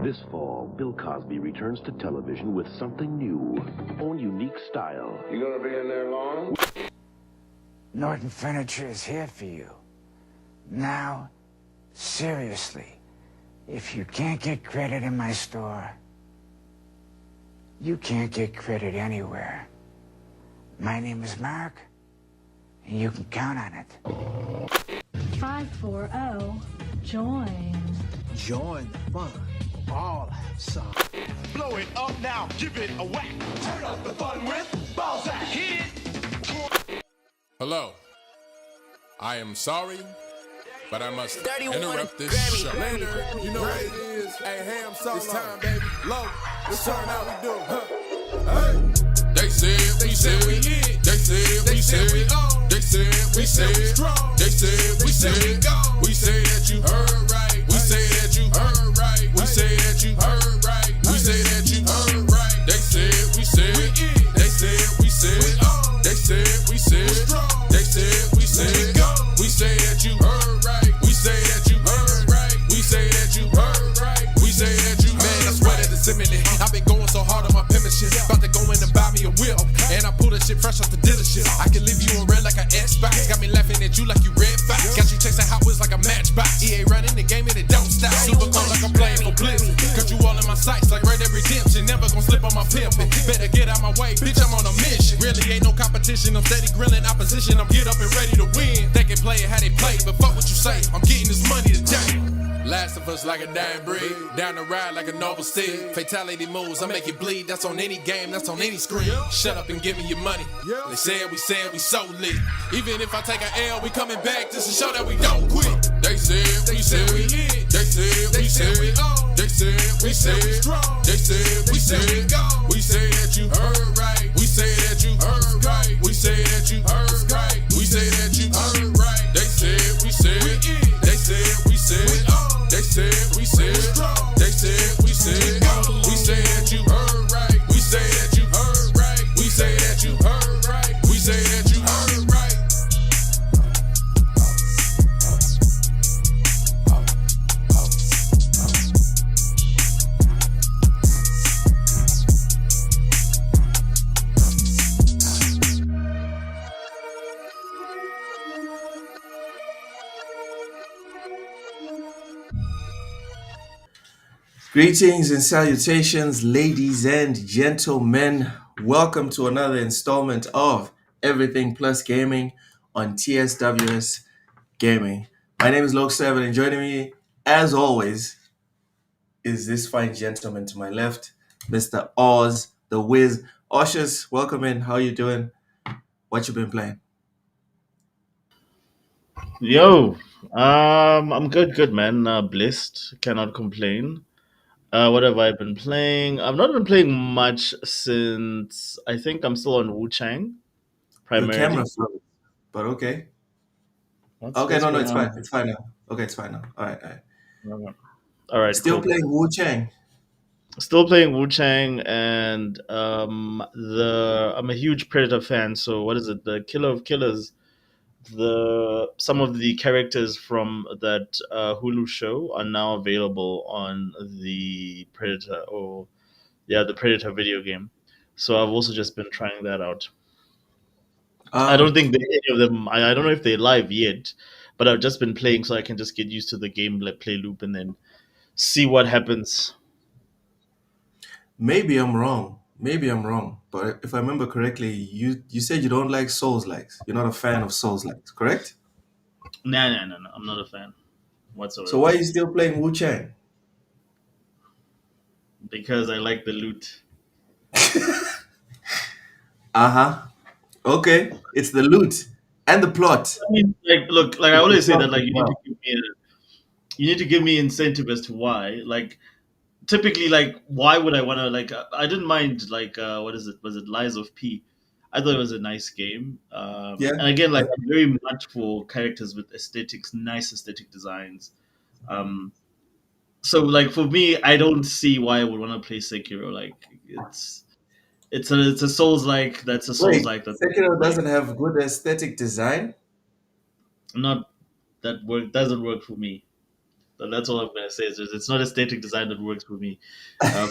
This fall, Bill Cosby returns to television with something new, own unique style. You gonna be in there long? Norton Furniture is here for you. Now, seriously, if you can't get credit in my store, you can't get credit anywhere. My name is Mark, and you can count on it. 540, join. Join the fun. All have some. Blow it up now, give it a whack. Turn up the fun with Balzac. Hit it. Hello. I am sorry, but I must 31 interrupt this Grammy. show. Grammy. You know what it is. Hey, ham solo. It's time, baby. Low. It's turn how we do. Hey. They said we it. They said we it. They said we it. They said we it. We say that you heard right. We say that you heard right. We say that you heard right. We say that you heard right. They said we it. They said we it. They said we it. They said we it. We say that you heard right. We say that you heard right. We say that you heard right. We say that you heard right. Man, I swear that it's imminent. I've been going so hard on my penmanship. About to go in and buy me a whip. And I pull that shit fresh off the dealership. I can leave you on red like an Xbox. Got me laughing at you like you Red Fox. Got you chasing Hot Wheels like a matchbox. EA running the game and it don't stop. Super cold like I'm playing for Blitz. Got you all in my sights like Red Dead Redemption. Never gonna slip on my pimpin'. Better get out my way, bitch, I'm on a mission. Really ain't no competition. I'm steady grilling opposition. I'm get up and ready to win. They can play it how they play, but fuck what you say. I'm getting this money today. Last of us like a dying breed. Down the ride like a noble steed. Fatality moves, I make it bleed. That's on any game, that's on any screen. Shut up and give me your money. They said we so lit. Even if I take an L, we coming back just to show that we don't quit. They said we it. They said we it. They said we it. They said we it. We say that you heard right. We say that you heard right. We say that you heard right. We say that you heard right. They said we it. They said we it. They said we it. They said we it. We say that you heard right. We say that you heard right. We say that you heard right. We say that you heard right. Greetings and salutations, ladies and gentlemen. Welcome to another installment of Everything Plus Gaming on TSWS Gaming. My name is Loke7, and joining me, as always, is this fine gentleman to my left, Mr. Oz, the Wiz. Oshus, welcome in. How you doing? What you been playing? Yo, I'm good, man. Blessed, cannot complain. What have I been playing? I've not been playing much since I think I'm still on Wu Chang Your primarily. camera froze, but okay. What's Okay, what's no, going it's fine. on? It's fine now. Okay, it's fine now. All right, all right. All right, Still cool. playing Wu Chang. Still playing Wu Chang, and the I'm a huge Predator fan. So what is it? The Killer of Killers. Some of the characters from that Hulu show are now available on the Predator the Predator video game. So I've also just been trying that out. I don't think any of them. I don't know if they're live yet, but I've just been playing so I can just get used to the gameplay loop and then see what happens. Maybe I'm wrong. Maybe I'm wrong. But if I remember correctly, you said you don't like Souls likes. You're not a fan of Souls likes, correct? No. I'm not a fan So whatsoever why are you still playing Wu Chang? because I like the loot. Uh-huh. Okay. It's the loot and the plot. I mean, like, look, like I It's the always say plot that, like as well. you need to give me incentive as to why. Like, typically, like, why would I want to, like, I didn't mind, like, what is it? Was it Lies of P? I thought it was a nice game. Yeah. And again, like, I'm very much for characters with aesthetics, nice aesthetic designs. Um, so, like, for me, I don't see why I would want to play Sekiro. Like, it's a Souls like that's a Souls Wait, like that. Sekiro Like, doesn't have good aesthetic design? not that work doesn't work for me. And that's all I'm gonna say. It's not aesthetic design that works for me.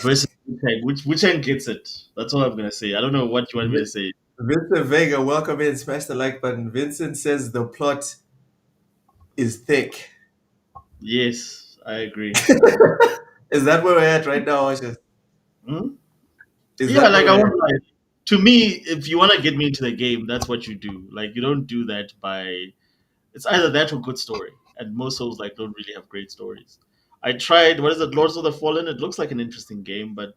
Versus Wu-Tang. Wu-Tang gets it. That's all I'm gonna say. I don't know what you want me to say. Vincent Vega, welcome in. Smash the like button. Vincent says the plot is thick. Yes, I agree. Is that where we're at right now, Ashes? Hmm? Is Yeah, that where like I we're at? want like to me, if you want to get me into the game, that's what you do. Like you don't do that by it's either that or good story. And most Souls like don't really have great stories. I tried what is it, Lords of the Fallen? It looks like an interesting game, but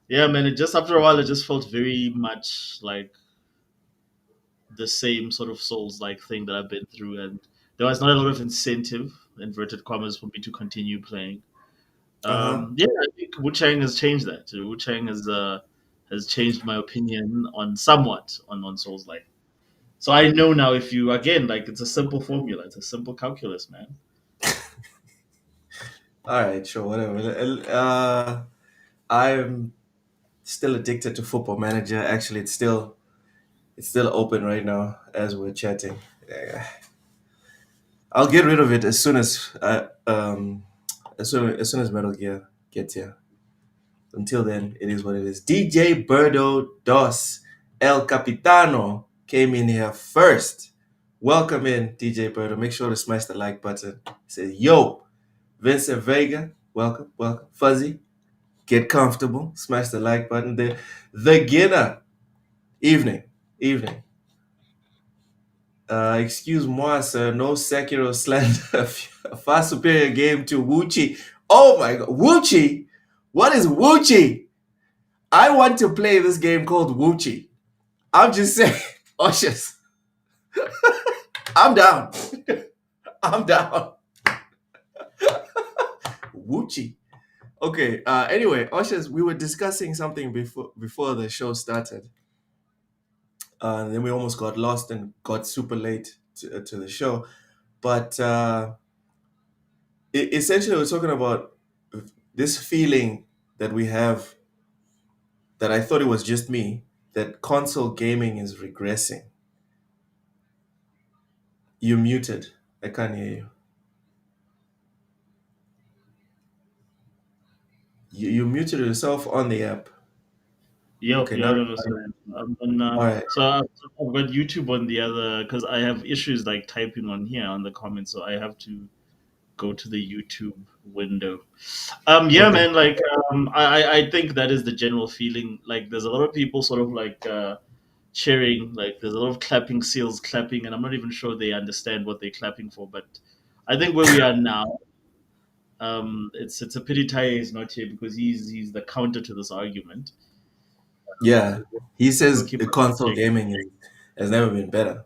yeah, man, it just after a while it just felt very much like the same sort of Souls like thing that I've been through, and there was not a lot of incentive, inverted commas, for me to continue playing. Uh huh. Yeah, I think Wu Chang has changed that. Wu Chang has changed my opinion on somewhat on Souls like. So I know now if you again like it's a simple formula, it's a simple calculus, man. All right, sure, whatever. I'm still addicted to Football Manager. Actually, it's still open right now as we're chatting. Yeah. I'll get rid of it as soon as Metal Gear gets here. Until then, it is what it is. DJ Birdo Dos El Capitano came in here first. Welcome in, DJ Birdo. Make sure to smash the like button. Say yo, Vincent Vega. Welcome, welcome. Fuzzy, get comfortable. Smash the like button. The Ginner. Evening, evening. Excuse-moi, sir. No Sekiro slander. A far superior game to Wuchi. Oh my god, Wuchi? What is Wuchi? I want to play this game called Wuchi. I'm just saying, Oshus, I'm down. I'm down. Wuchi. Okay. Anyway, Oshus, we were discussing something before the show started. And then we almost got lost and got super late to the show. But essentially, we're talking about this feeling that we have, that I thought it was just me, that console gaming is regressing. You're muted. I can't hear you. You muted yourself on the app. Yo, Okay, yeah, now. no, no, sorry. All right. I've got YouTube on the other because I have issues like typing on here on the comments, so I have to go to the YouTube window. Yeah, Okay. man. Like, I think that is the general feeling. Like, there's a lot of people sort of like cheering. Like, there's a lot of clapping seals clapping, and I'm not even sure they understand what they're clapping for. But I think where we are now, it's a pity Tai is not here because he's the counter to this argument. Yeah. He We'll says keep the console gaming has never been better.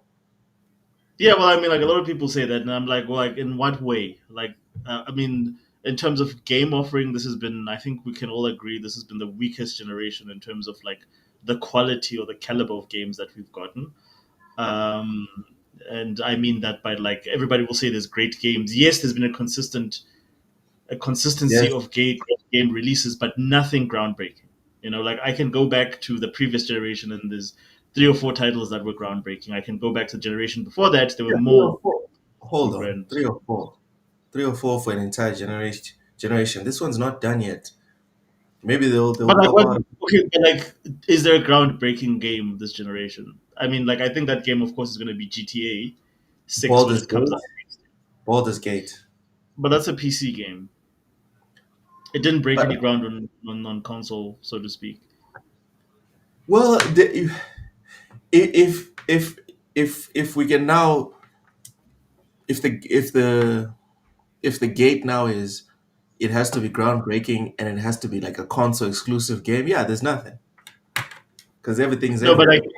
Yeah, well, I mean, like a lot of people say that, and I'm like, well, like in what way? Like, I mean, in terms of game offering, this has been, I think we can all agree, this has been the weakest generation in terms of like the quality or the caliber of games that we've gotten. Um, and I mean that by like everybody will say there's great games. Yes, there's been a consistency Yes. of game releases, but nothing groundbreaking. You know, like I can go back to the previous generation and there's three or four titles that were groundbreaking. I can go back to the generation before that, there were Yeah, three or more four. Hold on. grand. Three or four. Three or four for an entire generation. This one's not done yet. Maybe they'll But like, pop what? out Okay, but like, is there a groundbreaking game this generation? I mean, like, I think that game, of course, is going to be GTA 6 when Baldur's it comes Gate. out. Baldur's Gate. But that's a PC game. It didn't break But any ground on console, so to speak. well, if we can now, if the gate now is, it has to be groundbreaking and it has to be like a console exclusive game. Yeah, there's nothing because everything's No, but everywhere. like,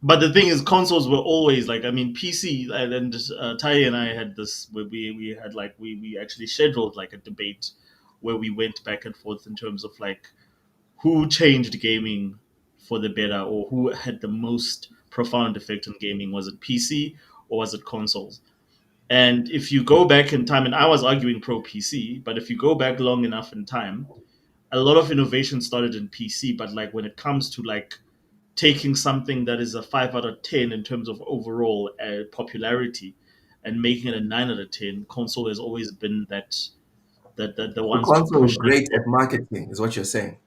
but the thing is, consoles were always like, I mean, PC and Tai and I had this where we had like we actually scheduled like a debate where we went back and forth in terms of like who changed gaming for the better or who had the most profound effect on gaming. Was it PC or was it consoles? And if you go back in time, and I was arguing pro PC, but if you go back long enough in time, a lot of innovation started in PC. But like when it comes to like taking something that is a 5 out of 10 in terms of overall popularity and making it a 9 out of 10. Console has always been that the So ones to console push is it. great at marketing, is what you're saying.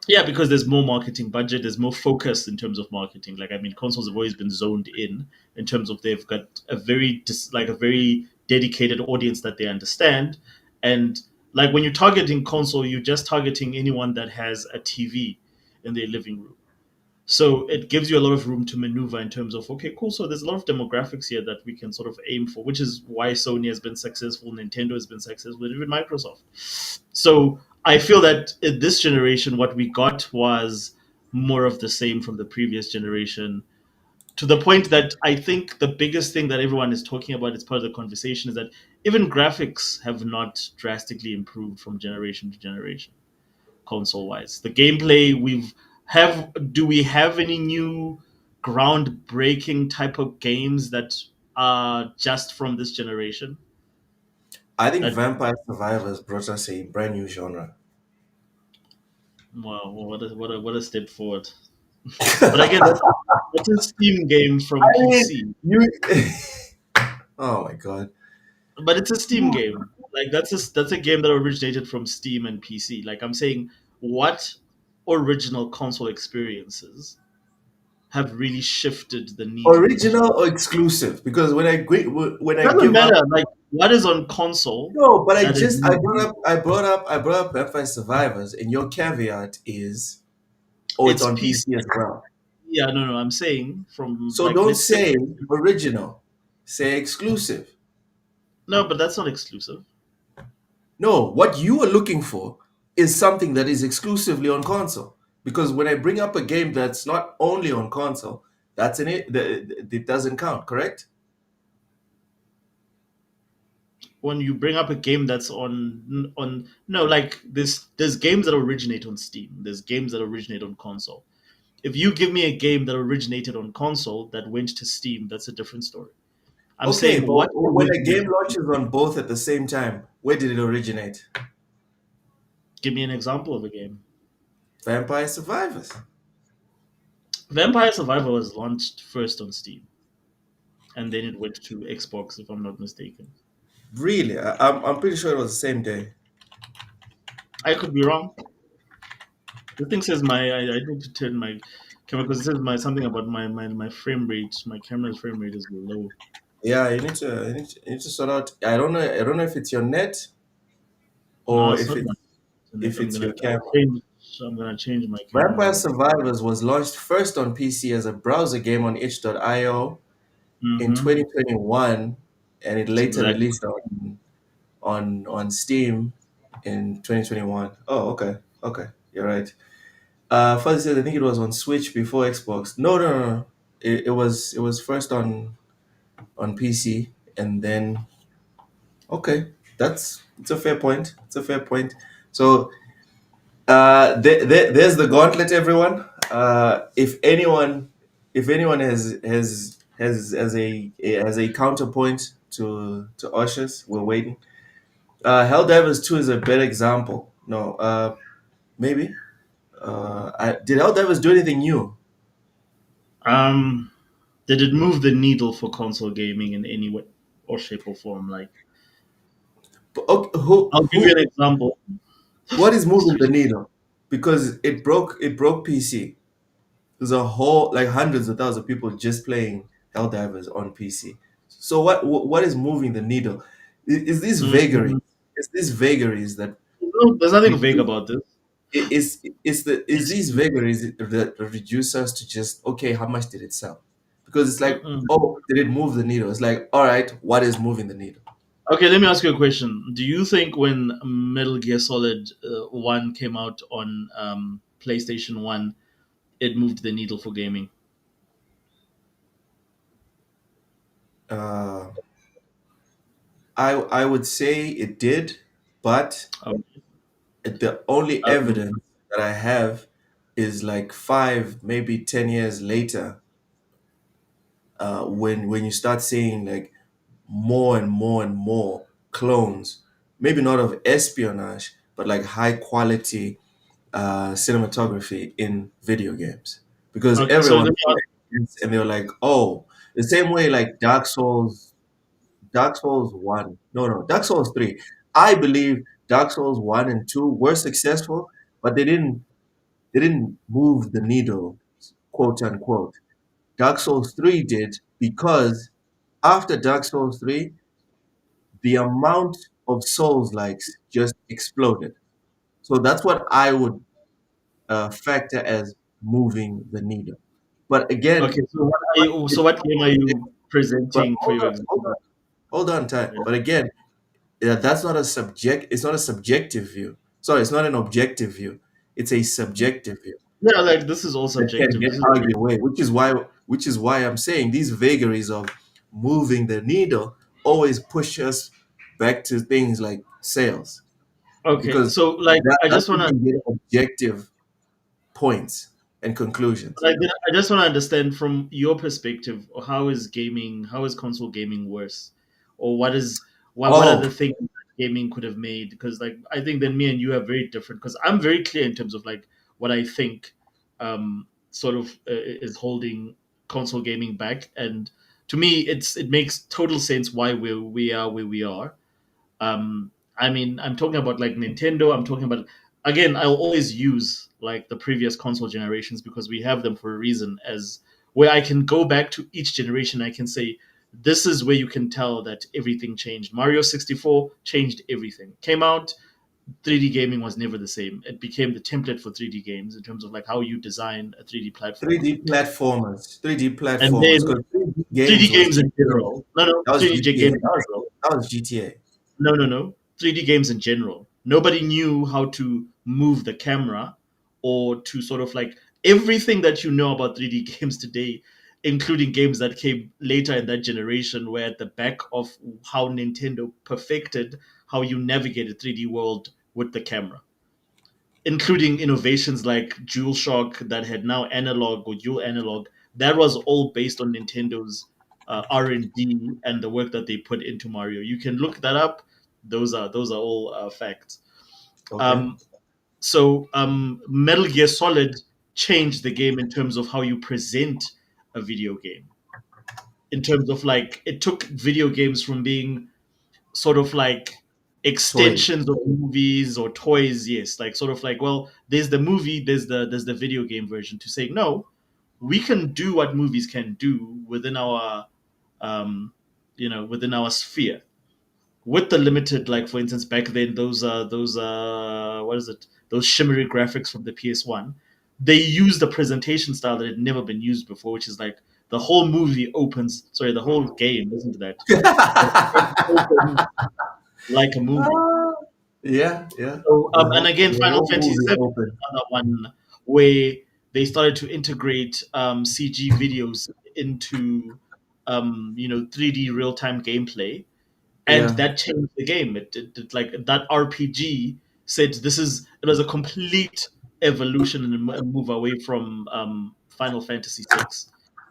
Yeah, because there's more marketing budget, there's more focus in terms of marketing. Like, I mean, consoles have always been zoned in terms of they've got a very like a very dedicated audience that they understand, and like when you're targeting console, you're just targeting anyone that has a TV in their living room. So it gives you a lot of room to maneuver in terms of, okay, cool. So there's a lot of demographics here that we can sort of aim for, which is why Sony has been successful, Nintendo has been successful, and even Microsoft. So I feel that in this generation, what we got was more of the same from the previous generation, to the point that I think the biggest thing that everyone is talking about as part of the conversation is that even graphics have not drastically improved from generation to generation, console wise. The gameplay we've have do we have any new groundbreaking type of games that are just from this generation? I think That Vampire Survivors brought us a brand new genre. wow, what a step forward. But again, that's a Steam game from I mean, PC. you. Oh my god. But it's a Steam game. Like that's a game that originated from Steam and PC. Like I'm saying, what original console experiences have really shifted the needle? Original or exclusive? Because when I Doesn't give up, matter. Like what is on console no, but that is I brought up Vampire Survivors, and your caveat is, oh, it's it's on PC. PC as well. Yeah, no. I'm saying from So like don't let's say say original, say exclusive. no, but that's not exclusive. No, what you are looking for is something that is exclusively on console. Because when I bring up a game that's not only on console, that's in it. It doesn't count, correct? When you bring up a game that's on no, like there's games that originate on Steam. There's games that originate on console. If you give me a game that originated on console that went to Steam, that's a different story. I'm Okay, saying but what when a originated. game launches on both at the same time, where did it originate? Give me an example of a game. Vampire Survivors. Vampire Survivor was launched first on Steam, and then it went to Xbox, if I'm not mistaken. Really? I'm pretty sure it was the same day. I could be wrong. The thing says I need to turn my camera because it says my something about my frame rate. My camera's frame rate is low. Yeah, you need to sort out. I don't know if it's your net No, or it's if not it's my internet. if it's your camera. I'm gonna change my Vampire camera. Survivors was launched first on PC as a browser game on itch.io in Mm-hmm. 2021, and it It's later exactly. released on Steam in 2021. Oh, okay, okay, you're right. First said I think it was on Switch before Xbox. No, no, no, no. It was first on PC, and then okay, it's a fair point. It's a fair point. So there's the gauntlet, everyone. If anyone has a counterpoint to Ushers, we're waiting. Helldivers 2 is a better example. No, maybe. Did Helldivers do anything new? Um, did it move the needle for console gaming in any way or shape or form? Like, Okay, who I'll give you an who example. what is moving the needle? Because it broke PC. There's a whole like hundreds of thousands of people just playing Helldivers on PC. So what is moving the needle? Is these vagaries? Mm, Is these vagaries that there's nothing vague reduce? about this. Is It's these vagaries that reduce us to just okay? How much did it sell? Because it's like, mm-mm. oh, did it move the needle? It's like, all right, what is moving the needle? Okay. Let me ask you a question. Do you think when Metal Gear Solid 1 came out on PlayStation 1, it moved the needle for gaming? Uh, I would say it did, but Um, the only um, evidence that I have is like 5, maybe 10 years later, when you start seeing like more and more and more clones, maybe not of espionage, but like high quality cinematography in video games, because okay. So let everyone me saw ask. it and they were like, oh, the same way like Dark Souls. Dark Souls 1. No, no, Dark Souls 3. I believe Dark Souls 1 and 2 were successful, but they didn't move the needle, quote unquote. Dark Souls 3 did because after Dark Souls 3, the amount of Souls likes just exploded. So that's what I would factor as moving the needle. But again, Okay, so it, what game are you but presenting for your example? hold on, time. Yeah. But again, that's not a subject. It's not a subjective view. Sorry, it's not an objective view. It's a subjective view Yeah, like this is all that can subjective. get This is argued away. Which is why I'm saying these vagaries of moving the needle always push us back to things like sales okay. because So like that's when we get objective points and conclusions. I just want to understand from your perspective, how is gaming, how is console gaming worse, or what are Oh, the things that gaming could have made? Because like I think then me and you are very different. Because I'm very clear in terms of like what I think, sort of is holding console gaming back, and to me, it makes total sense why we are where we are. um, I mean, I'm talking about like Nintendo. I'm talking about again. I'll always use like the previous console generations because we have them for a reason. As where I can go back to each generation, I can say this is where you can tell that everything changed. Mario 64 changed everything. Came out, 3D gaming was never the same. It became the template for 3D games in terms of like how you design a 3D platformer. 3D And platformers, then because 3D 3D games was games in GTA. general. No, no, That was 3D GTA. games in general. That was GTA. No, no, no. 3D games in general. Nobody knew how to move the camera or to sort of like everything that you know about 3D games today, including games that came later in that generation, were at the back of how Nintendo perfected how you navigate a 3D world with the camera, including innovations like DualShock that had now analog or dual analog. That was all based on Nintendo's R&D and the work that they put into Mario. You can look that up. Those are all facts. Okay. Um, so Metal Gear Solid changed the game in terms of how you present a video game. In terms of like, it took video games from being sort of like Toys. extensions of movies or toys, yes, like sort of like, well, there's the movie, there's the video game version, to say no, we can do what movies can do within our um within our sphere, with the limited, like for instance back then, those what is it, those shimmery graphics from the PS1. They used a presentation style that had never been used before, which is like the whole movie opens, sorry, the whole game, isn't that, opens like a movie. Yeah, yeah. So, and again, The Final whole Fantasy movie VII is open. another one where they started to integrate CG videos into 3D real time gameplay, and Yeah. that changed the game. It like that RPG said this is it was a complete evolution and a move away from Final Fantasy VI.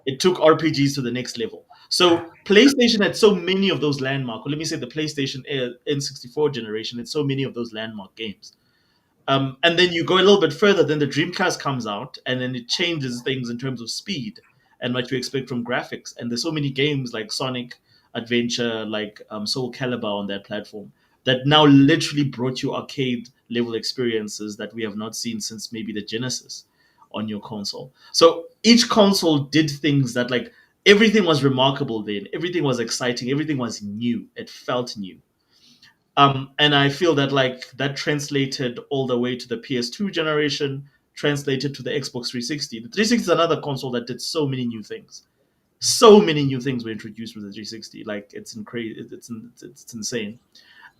It took RPGs to the next level. So PlayStation had so many of those landmark, or let me say the PlayStation N64 generation had so many of those landmark games. And then you go a little bit further, then the Dreamcast comes out, and then it changes things in terms of speed and what you expect from graphics. And there's so many games like Sonic Adventure, like Soul Calibur on that platform, that now literally brought you arcade level experiences that we have not seen since maybe the Genesis on your console. So each console did things that, like, everything was remarkable then, everything was exciting, everything was new, it felt new. And I feel that like that translated all the way to the PS2 generation, translated to the Xbox 360. The 360 is another console that did so many new things. So many new things were introduced with the 360. Like it's insane.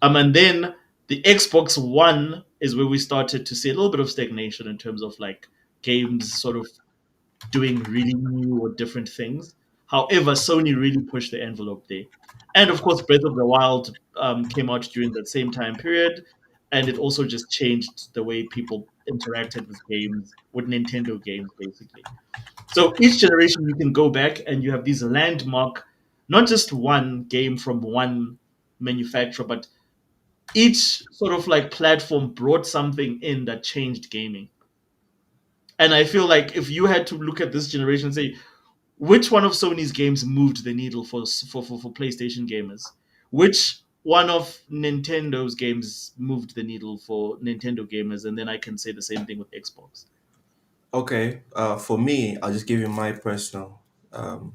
And then the Xbox One is where we started to see a little bit of stagnation in terms of like games sort of doing really new or different things. However, Sony really pushed the envelope there. And of course, Breath of the Wild came out during that same time period. And it also just changed the way people interacted with games, with Nintendo games, basically. So each generation, you can go back and you have these landmark, not just one game from one manufacturer, but each sort of like platform brought something in that changed gaming. And I feel like if you had to look at this generation and say, which one of Sony's games moved the needle for PlayStation gamers? Which one of Nintendo's games moved the needle for Nintendo gamers? And then I can say the same thing with Xbox. Okay, for me, I'll just give you my personal um,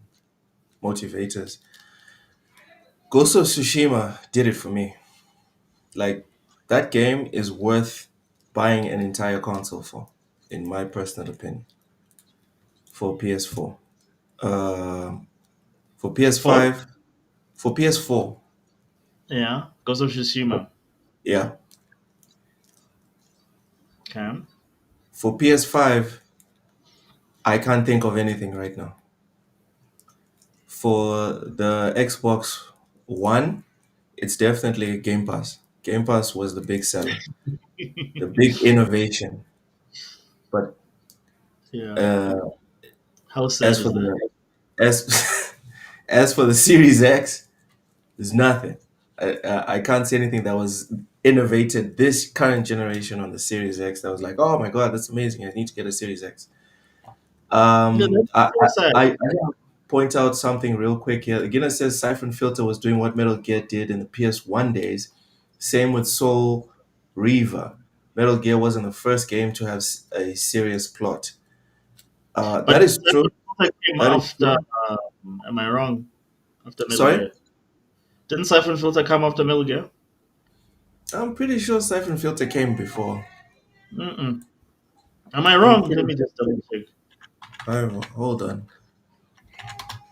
motivators. Ghost of Tsushima did it for me. Like, that game is worth buying an entire console for, in my personal opinion, for PS4. For For PS5, for PS4, yeah, Ghost of Tsushima. yeah. Okay. For PS5, I can't think of anything right now. For the Xbox One, it's definitely Game Pass. Game Pass was the big seller, the big innovation. But Yeah. uh, How sad as for is that? the as as for the Series X, there's nothing. I can't see anything that was innovated this current generation on the Series X that was like, oh my god, that's amazing. I need to get a Series X. Yeah, Um, that's I, so sad. I gotta point out something real quick here. Guinness says Siphon Filter was doing what Metal Gear did in the PS1 days. Same with Soul Reaver. Metal Gear wasn't the first game to have a serious plot. But That is true. Siphon Filter came That is after. true. Am I wrong? After Metal Sorry? Gear, didn't Siphon Filter come after Metal Gear? I'm pretty sure Siphon Filter came before. Mm-mm. Am I I'm wrong? Let pretty me just double check. hold on.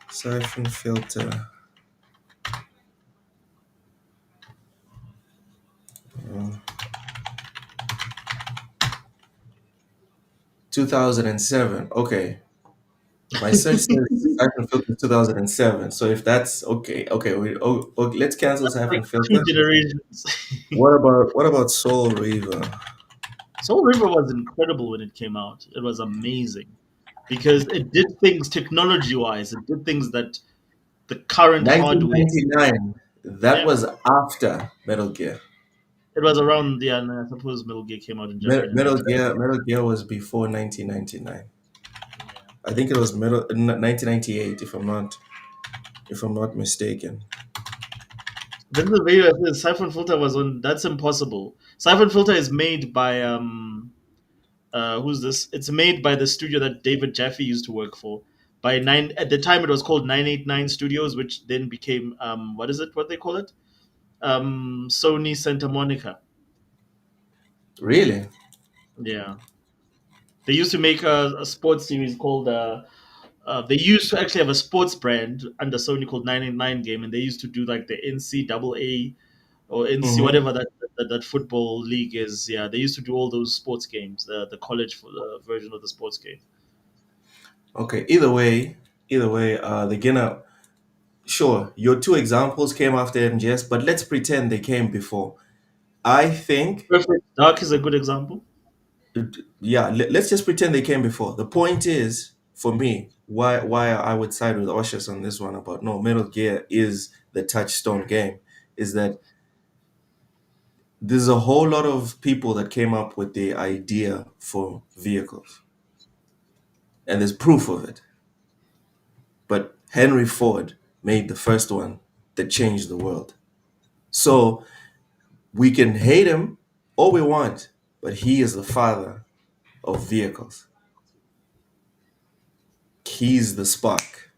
Siphon Filter. 2007. Okay. My search says Siphon Filter 2007. So if that's okay, okay, let's cancel Like Siphon two Filter. generations. What about Soul Reaver? Soul River was incredible when it came out. It was amazing because it did things technology wise. It did things that the current hardware. 1999. That Yeah, was after Metal Gear. it was around. Yeah, and I suppose Metal Gear came out in Japan. Metal Gear was before 1999. Yeah. I think it was 1998 if I'm not mistaken. This is the video I said Siphon Filter was on. That's impossible. Siphon Filter is made by who's this? It's made by the studio that David Jaffe used to work for. By nine at the time it was called 989 Studios, which then became what is it? What they call it? Sony Santa Monica. Really? Yeah, they used to make a sports series called. They used to actually have a sports brand under Sony called 989 Game, and they used to do like the NCAA or NC Hmm. whatever that football league is. Yeah, they used to do all those sports games, the college version of the sports game. Okay. Either way, the Guinea. Sure, your two examples came after MGS, but let's pretend they came before. I think, Perfect Dark is a good example. yeah, let's just pretend they came before. The point is, for me, why I would side with Oshus on this one about no, Metal Gear is the touchstone game, is that there's a whole lot of people that came up with the idea for vehicles, and there's proof of it. But Henry Ford made the first one that changed the world. So we can hate him all we want, but he is the father of vehicles. He's the spark.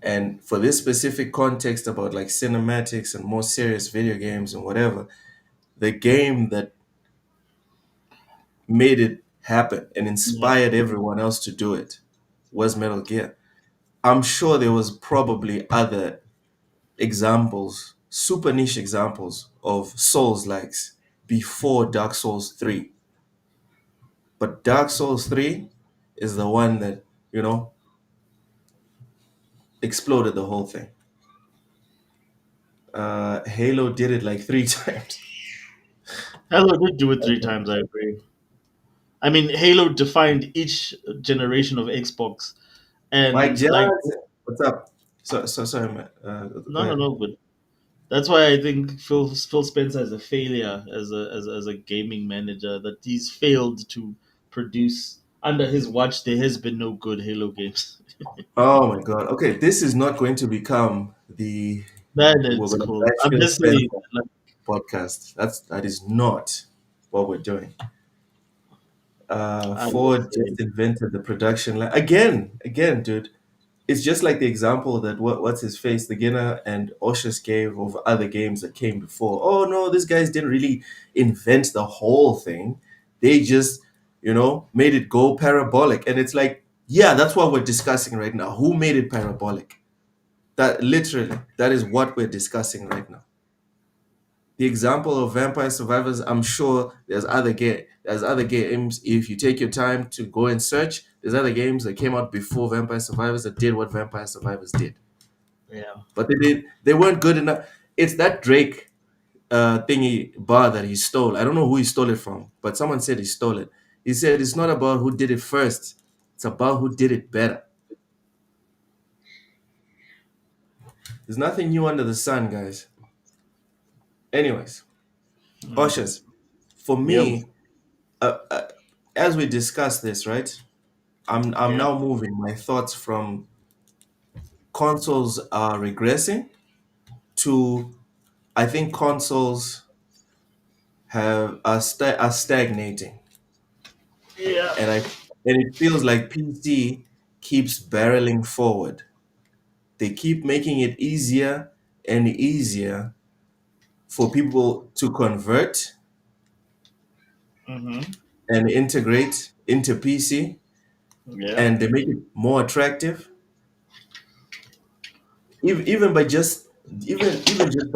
And for this specific context about like cinematics and more serious video games and whatever, the game that made it happen and Yeah, inspired everyone else to do it was Metal Gear. I'm sure there was probably other examples, super niche examples of Souls likes before Dark Souls 3. But Dark Souls 3 is the one that, you know, exploded the whole thing. Halo did it like three times. Halo did do it three times. I agree. I mean, Halo defined each generation of Xbox, Mike and like Johnson, what's up? So sorry, man. Go no, ahead. no, but that's why I think Phil Spencer is a failure as a gaming manager. That he's failed to produce under his watch. There has been no good Halo games. Oh my God. Okay, this is not going to become the That we're is gonna cool. bash I'm Phil just saying, Spencer like, podcast. That is not what we're doing. I'm Ford just just saying. invented the production line again, dude. It's just like the example that what's his face, the Guinea and Oshus gave of other games that came before. Oh no, these guys didn't really invent the whole thing. They just, made it go parabolic. And it's like, yeah, that's what we're discussing right now. Who made it parabolic? That literally, that is what we're discussing right now. The example of Vampire Survivors, I'm sure there's other games. If you take your time to go and search, there's other games that came out before Vampire Survivors that did what Vampire Survivors did, Yeah. but they weren't good enough. It's that Drake thingy bar that he stole. I don't know who he stole it from, but someone said he stole it. He said it's not about who did it first; it's about who did it better. There's nothing new under the sun, guys. Anyways, Mm. Ushers, for Yep. me, as we discuss this, right? I'm Yeah. now moving my thoughts from consoles are regressing to I think consoles are stagnating, Yeah. and it feels like PC keeps barreling forward. They keep making it easier and easier for people to convert Mm-hmm. and integrate into PC, Yeah. and they make it more attractive, even by just even just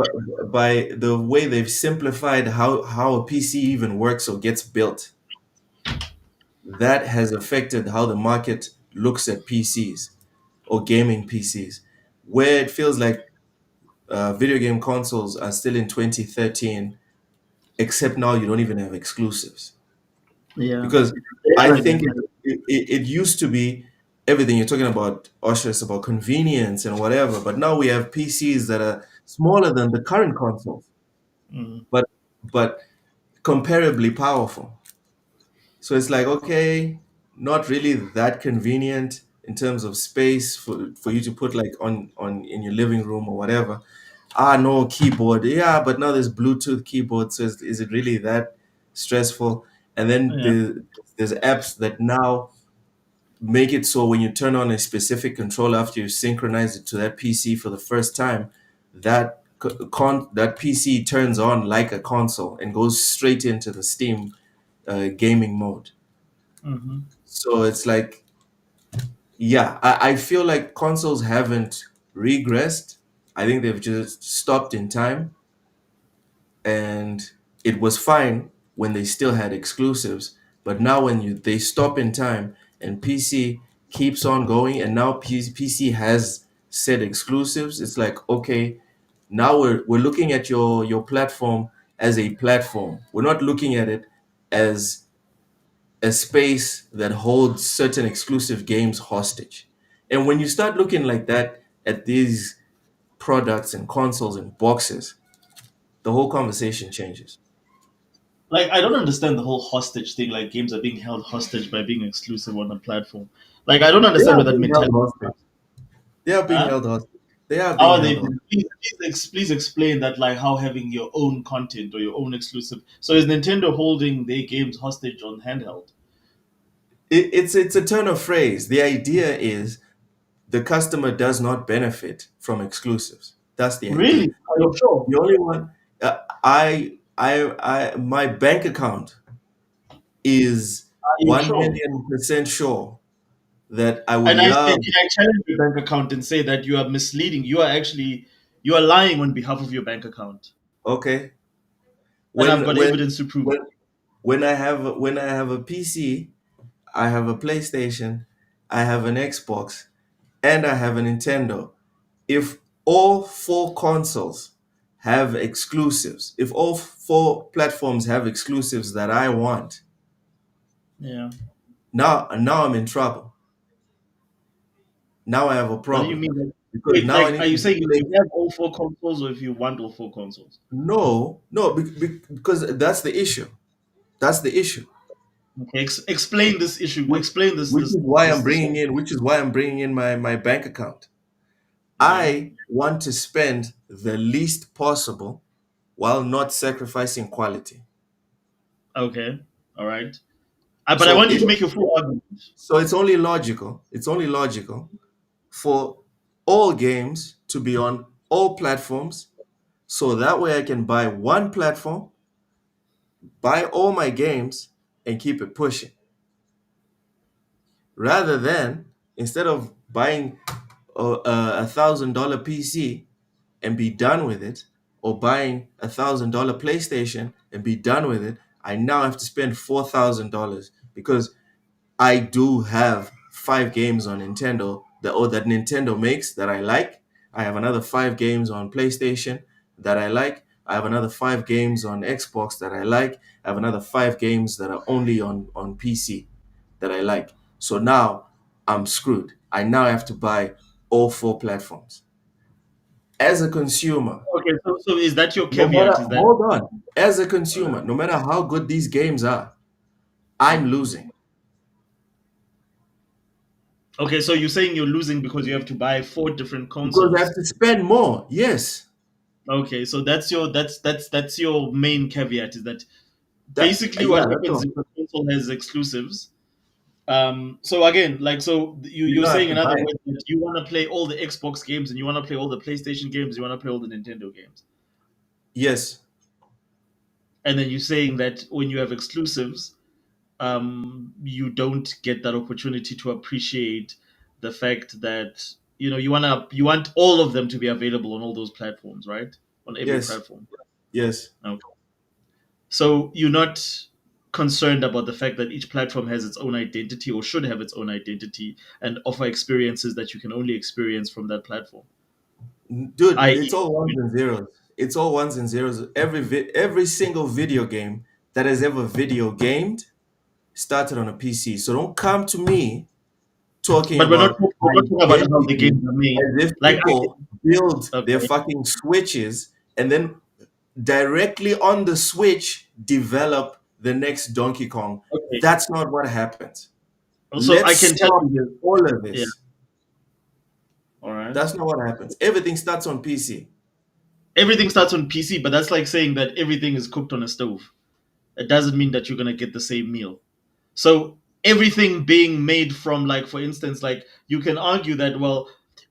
by the way they've simplified how a PC even works or gets built. That has affected how the market looks at PCs or gaming PCs, where it feels like video game consoles are still in 2013, except now you don't even have exclusives. Yeah. Because Yeah, I I get think that. it used to be everything you're talking about, Osher, is about convenience and whatever. But now we have PCs that are smaller than the current consoles, Mm. but but comparably powerful. So it's like, okay, not really that convenient in terms of space for you to put like on in your living room or whatever. Ah, no keyboard. Yeah, but now there's Bluetooth keyboard. So is it really that stressful? And then Yeah. there's apps that now make it so when you turn on a specific controller after you synchronize it to that PC for the first time, that PC turns on like a console and goes straight into the Steam gaming mode. Mm-hmm. So it's like, yeah, I feel like consoles haven't regressed. I think they've just stopped in time, and it was fine when they still had exclusives. But now when they stop in time and PC keeps on going, and now PC has set exclusives, it's like, okay, now we're looking at your platform as a platform. We're not looking at it as a space that holds certain exclusive games hostage. And when you start looking like that at these products and consoles and boxes, the whole conversation changes. Like, I don't understand the whole hostage thing. Like, games are being held hostage by being exclusive on a platform. Like, I don't They understand are where that being held mentality. hostage. They are being Huh? held hostage. They are How being are they? held hostage. Please explain that. Like, how having your own content or your own exclusive. So is Nintendo holding their games hostage on handheld? It's a turn of phrase. The idea is the customer does not benefit from exclusives. That's the idea. Really? Are you sure? The only one, my bank account is Are you one sure? million percent sure that I would And I say, love. can I challenge your bank account and say that you are misleading? You are lying on behalf of your bank account, Okay, and I've when got when evidence to prove. when when I have a PC, I have a PlayStation, I have an Xbox, and I have a Nintendo. If all four consoles have exclusives, if all four platforms have exclusives that I want, Yeah. now I'm in trouble. Now I have a What do you problem mean? Like, because wait, now I like, need are you to saying if replace. you have all four consoles or if you want all four consoles? No, because that's the issue. That's the issue. Okay, explain this issue. Which, Explain this which this is why this I'm this bringing whole. in. Which is why I'm bringing in my bank account. Yeah. I want to spend the least possible while not sacrificing quality. Okay. All right. But I So want you it to make your full argument. so it's only logical. It's only logical for all games to be on all platforms, so that way I can buy one platform, buy all my games, and keep it pushing. Rather than, instead of buying $1,000 PC and be done with it, or buying $1,000 PlayStation and be done with it, I now have to spend $4,000 because I do have 5 games on Nintendo that Nintendo makes that I like. I have another 5 games on PlayStation that I like. I have another 5 games on Xbox that I like. I have another 5 games that are only on PC that I like. So now I'm screwed. I now have to buy all 4 platforms. As a consumer, Okay. So is that your no matter caveat? Is that hold on. As a consumer, no matter how good these games are, I'm losing. okay? So you're saying you're losing because you have to buy 4 different Because I have consoles. to spend more. Yes. Okay. So that's your main caveat, is that That basically what yeah, that's happens all. if a console has exclusives. So again, like, so You you're don't have saying to in buy other it. words that you want to play all the Xbox games and you want to play all the PlayStation games, you want to play all the Nintendo games, Yes. and then you're saying that when you have exclusives, you don't get that opportunity to appreciate the fact that you want all of them to be available on all those platforms, right? On every Yes. platform. Yes. Okay. So you're not concerned about the fact that each platform has its own identity or should have its own identity and offer experiences that you can only experience from that platform. Dude, it's I.e., all ones and zeros. It's all ones and zeros. Every single video game that has ever video gamed started on a PC. So don't come to me talking but about we're not talking about how the identity games are made. as if Like I people build their okay, fucking switches and then directly on the switch develop the next Donkey Kong. okay. That's not what happens. So Let's I can tell stop you this. all of Yeah. this. All right. That's not what happens. Everything starts on PC. Everything starts on PC, but that's like saying that everything is cooked on a stove. It doesn't mean that you're gonna get the same meal. So everything being made from, like, for instance, like, you can argue that, well,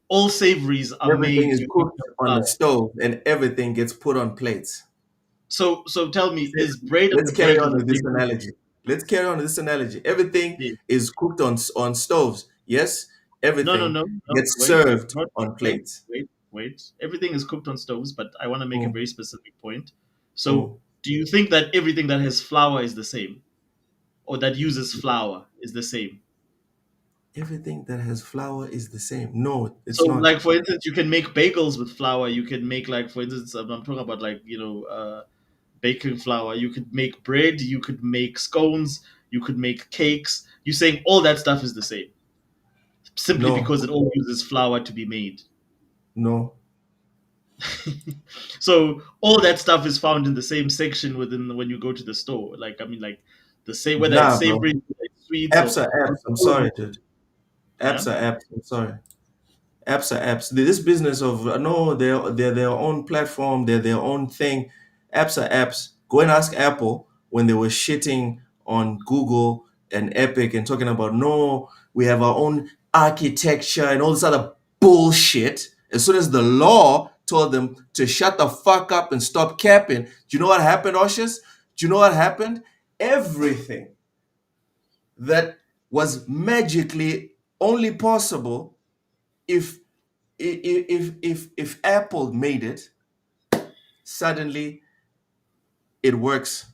all savories are Everything made is using cooked on the flour. stove and everything gets put on plates. So tell me, is bread and Let's the carry bread is on the with this same thing? analogy. Let's carry on with this analogy. Everything Yeah. is cooked on stoves. Yes, No, no, everything no, no. gets Wait, served not on wait, plates. wait, wait. Everything is cooked on stoves, but I want to make a Mm, very specific point. So, mm. do you think that everything that has flour is the same, or that uses flour is the same? Everything that has flour is the same. No, So, it's not. like, for instance, you can make bagels with flour. You can make, like, for instance, I'm talking about, like, baking flour. You could make bread. You could make scones. You could make cakes. You're saying all that stuff is the same, simply No, because it all uses flour to be made. no. So all that stuff is found in the same section within when you go to the store. Like, I mean, like, the same, whether it's Nah, bro. savory, whether it's sweets, or Apps are apps. I'm all of it. sorry, dude. Yeah. Apps are apps. I'm sorry. Apps are apps. This business of no, they're their own platform, they're their own thing. Apps are apps. Go and ask Apple when they were shitting on Google and Epic and talking about no, we have our own architecture and all this other bullshit. As soon as the law told them to shut the fuck up and stop capping, do you know what happened, Oshus? Do you know what happened? Everything that was magically only possible if if Apple made it, suddenly it works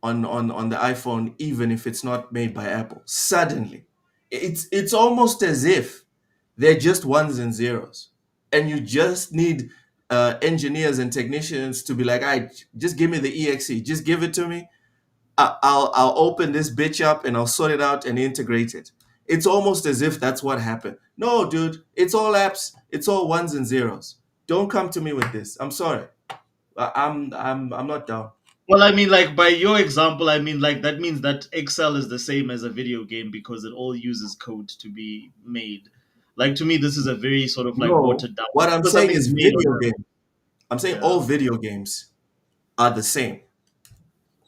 on the iPhone, even if it's not made by Apple. Suddenly, it's almost as if they're just ones and zeros, and you just need engineers and technicians to be like, "I just give me the exe, just give it to me. I'll open this bitch up and I'll sort it out and integrate it." It's almost as if that's what happened. No, dude, it's all apps. It's all ones and zeros. Don't come to me with this. I'm sorry. I'm not down. Well, I mean, like, by your example, I mean, like, that means that Excel is the same as a video game because it all uses code to be made. Like, to me, this is a very sort of like No, watered down. what I'm Because saying something is is made on video game. I'm saying all Yeah. video games are the same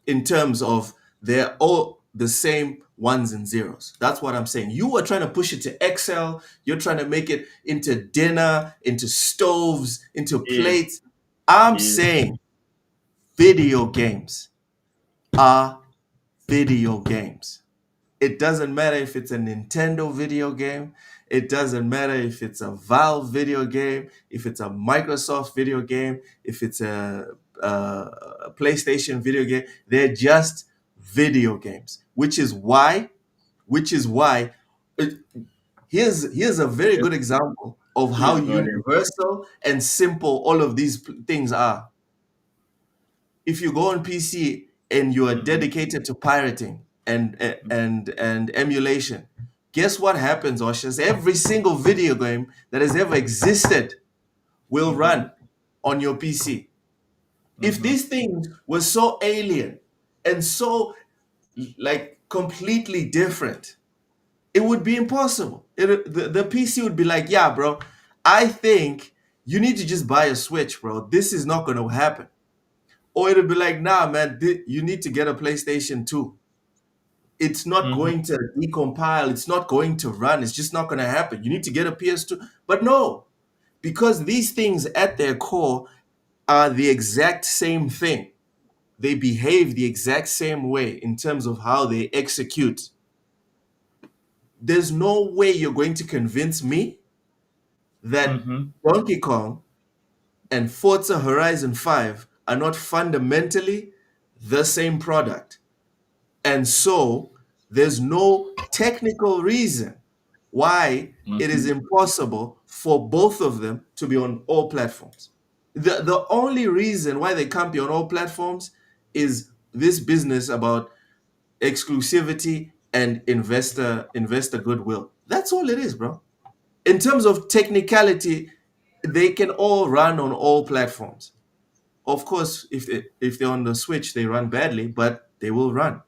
in terms of they're all the same ones and zeros. That's what I'm saying. You are trying to push it to Excel. You're trying to make it into dinner, into stoves, into Yes. plates. I'm Yes. saying video games are video games. It doesn't matter if it's a Nintendo video game. It doesn't matter if it's a Valve video game, if it's a Microsoft video game, if it's a PlayStation video game. They're just video games, which is why it, here's a very Yes. good example of how Please go ahead. universal and simple all of these things are. If you go on PC and you are Mm-hmm. dedicated to pirating and emulation, guess what happens, Oshas? Every single video game that has ever existed will Mm-hmm. run on your PC. If Mm-hmm. these things were so alien and so like completely different, it would be impossible. The PC would be like, yeah, bro, I think you need to just buy a Switch, bro. This is not going to happen. Or it'll be like, nah, man, you need to get a PlayStation 2. It's not Mm-hmm. going to decompile. It's not going to run. It's just not going to happen. You need to get a PS2. But no, because these things at their core are the exact same thing. They behave the exact same way in terms of how they execute. There's no way you're going to convince me that Mm-hmm. Donkey Kong and Forza Horizon 5 are not fundamentally the same product. And so there's no technical reason why it is Mm-hmm. impossible for both of them to be on all platforms. The only reason why they can't be on all platforms is this business about exclusivity and investor goodwill. That's all it is, bro. In terms of technicality, they can all run on all platforms. Of course, if they're on the Switch, they run badly, but they will run.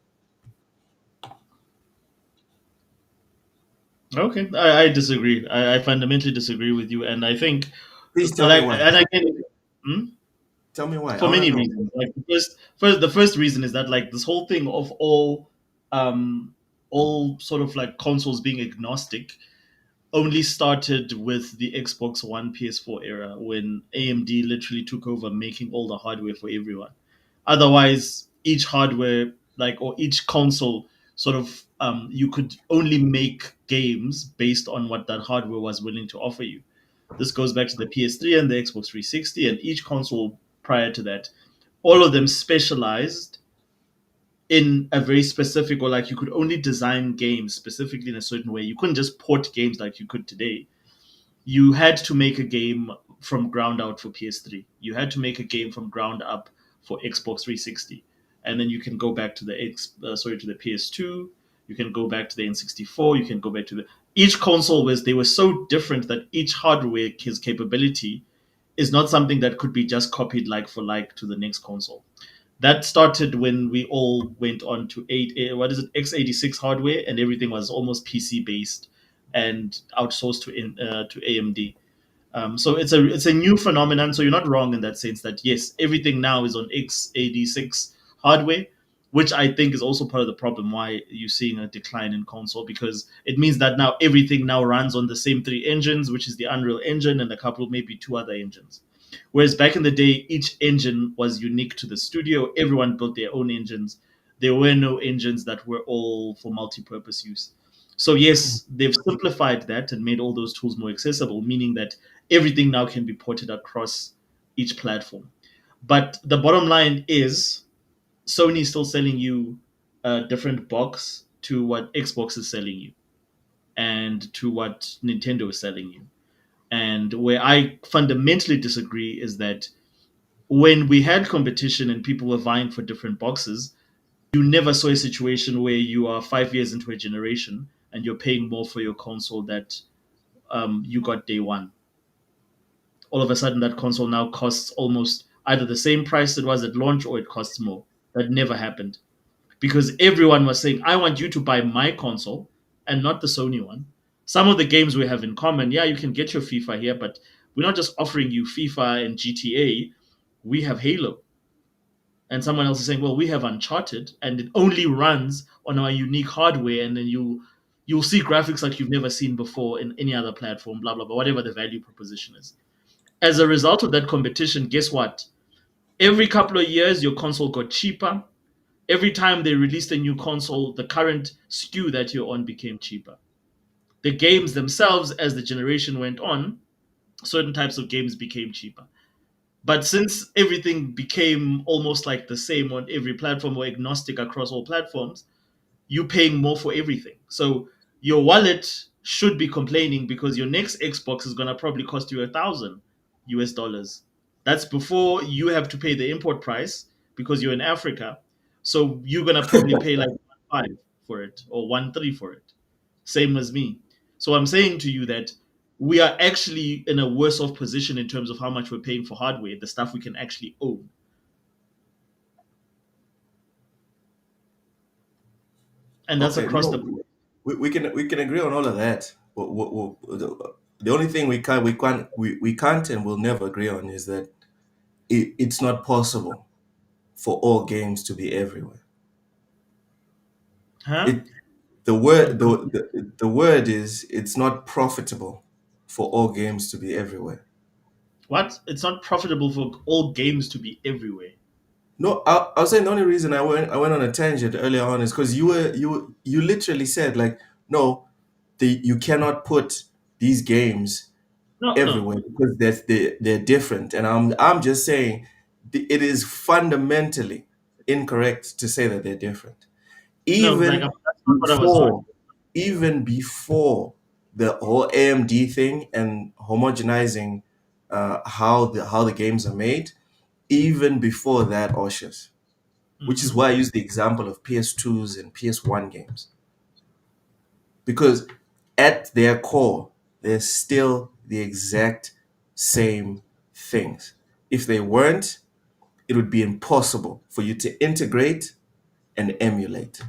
Okay, I disagree. I fundamentally disagree with you, and I think, Please tell me like, why. and again, hmm? Tell me why. I For want to many know. reasons. Like the first reason is that like this whole thing of um, all sort of like consoles being agnostic only started with the Xbox One PS4 era when AMD literally took over making all the hardware for everyone. Otherwise, each hardware, like, or each console, sort of, you could only make games based on what that hardware was willing to offer you. This goes back to the PS3 and the Xbox 360, and each console prior to that. All of them specialized in a very specific, or like you could only design games specifically in a certain way. You couldn't just port games like you could today. You had to make a game from ground out for PS3. You had to make a game from ground up for Xbox 360, and then you can go back to the to the PS2. You can go back to the N64. You can go back to the each console was they were so different that each hardware his capability is not something that could be just copied like for like to the next console. That started when we all went on to what is it, x86 hardware, and everything was almost PC based and outsourced to AMD. So it's a new phenomenon. So you're not wrong in that sense that yes, everything now is on x86 hardware, which I think is also part of the problem why you're seeing a decline in console, because it means that now everything now runs on the same three engines, which is the Unreal Engine and a couple, maybe two other engines. Whereas back in the day, each engine was unique to the studio. Everyone built their own engines. There were no engines that were all for multi-purpose use. So yes, they've simplified that and made all those tools more accessible, meaning that everything now can be ported across each platform. But the bottom line is Sony is still selling you a different box to what Xbox is selling you and to what Nintendo is selling you. And where I fundamentally disagree is that when we had competition and people were vying for different boxes, you never saw a situation where you are 5 years into a generation and you're paying more for your console that you got day one. All of a sudden, that console now costs almost either the same price it was at launch or it costs more. That never happened because everyone was saying, I want you to buy my console and not the Sony one. Some of the games we have in common, yeah, you can get your FIFA here, but we're not just offering you FIFA and GTA. we have Halo, and someone else is saying, well, we have Uncharted, and it only runs on our unique hardware, and then you'll see graphics like you've never seen before in any other platform, blah blah blah, whatever the value proposition is. As a result of that competition, guess what? Every couple of years, your console got cheaper. Every time they released a new console, the current SKU that you're on became cheaper. The games themselves, as the generation went on, certain types of games became cheaper. But since everything became almost like the same on every platform or agnostic across all platforms, you paying more for everything. So your wallet should be complaining because your next Xbox is gonna probably cost you $1,000 US. That's before you have to pay the import price because you're in Africa. So you're gonna probably pay like 1.5 for it or 1.3 for it. Same as me. So I'm saying to you that we are actually in a worse off position in terms of how much we're paying for hardware, the stuff we can actually own. And that's Okay, across the no, board. we can agree on all of that. The only thing we can't and will never agree on is that it's not possible for all games to be everywhere. Huh? It the word the word is it's not profitable for all games to be everywhere. What? It's not profitable for all games to be everywhere. No, I was saying the only reason I went on a tangent earlier on is because you literally said like no, you cannot put these games No, no, everywhere because they're different, and I'm just saying it is fundamentally incorrect to say that they're different. no. Like Even that's not what I was talking. before, even before the whole AMD thing and homogenizing how the games are made, even before that, Oshus, which is Hmm. why I use the example of PS2s and PS1 games. Because at their core, they're still the exact same things. If they weren't, it would be impossible for you to integrate and emulate.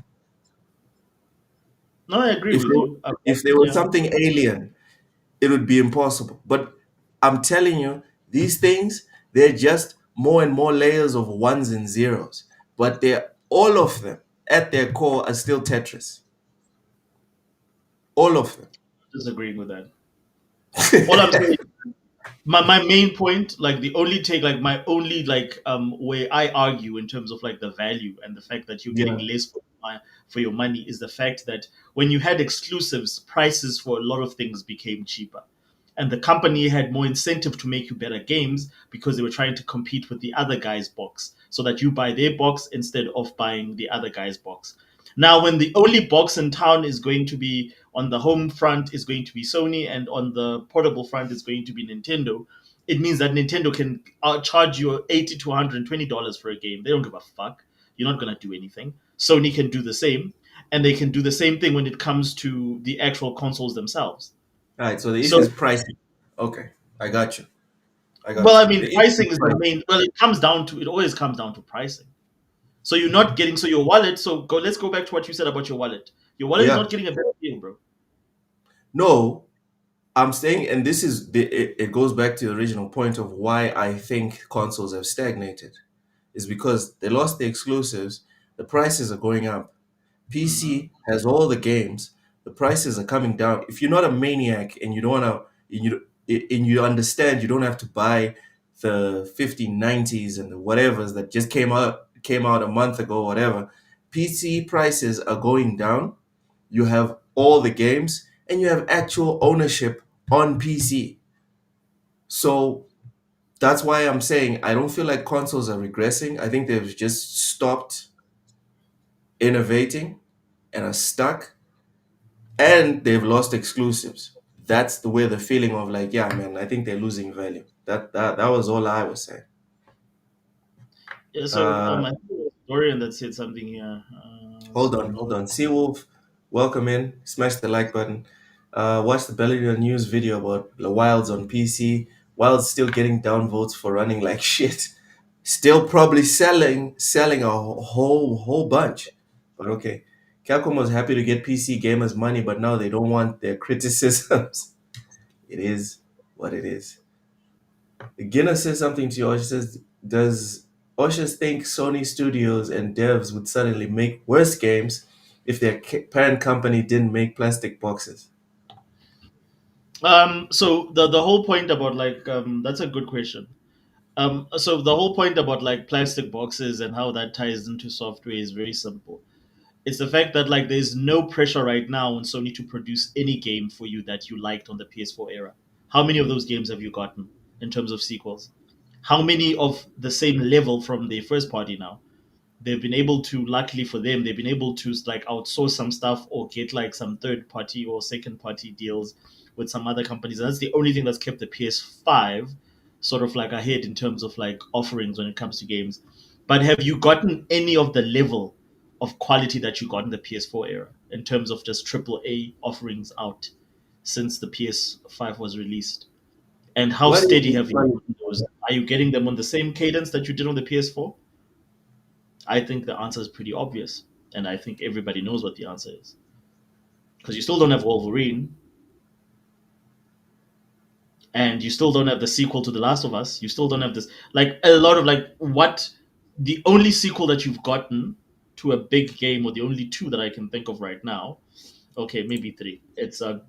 No, I agree If with they, you. if they were Yeah. something alien, it would be impossible. But I'm telling you, these things, they're just more and more layers of ones and zeros. But they're all of them at their core are still Tetris. All of them. Disagreeing with that. All I'm saying, my main point, like the only take, like my only like way I argue in terms of like the value and the fact that you're getting Yeah. less for your money is the fact that when you had exclusives, prices for a lot of things became cheaper. And the company had more incentive to make you better games because they were trying to compete with the other guy's box so that you buy their box instead of buying the other guy's box. Now, when the only box in town is going to be on the home front is going to be Sony, and on the portable front is going to be Nintendo, it means that Nintendo can charge you $80 to $120 for a game. They don't give a fuck. You're not gonna do anything. Sony can do the same, and they can do the same thing when it comes to the actual consoles themselves. All right. So the issue So, is pricing. Okay. I got you. I well, got I you. mean, The issue is pricing is the pricing. main. Well, it always comes down to pricing. So you're not getting so your wallet. So go. Let's go back to what you said about your wallet. Your wallet is Yeah. not getting a better deal, bro. No, I'm saying, and it goes back to the original point of why I think consoles have stagnated, is because they lost the exclusives, the prices are going up. Hmm. PC has all the games, the prices are coming down. If you're not a maniac and you don't want to, and you understand, you don't have to buy the 5090s and the whatevers that just came out a month ago, whatever. PC prices are going down. You have all the games and you have actual ownership on PC. So that's why I'm saying I don't feel like consoles are regressing. I think they've just stopped innovating and are stuck, and they've lost exclusives. That's the way the feeling of like, yeah, man, I think they're losing value. That was all I was saying. Yeah. So Uh, I think it was Dorian that said something here. Hold So on, hold no. on. Seawolf, welcome in. Smash the like button. Watch the Bellingham news video about the Wilds on PC. Wilds still getting downvotes for running like shit. Still probably selling a whole bunch. But okay. Capcom was happy to get PC gamers money, but now they don't want their criticisms. It is what it is. Guinness says something to you. She says Does Oshas think Sony studios and devs would suddenly make worse games if their parent company didn't make plastic boxes? So the whole point about like that's a good question. So the whole point about like plastic boxes and how that ties into software is very simple. It's the fact that like there's no pressure right now on Sony to produce any game for you that you liked on the PS4 era. How many of those games have you gotten in terms of sequels? How many of the same level from the first party now? They've been able to, luckily for them, they've been able to like outsource some stuff or get like some third party or second party deals with some other companies. And that's the only thing that's kept the PS5 sort of like ahead in terms of like offerings when it comes to games. But have you gotten any of the level of quality that you got in the PS4 era in terms of just triple A offerings out since the PS5 was released? And how What steady is have you gotten those? Are you getting them on the same cadence that you did on the PS4? I think the answer is pretty obvious, and I think everybody knows what the answer is. Because you still don't have Wolverine, and you still don't have the sequel to The Last of Us. You still don't have this, like a lot of like what the only sequel that you've gotten to a big game, or the only two that I can think of right now. Okay, maybe three. It's a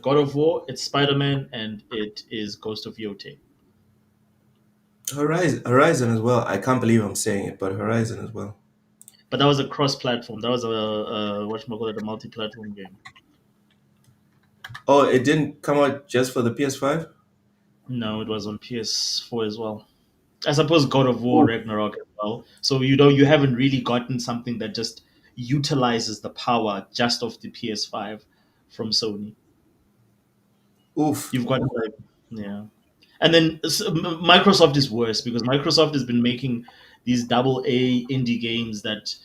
God of War, it's Spider Man, and it is Ghost of Yote. Horizon as well. I can't believe I'm saying it, but Horizon as well. But that was a cross-platform. That was a whatchamacallit, a multi-platform game. Oh, it didn't come out just for the PS5? No, it was on PS4 as well. I suppose God of War Ragnarok as well. So you haven't really gotten something that just utilizes the power just of the PS5 from Sony. Oof. You've got like yeah, and then Microsoft is worse because Microsoft has been making these double A indie games that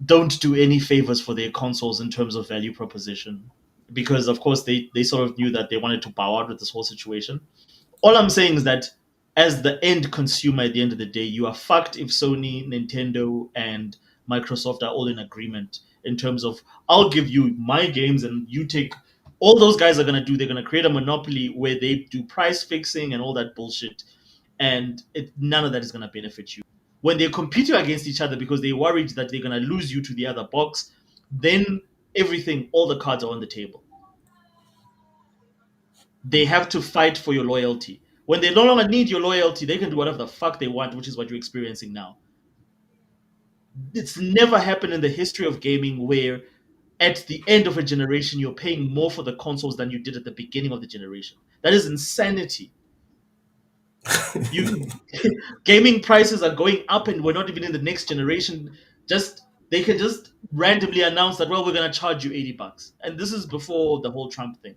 don't do any favors for their consoles in terms of value proposition. Because of course they sort of knew that they wanted to bow out with this whole situation. All I'm saying is that as the end consumer at the end of the day, you are fucked if Sony, Nintendo, and Microsoft are all in agreement in terms of I'll give you my games and you take all those guys are gonna do, they're gonna create a monopoly where they do price fixing and all that bullshit. And none of that is gonna benefit you. When they're competing against each other because they're worried that they're gonna lose you to the other box, then everything, all the cards are on the table. They have to fight for your loyalty. When they no longer need your loyalty, they can do whatever the fuck they want, which is what you're experiencing now. It's never happened in the history of gaming where at the end of a generation you're paying more for the consoles than you did at the beginning of the generation. That is insanity. You gaming prices are going up and we're not even in the next generation. Just they can just randomly announce that well we're gonna charge you $80. And this is before the whole Trump thing.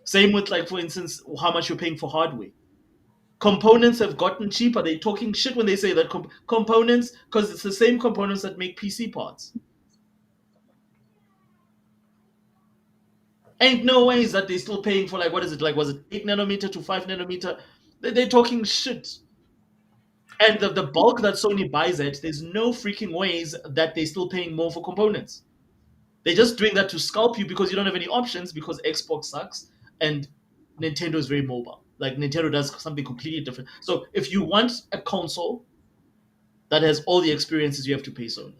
Same with like for instance how much you're paying for hardware. Components have gotten cheaper. They're talking shit when they say that components, because it's the same components that make PC parts. Ain't no ways that they're still paying for like what is it like? Was it 8 nanometer to 5 nanometer? They're talking shit. And the bulk that Sony buys at, there's no freaking ways that they're still paying more for components. They're just doing that to scalp you because you don't have any options because Xbox sucks and Nintendo is very mobile. Like Nintendo does something completely different. So if you want a console that has all the experiences, you have to pay Sony.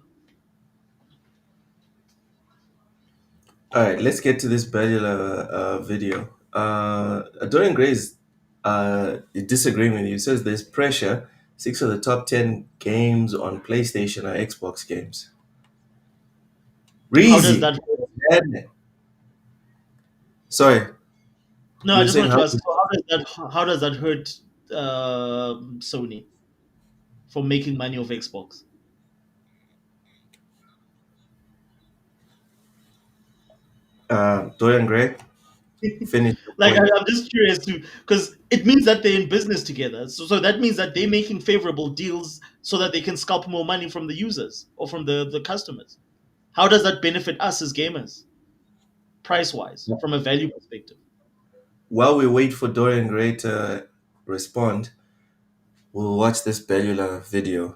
All right, let's get to this Bellular video. Dorian Gray is disagreeing with you. He says there's pressure. Six of the top 10 games on PlayStation are Xbox games. How does Reezy. that? Sorry, No, you I were just saying wanted how? to ask. So how does that hurt Sony for making money off Xbox? Dorian Gray, finish the Like point. I'm just curious too, because it means that they're in business together. So that means that they're making favorable deals so that they can scalp more money from the users or from the customers. How does that benefit us as gamers, price wise, from a value perspective? While we wait for Dorian Gray to respond, we'll watch this Bellular video.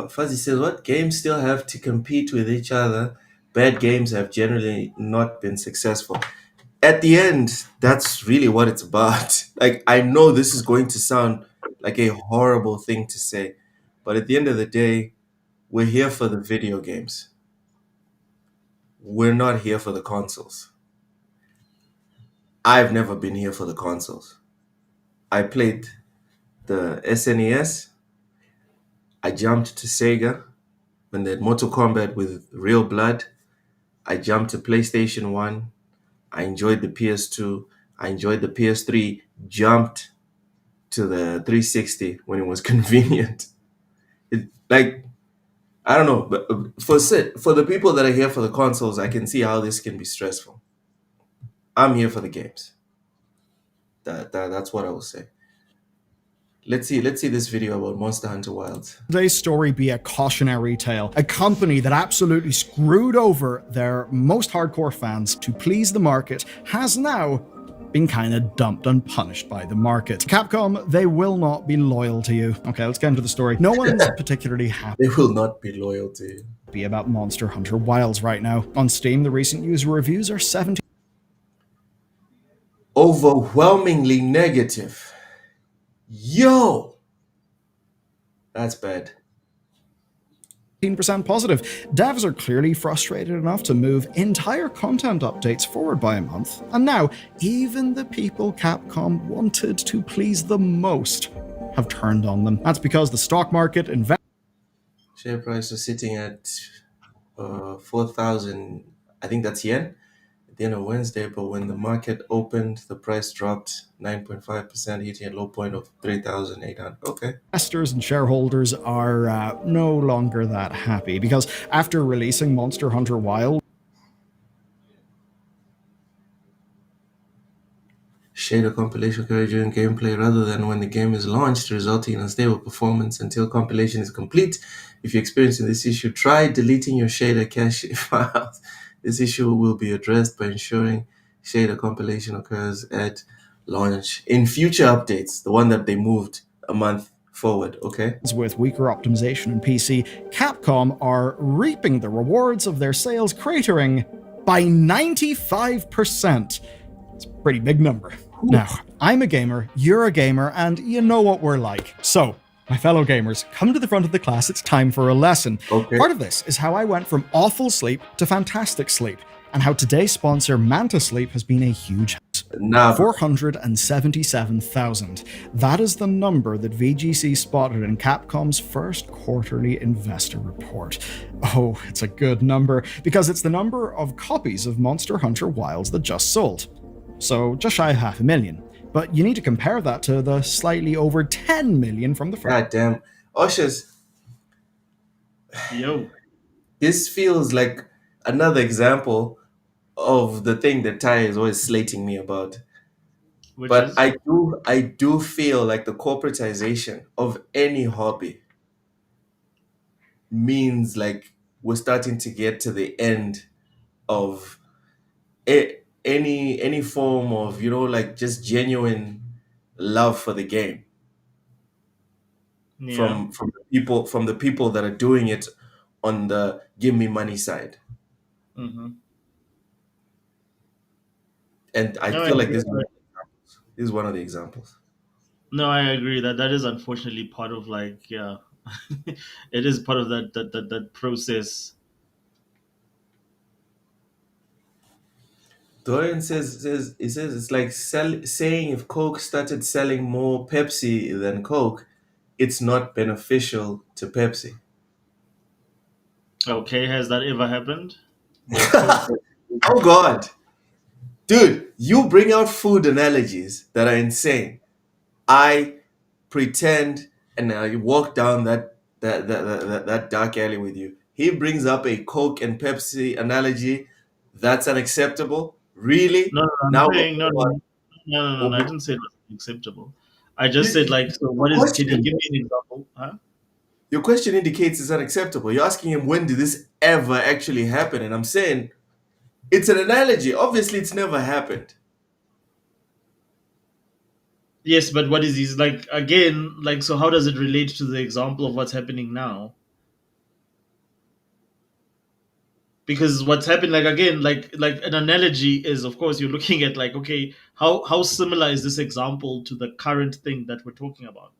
Fuzzy says, what games still have to compete with each other? Bad games have generally not been successful. At the end, that's really what it's about. Like, I know this is going to sound like a horrible thing to say. But at the end of the day, we're here for the video games. We're not here for the consoles. I've never been here for the consoles. I played the SNES. I jumped to Sega when they had Mortal Kombat with real blood. I jumped to PlayStation 1. I enjoyed the PS2. I enjoyed the PS3. Jumped to the 360 when it was convenient. Like, I don't know, but for the people that are here for the consoles, I can see how this can be stressful. I'm here for the games. That's what I will say. Let's see this video about Monster Hunter Wilds. Today's story be a cautionary tale. A company that absolutely screwed over their most hardcore fans to please the market has now been kind of dumped and punished by the market. Capcom, they will not be loyal to you. Okay, let's get into the story. No one's particularly happy They will not be loyal to you. about Monster Hunter Wilds right now. On Steam, the recent user reviews are 17% Overwhelmingly negative. Yo! That's bad. positive. Devs are clearly frustrated enough to move entire content updates forward by a month. And now, even the people Capcom wanted to please the most have turned on them. That's because the stock market Share price was sitting at 4,000, I think that's yen, at the end of Wednesday. But when the market opened, the price dropped 9.5%, hitting a low point of 3,800. Okay. investors and shareholders are no longer that happy because after releasing Monster Hunter Wilds, Shader compilation occurs during gameplay rather than when the game is launched, resulting in unstable performance until compilation is complete. If you're experiencing this issue, try deleting your shader cache files. This issue will be addressed by ensuring shader compilation occurs at launch. In future updates, the one that they moved a month forward, okay? with weaker optimization in PC, Capcom are reaping the rewards of their sales cratering by 95%. It's a pretty big number. Now, I'm a gamer, you're a gamer, and you know what we're like. So, my fellow gamers, come to the front of the class, it's time for a lesson. Okay. Part of this is how I went from awful sleep to fantastic sleep, and how today's sponsor, Manta Sleep, has been a huge Now, 477,000. That is the number that VGC spotted in Capcom's first quarterly investor report. Oh, it's a good number, because it's the number of copies of Monster Hunter Wilds that just sold. So, just shy of 500,000. But you need to compare that to the slightly over 10 million from the first. goddamn. Ushers, Yo. this feels like another example of the thing that Ty is always slating me about. Which But is I do feel like the corporatization of any hobby means like we're starting to get to the end of any form of, like, just genuine love for the game yeah. from the people that are doing it on the give me money side. Mm-hmm. And I No, I feel like agree. this is one of the examples. No, I agree that is unfortunately part of, like, yeah, it is part of that process. Dorian says it's like saying if Coke started selling more Pepsi than Coke, it's not beneficial to Pepsi. Okay, has that ever happened? Where Coke? Oh God, dude, you bring out food analogies that are insane. I pretend and I walk down that dark alley with you. He brings up a Coke and Pepsi analogy. That's unacceptable. Really? No, no, no, Now I'm saying no, no, no, no, no, no. I didn't say it was acceptable. I just said, like, so what is? Can you give me an example? Huh? your question indicates it's unacceptable. You're asking him when did this ever actually happen, and I'm saying it's an analogy. Obviously, it's never happened. Yes, but what is this, like, again? Like, so how does it relate to the example of what's happening now? Because what's happened, like, again, like an analogy is, of course, you're looking at, like, okay, how similar is this example to the current thing that we're talking about?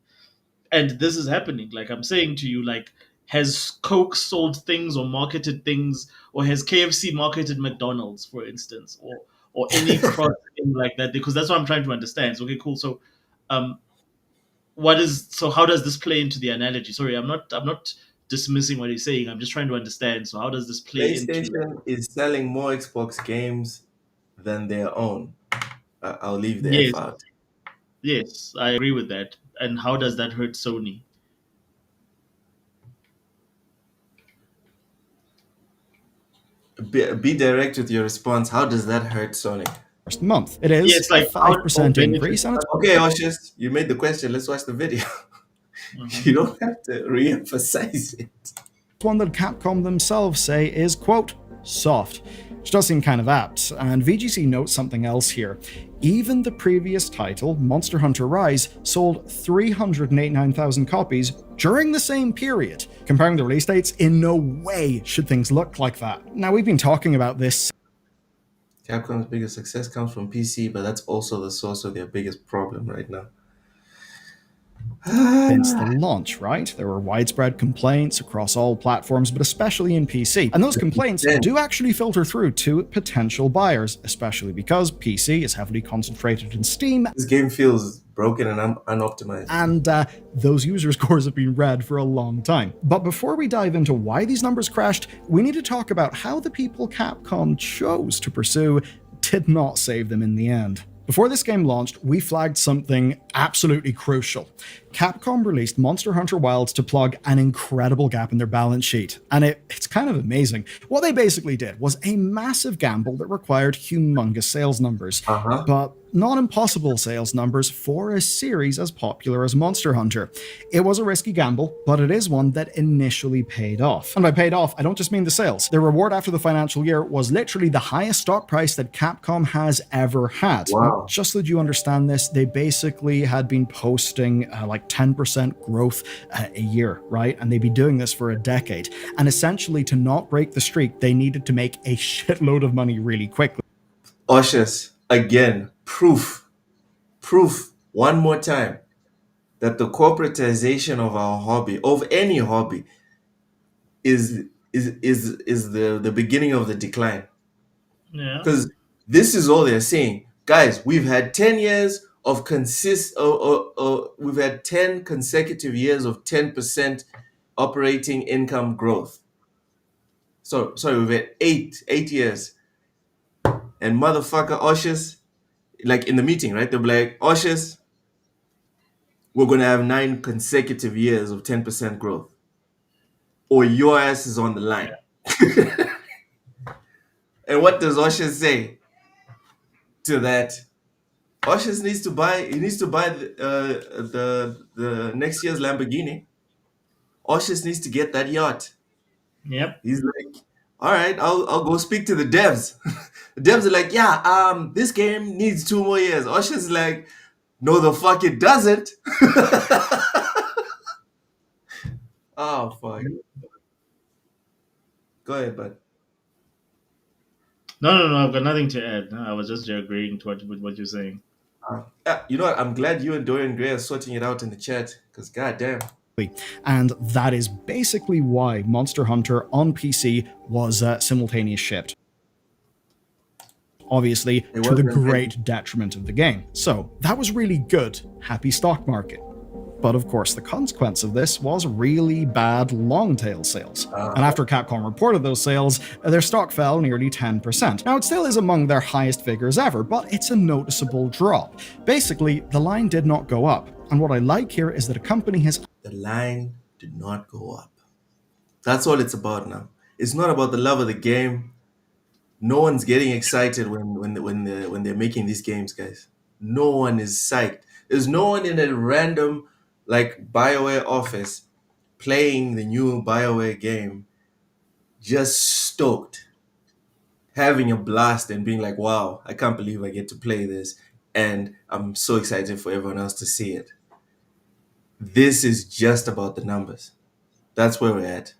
and this is happening. Like I'm saying to you, like has Coke sold things or marketed things, or has KFC marketed McDonald's, for instance, or any cross thing like that? Because that's what I'm trying to understand. So, okay, cool. So, um, how does this play into the analogy? Sorry, I'm not dismissing what he's saying. I'm just trying to understand. So, how does this play into? PlayStation is selling more Xbox games than their own. I'll leave the F Yes, out. yes, I agree with that. And how does that hurt Sony? Be direct with your response. How does that hurt Sony? First month. It is Yes, a like how or 5% benefit. increase, and it's Okay, Oshis, you made the question. Let's watch the video. You don't have to re-emphasize it. one that Capcom themselves say is, quote, soft, which does seem kind of apt, and VGC notes something else here. Even the previous title, Monster Hunter Rise, sold 389,000 copies during the same period. Comparing the release dates, in no way should things look like that. Now, we've been talking about this Capcom's biggest success comes from PC, but that's also the source of their biggest problem right now. since the launch, right? There were widespread complaints across all platforms, but especially in PC. And those complaints do actually filter through to potential buyers, especially because PC is heavily concentrated in Steam. This game feels broken and unoptimized. And those user scores have been red for a long time. But before we dive into why these numbers crashed, we need to talk about how the people Capcom chose to pursue did not save them in the end. Before this game launched, we flagged something absolutely crucial. Capcom released Monster Hunter Wilds to plug an incredible gap in their balance sheet, and it's kind of amazing. What they basically did was a massive gamble that required humongous sales numbers, but not impossible sales numbers for a series as popular as Monster Hunter. It was a risky gamble, but it is one that initially paid off. And by paid off, I don't just mean the sales. The reward after the financial year was literally the highest stock price that Capcom has ever had. Wow. Just so that you understand this, they basically had been posting like 10% growth a year, right? And they'd be doing this for a decade. And essentially, to not break the streak, they needed to make a shitload of money really quickly. Oshis, again, proof, one more time, that the corporatization of our hobby, of any hobby, is the beginning of the decline. Yeah. Because this is all they're saying. Guys, we've had 10 years of we've had 10 consecutive years of 10% operating income growth. Sorry, we've had eight years. And motherfucker Oshis, like in the meeting, right? They'll be like, Oshis, we're gonna have 9 consecutive years of 10% growth. Or your ass is on the line. And what does Oshis say to that? Oshis needs to buy. He needs to buy the next year's Lamborghini. Oshis needs to get that yacht. Yep. He's like, all right, I'll go speak to the devs. The devs are like, yeah, this game needs 2 more years. Oshis is like, no, the fuck it doesn't. Oh fuck. Go ahead, bud. No. I've got nothing to add. No, I was just agreeing to with what you're saying. Yeah, you know what? I'm glad you and Dorian Gray are sorting it out in the chat. Because goddamn. And that is basically why Monster Hunter on PC was simultaneous shipped. Obviously, to the great detriment of the game. So, that was really good. Happy stock market. But of course, the consequence of this was really bad long-tail sales. And after Capcom reported those sales, their stock fell nearly 10%. Now, it still is among their highest figures ever, but it's a noticeable drop. Basically, the line did not go up. And what I like here is that a company has... The line did not go up. That's all it's about now. It's not about the love of the game. No one's getting excited when they're making these games, guys. No one is psyched. There's no one in a random like BioWare office playing the new BioWare game just stoked, having a blast and being like, wow, I can't believe I get to play this, and I'm so excited for everyone else to see it. This is just about the numbers. That's where we're at.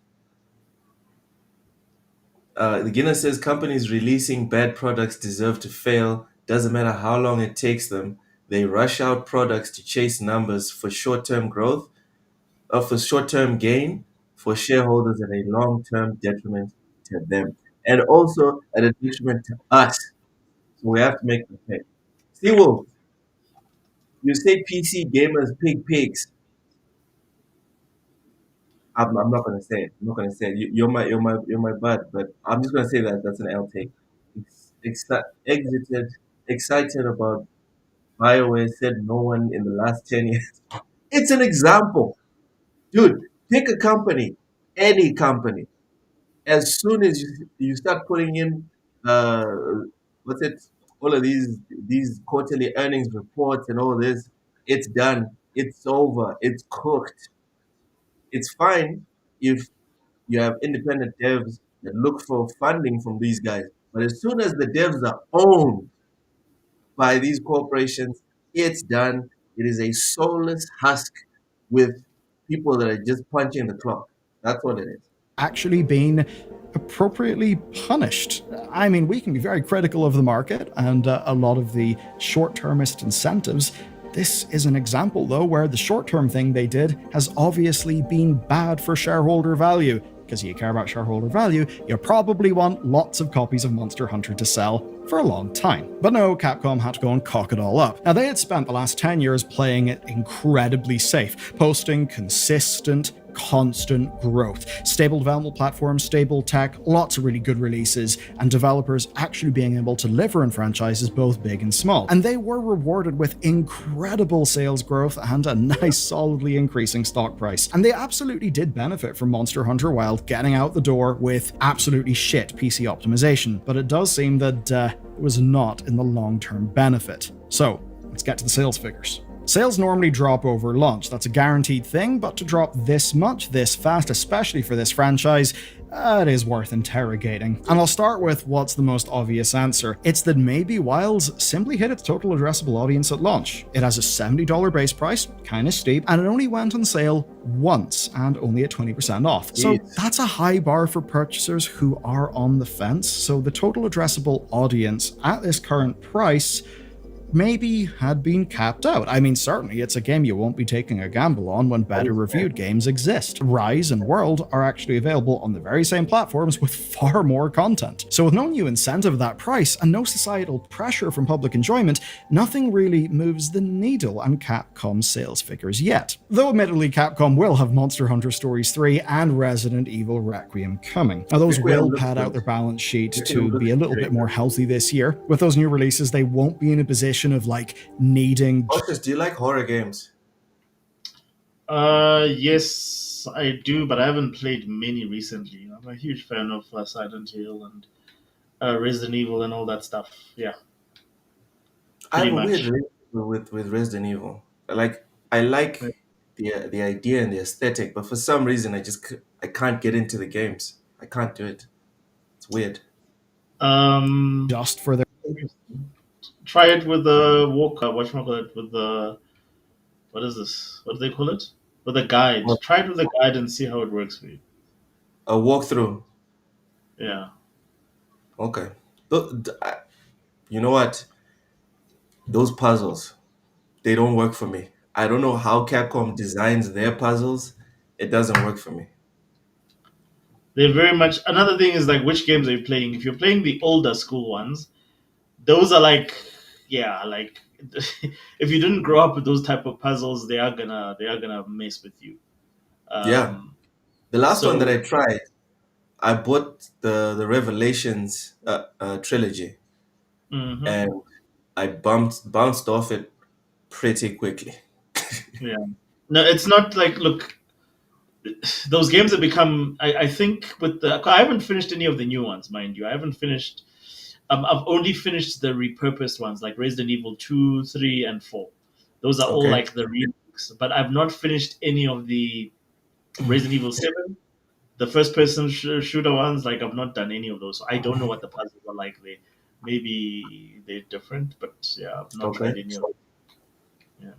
The Guinness says companies releasing bad products deserve to fail. Doesn't matter how long it takes them. They rush out products to chase numbers for short-term growth. of a short-term gain for shareholders and a long-term detriment to them, and also at a detriment to us. So we have to make the pay. See, Wolf, you say PC gamers pigs. I'm not gonna say it. I'm not gonna say it. You're my bud, but I'm just gonna say that that's an L take. Excited about BioWare said no one in the last 10 years. It's an example, dude. Pick a company, any company. As soon as you start putting in uh what's it, all of these quarterly earnings reports and all this, it's done. It's over. It's cooked. It's fine if you have independent devs that look for funding from these guys. But as soon as the devs are owned by these corporations, it's done. It is a soulless husk with people that are just punching the clock. That's what it is. Actually been appropriately punished. I mean, we can be very critical of the market and a lot of the short termist incentives. This is an example, though, where the short term thing they did has obviously been bad for shareholder value. Because you care about shareholder value, you probably want lots of copies of Monster Hunter to sell for a long time. But no, Capcom had to go and cock it all up. Now, they had spent the last 10 years playing it incredibly safe, posting consistent, constant growth, stable development platforms, stable tech, lots of really good releases, and developers actually being able to deliver in franchises both big and small. And they were rewarded with incredible sales growth and a nice solidly increasing stock price. And they absolutely did benefit from Monster Hunter Wild getting out the door with absolutely shit PC optimization, but it does seem that it was not in the long-term benefit. So let's get to the sales figures. Sales normally drop over launch, that's a guaranteed thing, but to drop this much, this fast, especially for this franchise, it is worth interrogating. And I'll start with what's the most obvious answer. It's that maybe Wilds simply hit its total addressable audience at launch. It has a $70 base price, kinda steep, and it only went on sale once, and only at 20% off. So that's a high bar for purchasers who are on the fence, so the total addressable audience at this current price maybe had been capped out. I mean, certainly it's a game you won't be taking a gamble on when better reviewed games exist. Rise and World are actually available on the very same platforms with far more content. So with no new incentive at that price and no societal pressure from public enjoyment, nothing really moves the needle on Capcom's sales figures yet. Though admittedly Capcom will have Monster Hunter Stories 3 and Resident Evil Requiem coming. Now those will pad out their balance sheet to be a little bit more healthy this year. With those new releases, they won't be in a position of like needing. Otis, do you like horror games? Yes, I do, but I haven't played many recently. I'm a huge fan of Silent Hill and Resident Evil and all that stuff. Yeah, I have pretty a weird much. relationship with Resident Evil. Like I like the idea and the aesthetic, but for some reason I can't get into the games. I can't do it. It's weird. Just for their Try it with the walk. Whatchamacallit, with the, what is this? What do they call it? With a guide. Well, Try it with a guide and see how it works for you. a walkthrough. Yeah. Okay. You know what? Those puzzles, they don't work for me. I don't know how Capcom designs their puzzles. It doesn't work for me. They're very much. Another thing is like which games are you playing? If you're playing the older school ones, those are like, yeah, like if you didn't grow up with those type of puzzles, they are gonna mess with you. Yeah. Um, The last one that so I tried, I bought the Revelations trilogy, mhm, and I bounced off it pretty quickly. yeah, no, it's not like, look, those games have become. I think with the, I haven't finished any of the new ones, mind you. I haven't finished. I've only finished the repurposed ones like Resident Evil 2, 3, and 4. Those are all Okay. like the remakes, but I've not finished any of the Resident Evil 7, the first person shooter ones. Like I've not done any of those. So I don't know what the puzzles are like. Maybe they're different, but yeah, I've not Okay. tried any of them. Yeah.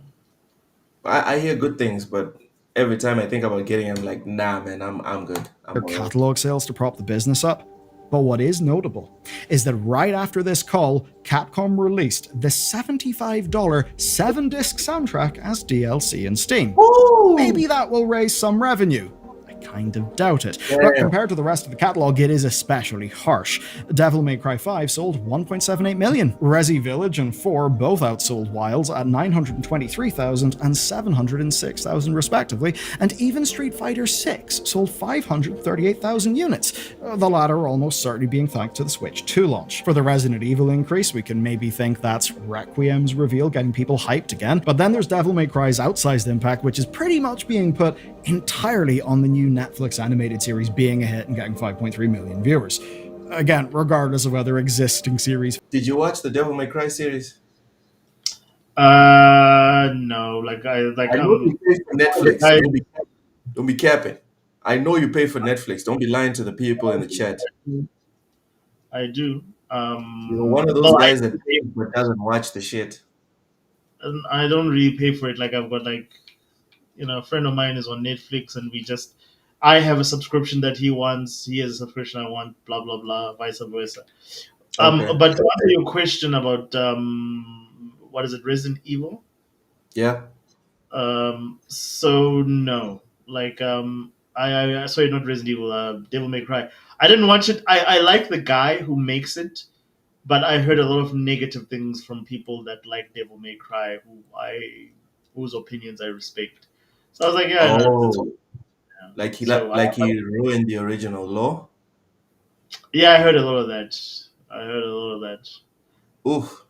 I hear good things, but every time I think about getting, I'm like, nah, man, I'm good. I'm all right. catalog sales to prop the business up. But what is notable is that right after this call, Capcom released the $75 7-disc soundtrack as DLC in Steam. Maybe that will raise some revenue. I kind of doubt it. But Damn. compared to the rest of the catalogue, it is especially harsh. Devil May Cry 5 sold 1.78 million. Resi Village and 4 both outsold Wilds at 923,000 and 706,000 respectively, and even Street Fighter 6 sold 538,000 units, the latter almost certainly being thanks to the Switch 2 launch. For the Resident Evil increase, we can maybe think that's Requiem's reveal getting people hyped again, but then there's Devil May Cry's outsized impact, which is pretty much being put entirely on the new Netflix animated series being a hit and getting 5.3 million viewers. Again, regardless of other existing series. Did you watch the Devil May Cry series? No, I know you pay for Netflix. Don't be capping. I know you pay for Netflix. Don't be lying to the people in the chat. I do. You're one of those Well, guys that pays but doesn't watch the shit. I don't really pay for it. Like I've got a friend of mine is on Netflix, and I have a subscription that he wants. He has a subscription I want. Blah blah blah. Vice versa. Okay. But to answer your question about what is it, Resident Evil? Yeah. So no, sorry, not Resident Evil. Devil May Cry. I didn't watch it. I like the guy who makes it, but I heard a lot of negative things from people that like Devil May Cry, whose opinions I respect. So I was like, yeah, no, that's Oh, like he so like he ruined the original law. yeah, I heard a lot of that. I heard a lot of that, Oof.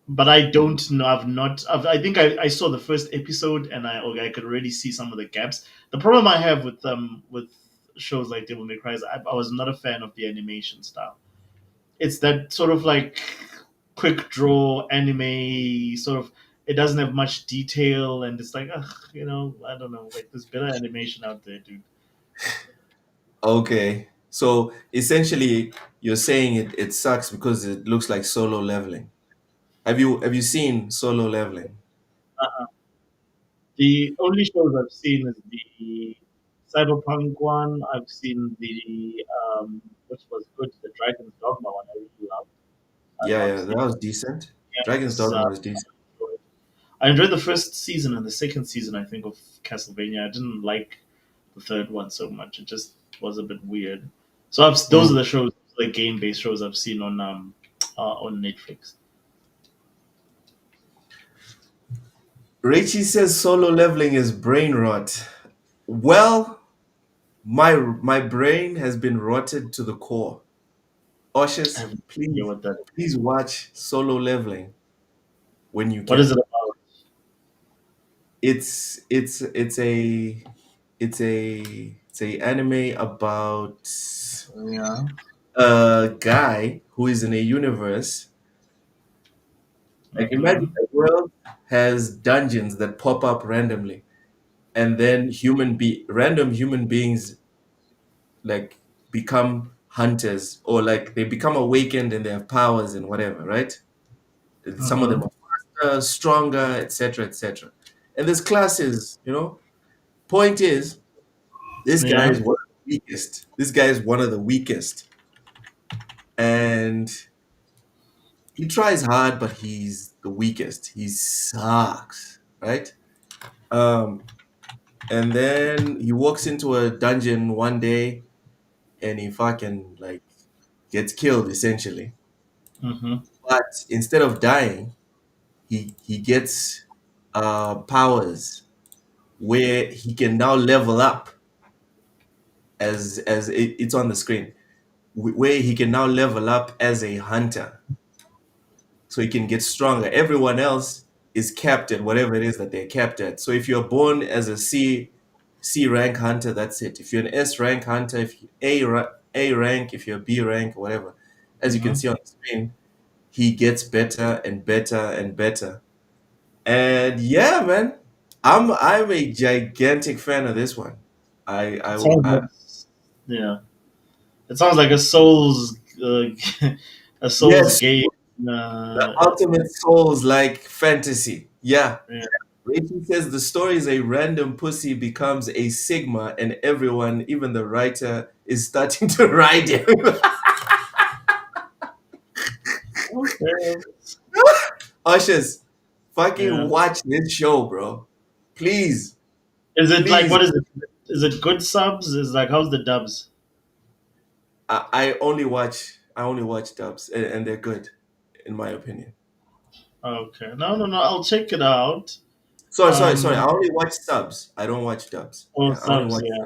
but I don't know. I think I saw the first episode, and I could already see some of the gaps. The problem I have with shows like Devil May Cry is I was not a fan of the animation style. It's that sort of like quick draw anime sort of. It doesn't have much detail, and it's like, ugh, I don't know. Like, there's better animation out there, dude. Okay. So essentially you're saying it sucks because it looks like solo leveling. Have you seen solo leveling? Uh, the only shows I've seen is the Cyberpunk one. I've seen which was good, the Dragon's Dogma one. I really loved. I've Yeah, not yeah, seen that was decent. Dragon's Yes, Dogma was decent. I enjoyed the first season and the second season, I think, of Castlevania. I didn't like the third one so much. It just was a bit weird. So those are Mm. the shows, the game-based shows I've seen on Netflix. Rachie says solo leveling is brain rot. Well, my brain has been rotted to the core. I Oshis, have no idea please, what that. please watch solo leveling when you What is can. it about? It's a anime about Yeah. a guy who is in a universe. Like imagine Mm-hmm. the world has dungeons that pop up randomly, and then random human beings like become hunters, or like they become awakened and they have powers and whatever, right? Some of them Mm-hmm. are faster, stronger, etc., etc. And there's classes. Point is, this guy Yeah. is one of the weakest. This guy is one of the weakest, and he tries hard, but he's the weakest. He sucks, right? Um, and then he walks into a dungeon one day, and he fucking like gets killed essentially. Mm-hmm. But instead of dying, he gets powers where he can now level up, as it's on the screen, where he can now level up as a hunter, so he can get stronger. Everyone else is capped at whatever it is that they're capped at. So if you're born as a C rank hunter, that's it. If you're an S rank hunter, if you A rank, if you're B rank, whatever, as you can Mm-hmm. see on the screen, he gets better and better and better. And yeah, man, I'm a gigantic fan of this one. It sounds like, yeah. It sounds like a Souls Yes, game. the Uh, ultimate Souls like fantasy. Yeah, yeah. Rachel says the story is a random pussy becomes a sigma, and everyone, even the writer, is starting to ride him. Okay. Ushers, fucking Yeah. watch this show, bro. Please, Is it like please. what is it? Is it good subs? Is like how's the dubs? I only watch dubs, and they're good, in my opinion. Okay. No, no, no. I'll check it out. Sorry. I only watch subs. I don't watch dubs. Oh, Yeah, I only subs. watch Yeah.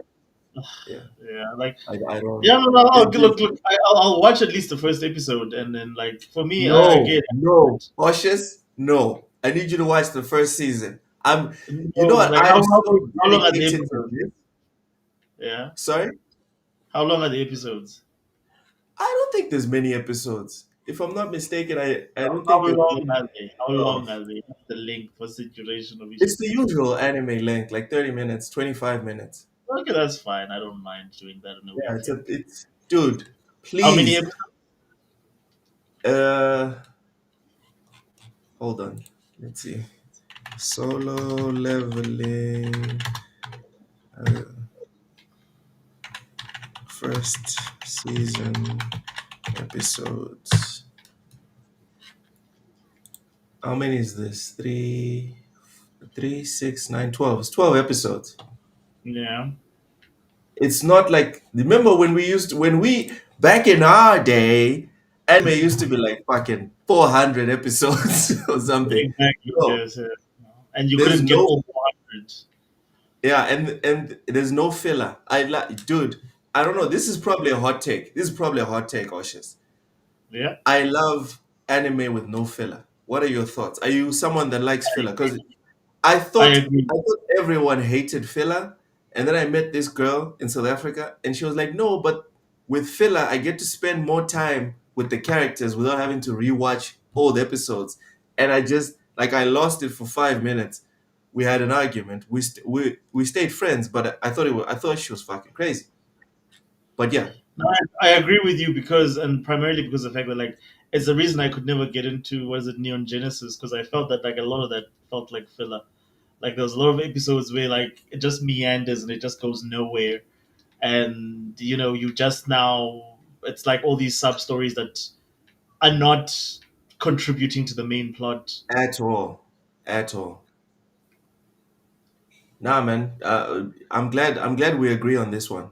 subs. Yeah, Yeah. Like I don't. yeah. No, no. This, Look, this, look. I'll watch at least the first episode, and then like for me, no, again, no, Cautious, no. I need you to watch the first season. You know no. what? Like I'm so how long are the dedicated to episodes? this. Yeah. Sorry, How long are the episodes? I don't think there's many episodes. If I'm not mistaken, I don't How think there's long many. are they? How Oh, long are they? What's the length? What's the duration of each it's the episode? usual anime length, like 30 minutes, 25 minutes. Okay, that's fine. I don't mind doing that on a Yeah, weekend. it's dude, How many please. episodes? Uh, hold on. Let's see. Solo leveling. Uh, first season episodes. How many is this? Three, 6, 9, 12. It's 12 episodes. Yeah. It's not like remember when we back in our day, anime used to be like fucking 400 episodes or something. Exactly. No, Yes. And you there's couldn't get no all 400. yeah, and there's no filler. I like dude, I don't know. This is probably a hot take. This is probably a hot take, Oshis. Yeah. I love anime with no filler. What are your thoughts? Are you someone that likes filler? Because I agree. I thought everyone hated filler, and then I met this girl in South Africa, and she was like, "No, but with filler, I get to spend more time with the characters without having to rewatch old episodes." And I just like I lost it for 5 minutes. We had an argument. We stayed friends, but I thought she was fucking crazy. But yeah, No, I agree with you because, and primarily because of the fact that, like, it's the reason I could never get into, was it Neon Genesis? Because I felt that, like, a lot of that felt like filler. Like, there was a lot of episodes where, like, it just meanders and it just goes nowhere. And, you just now, it's like all these sub stories that are not contributing to the main plot. at all, at all. Nah, man. I'm glad we agree on this one.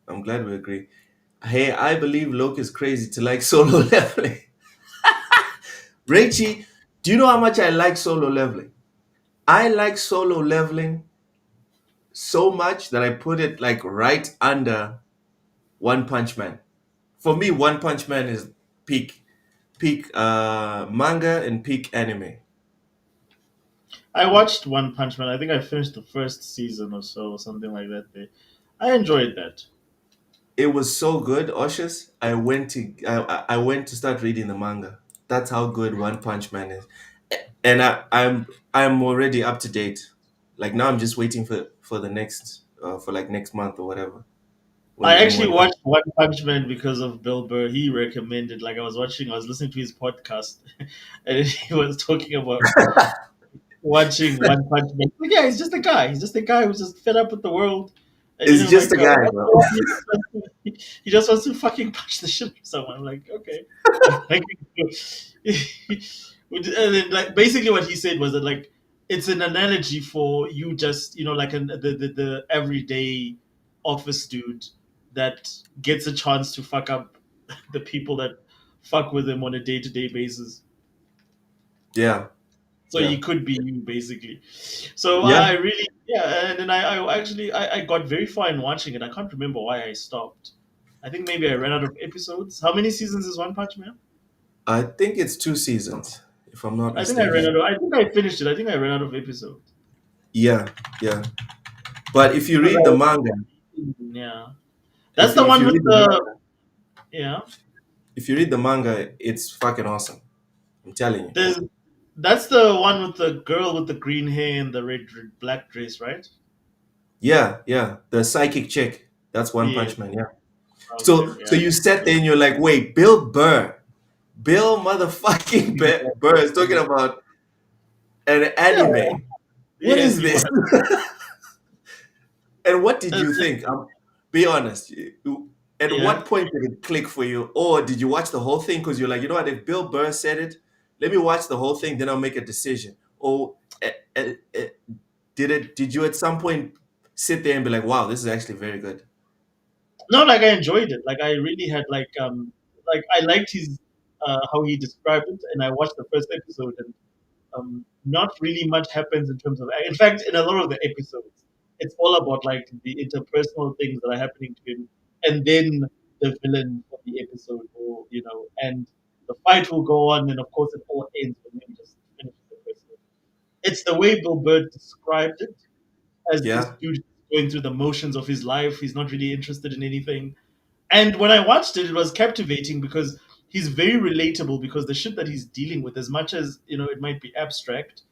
I'm glad we agree. Hey, I believe Loke is crazy to like solo leveling. Rachie, do you know how much I like solo leveling? I like solo leveling so much that I put it like right under One Punch Man. For me, One Punch Man is peak manga and peak anime. I watched One Punch Man. I think I finished the first season or so, or something like that. I enjoyed that. It was so good, Oshus. I went to start reading the manga. That's how good One Punch Man is. And I'm already up to date. Like now I'm just waiting for the next for like next month or whatever when I the new actually one comes. watched One Punch Man because of Bill Burr. He recommended, like, I was listening to his podcast, and he was talking about watching One Punch Man. Like, yeah, he's just a guy. He's just a guy who's just fed up with the world, and It's just a guy, bro. he just wants to fucking punch the shit out of someone. I'm like, okay, like, and then, like, basically what he said was that, like, it's an analogy for you, just, like, the everyday office dude that gets a chance to fuck up the people that fuck with him on a day-to-day basis. Yeah, So yeah, he could be you, basically. So yeah. I really, yeah, and then I actually I got very far in watching it. I can't remember why I stopped. I think maybe I ran out of episodes. How many seasons is One Punch Man? I think it's 2 seasons, if I'm not I think I ran mistaken. out of. I think I finished it. I think I ran out of episodes. Yeah, yeah. But if you Because read the manga, yeah, that's the if one you with read the the, manga, yeah. if you read the manga, it's fucking awesome. I'm telling you. There's That's the one with the girl with the green hair and the black dress, right? Yeah, yeah. The psychic chick. That's One Yeah. Punch Man. Yeah. Okay. So Yeah. you sat there and you're like, wait, Bill motherfucking Burr is talking about an Yeah. anime. What Yes, is he this? was. And what did you Uh, think? Be honest. At Yeah. what point did it click for you? Or did you watch the whole thing because you're like, you know what, if Bill Burr said it, let me watch the whole thing, then I'll make a decision. Or did you at some point sit there and be like, wow, this is actually very good? No, like I enjoyed it. Like I really had like I liked his how he described it, and I watched the first episode, and not really much happens in terms of. In fact, in a lot of the episodes, it's all about like the interpersonal things that are happening to him, and then the villain of the episode will, and the fight will go on, and of course, it all ends when he just finishes the episode. It's the way Bill Burr described it as this Yeah. dude going through the motions of his life. He's not really interested in anything. And when I watched it, it was captivating because he's very relatable because the shit that he's dealing with, as much as it might be abstract,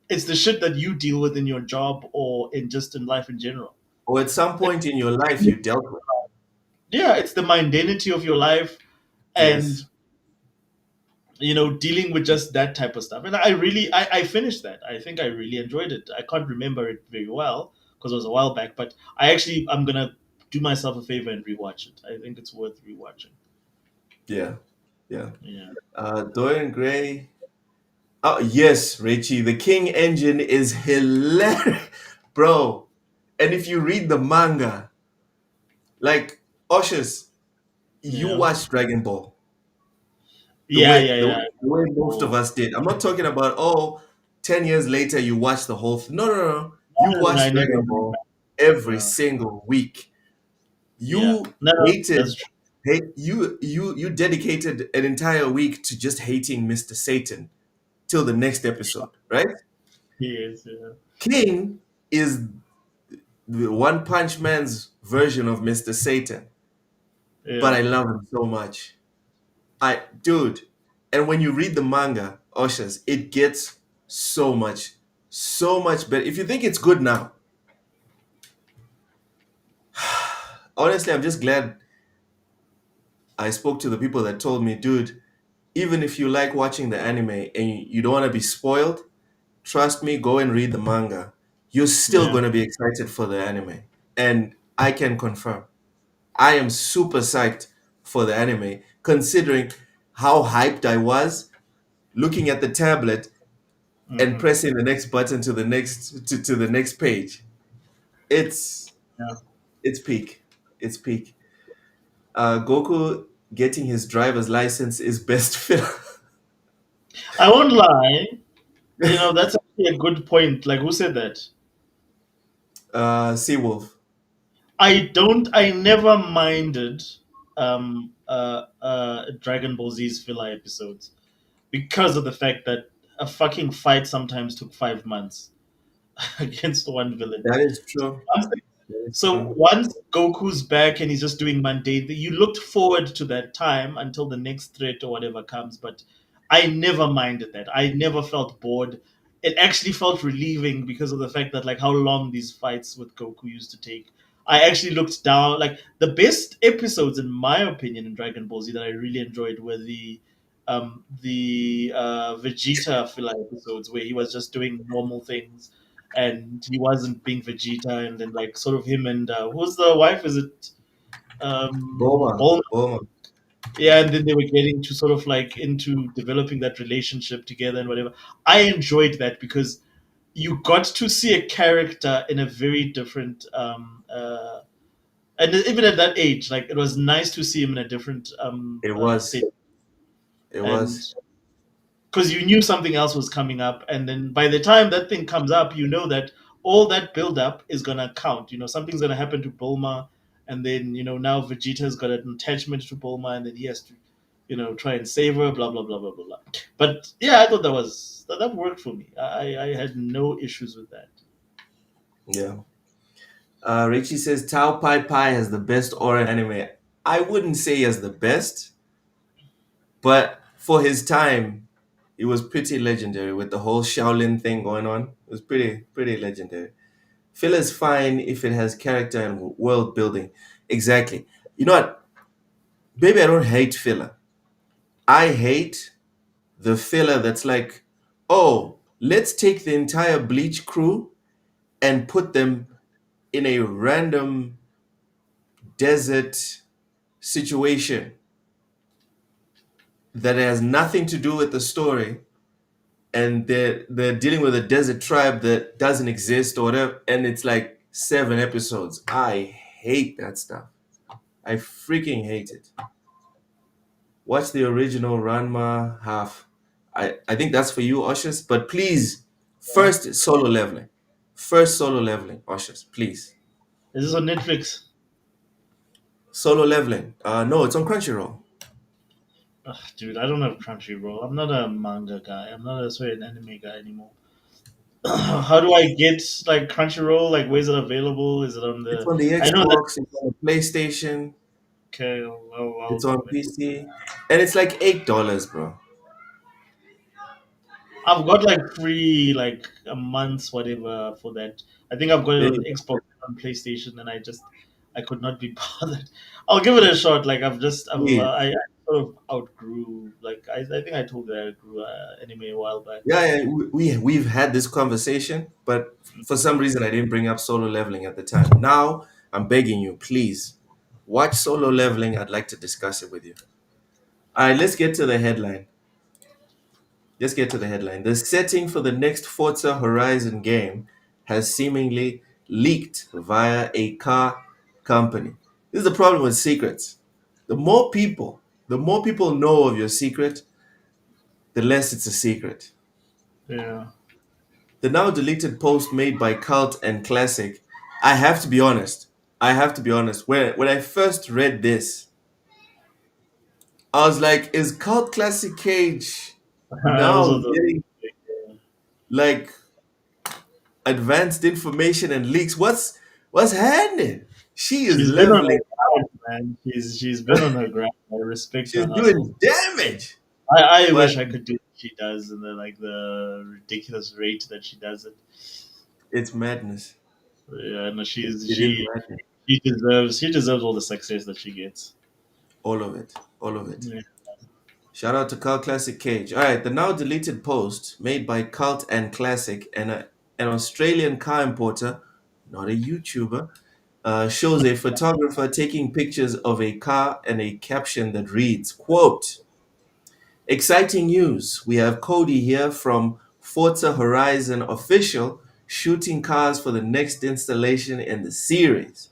it's the shit that you deal with in your job or in just in life in general. Or at some point in your life you dealt with. Yeah, it's the mundanity of your life and Yes. dealing with just that type of stuff. And I finished that. I think I really enjoyed it. I can't remember it very well because it was a while back, but I'm gonna do myself a favor and rewatch it. I think it's worth rewatching. Yeah. Yeah. Yeah. Dorian Gray. Oh, yes, Richie. The King engine is hilarious. Bro. And if you read the manga, like Oshus, you Yeah. watch Dragon Ball the Yeah, way yeah, the, yeah. the way most of Oh, us did. I'm not talking about 10 years later you watch the whole thing. No, no, no. You no, I watched never Dragon went Ball back. every No. single week. Yeah. You No, no, hated that's true. you dedicated an entire week to just hating Mr. Satan till the next episode, right? Yes, yeah. King is the One Punch Man's version of Mr. Satan, but Yeah. I love him so much. Dude, and when you read the manga, Oshas, it gets so much better. If you think it's good now, honestly, I'm just glad I spoke to the people that told me, dude, even if you like watching the anime and you don't want to be spoiled, trust me, go and read the manga. You're still Yeah. going to be excited for the anime. And I can confirm, I am super psyched for the anime, considering how hyped I was looking at the tablet and Hmm. pressing the next button to the next page. It's Yeah. it's peak. It's peak. Goku getting his driver's license is best film. I won't lie. That's actually a good point. Like, who said that? Seawolf. I never minded Dragon Ball Z's filler episodes because of the fact that a fucking fight sometimes took 5 months against one villain. That is true. Once That is So true. once Goku's back and he's just doing mundane, you looked forward to that time until the next threat or whatever comes. But I never minded that. I never felt bored. It actually felt relieving because of the fact that like how long these fights with Goku used to take. I actually looked down like the best episodes in my opinion in Dragon Ball Z that I really enjoyed were the Vegeta filler episodes where he was just doing normal things and he wasn't being Vegeta, and then like sort of him and who's the wife? Is it Bulma. Bulma? Bulma. Yeah, and then they were getting to sort of like into developing that relationship together and whatever. I enjoyed that because you got to see a character in a very different and even at that age, like it was nice to see him in a different It was. state. It And was. because you knew something else was coming up, and then by the time that thing comes up, you know that all that build up is gonna count. Something's gonna happen to Bulma, and then now Vegeta's got an attachment to Bulma, and then he has to try and save her. Blah blah blah blah blah blah. But yeah, I thought that worked for me. I had no issues with that. Yeah. Richie says Tao Pai Pai has the best aura in anime. I wouldn't say he has the best, but for his time, it was pretty legendary with the whole Shaolin thing going on. It was pretty legendary. Filler is fine if it has character and world building. Exactly. You know what? Maybe I don't hate filler. I hate the filler that's like, oh, let's take the entire Bleach crew and put them in a random desert situation that has nothing to do with the story, and they're dealing with a desert tribe that doesn't exist or whatever, and it's like 7 episodes. I hate that stuff. I freaking hate it. Watch the original Ranma half. I think that's for you, Oshus. But please, first solo leveling. First solo leveling, Oshus, please. Is this on Netflix? Solo leveling. No, it's on Crunchyroll. Ugh, dude, I don't have Crunchyroll. I'm not a manga guy. I'm not a sorry an anime guy anymore. How do I get like Crunchyroll? Like, where's it available? Is it on It's the? on the I know that. Xbox, it's on the PlayStation, Okay, well, it's on PC, and it's like $8, bro. I've got like free like a month's whatever for that. I think I've got it There on you go. Xbox and on PlayStation, and I could not be bothered. I'll give it a shot. Like Please. I sort of outgrew. Like I think I told you I outgrew anime a while back. Yeah, yeah, we've had this conversation, but for some reason I didn't bring up solo leveling at the time. Now I'm begging you, please watch solo leveling. I'd like to discuss it with you. All right, let's get to the headline. Let's get to the headline. The setting for the next Forza Horizon game has seemingly leaked via a car company. This is the problem with secrets. The more people know of your secret, the less it's a secret. Yeah. The now deleted post made by Cult and Classic. I have to be honest. I have to be honest. When I first read this, I was like, is Cult Classic Cage Those now are the getting like advanced information and leaks? What's happening? She is she's been on leveling. her grind, man. She's been on her grind. I respect her She's hustle. doing damage. I But wish I could do what she does and the ridiculous rate that she does it. it's madness. Yeah, no, It is madness. she deserves all the success that she gets. All of it. All of it. Yeah. Shout out to Cult Classic Cage. All right, the now deleted post made by Cult and Classic and an Australian car importer, not a YouTuber, shows a photographer taking pictures of a car and a caption that reads, quote, exciting news. We have Cody here from Forza Horizon Official shooting cars for the next installation in the series.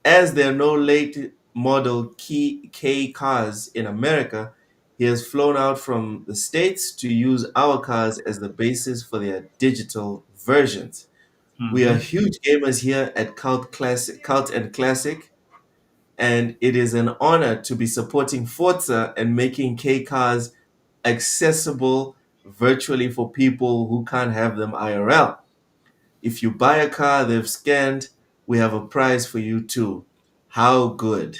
As there are no late model K cars in America, he has flown out from the States to use our cars as the basis for their digital versions. We are Hmm. huge gamers here at Cult and Classic, and it is an honor to be supporting Forza and making K cars accessible virtually for people who can't have them IRL. If you buy a car they've scanned, we have a prize for you too. How good.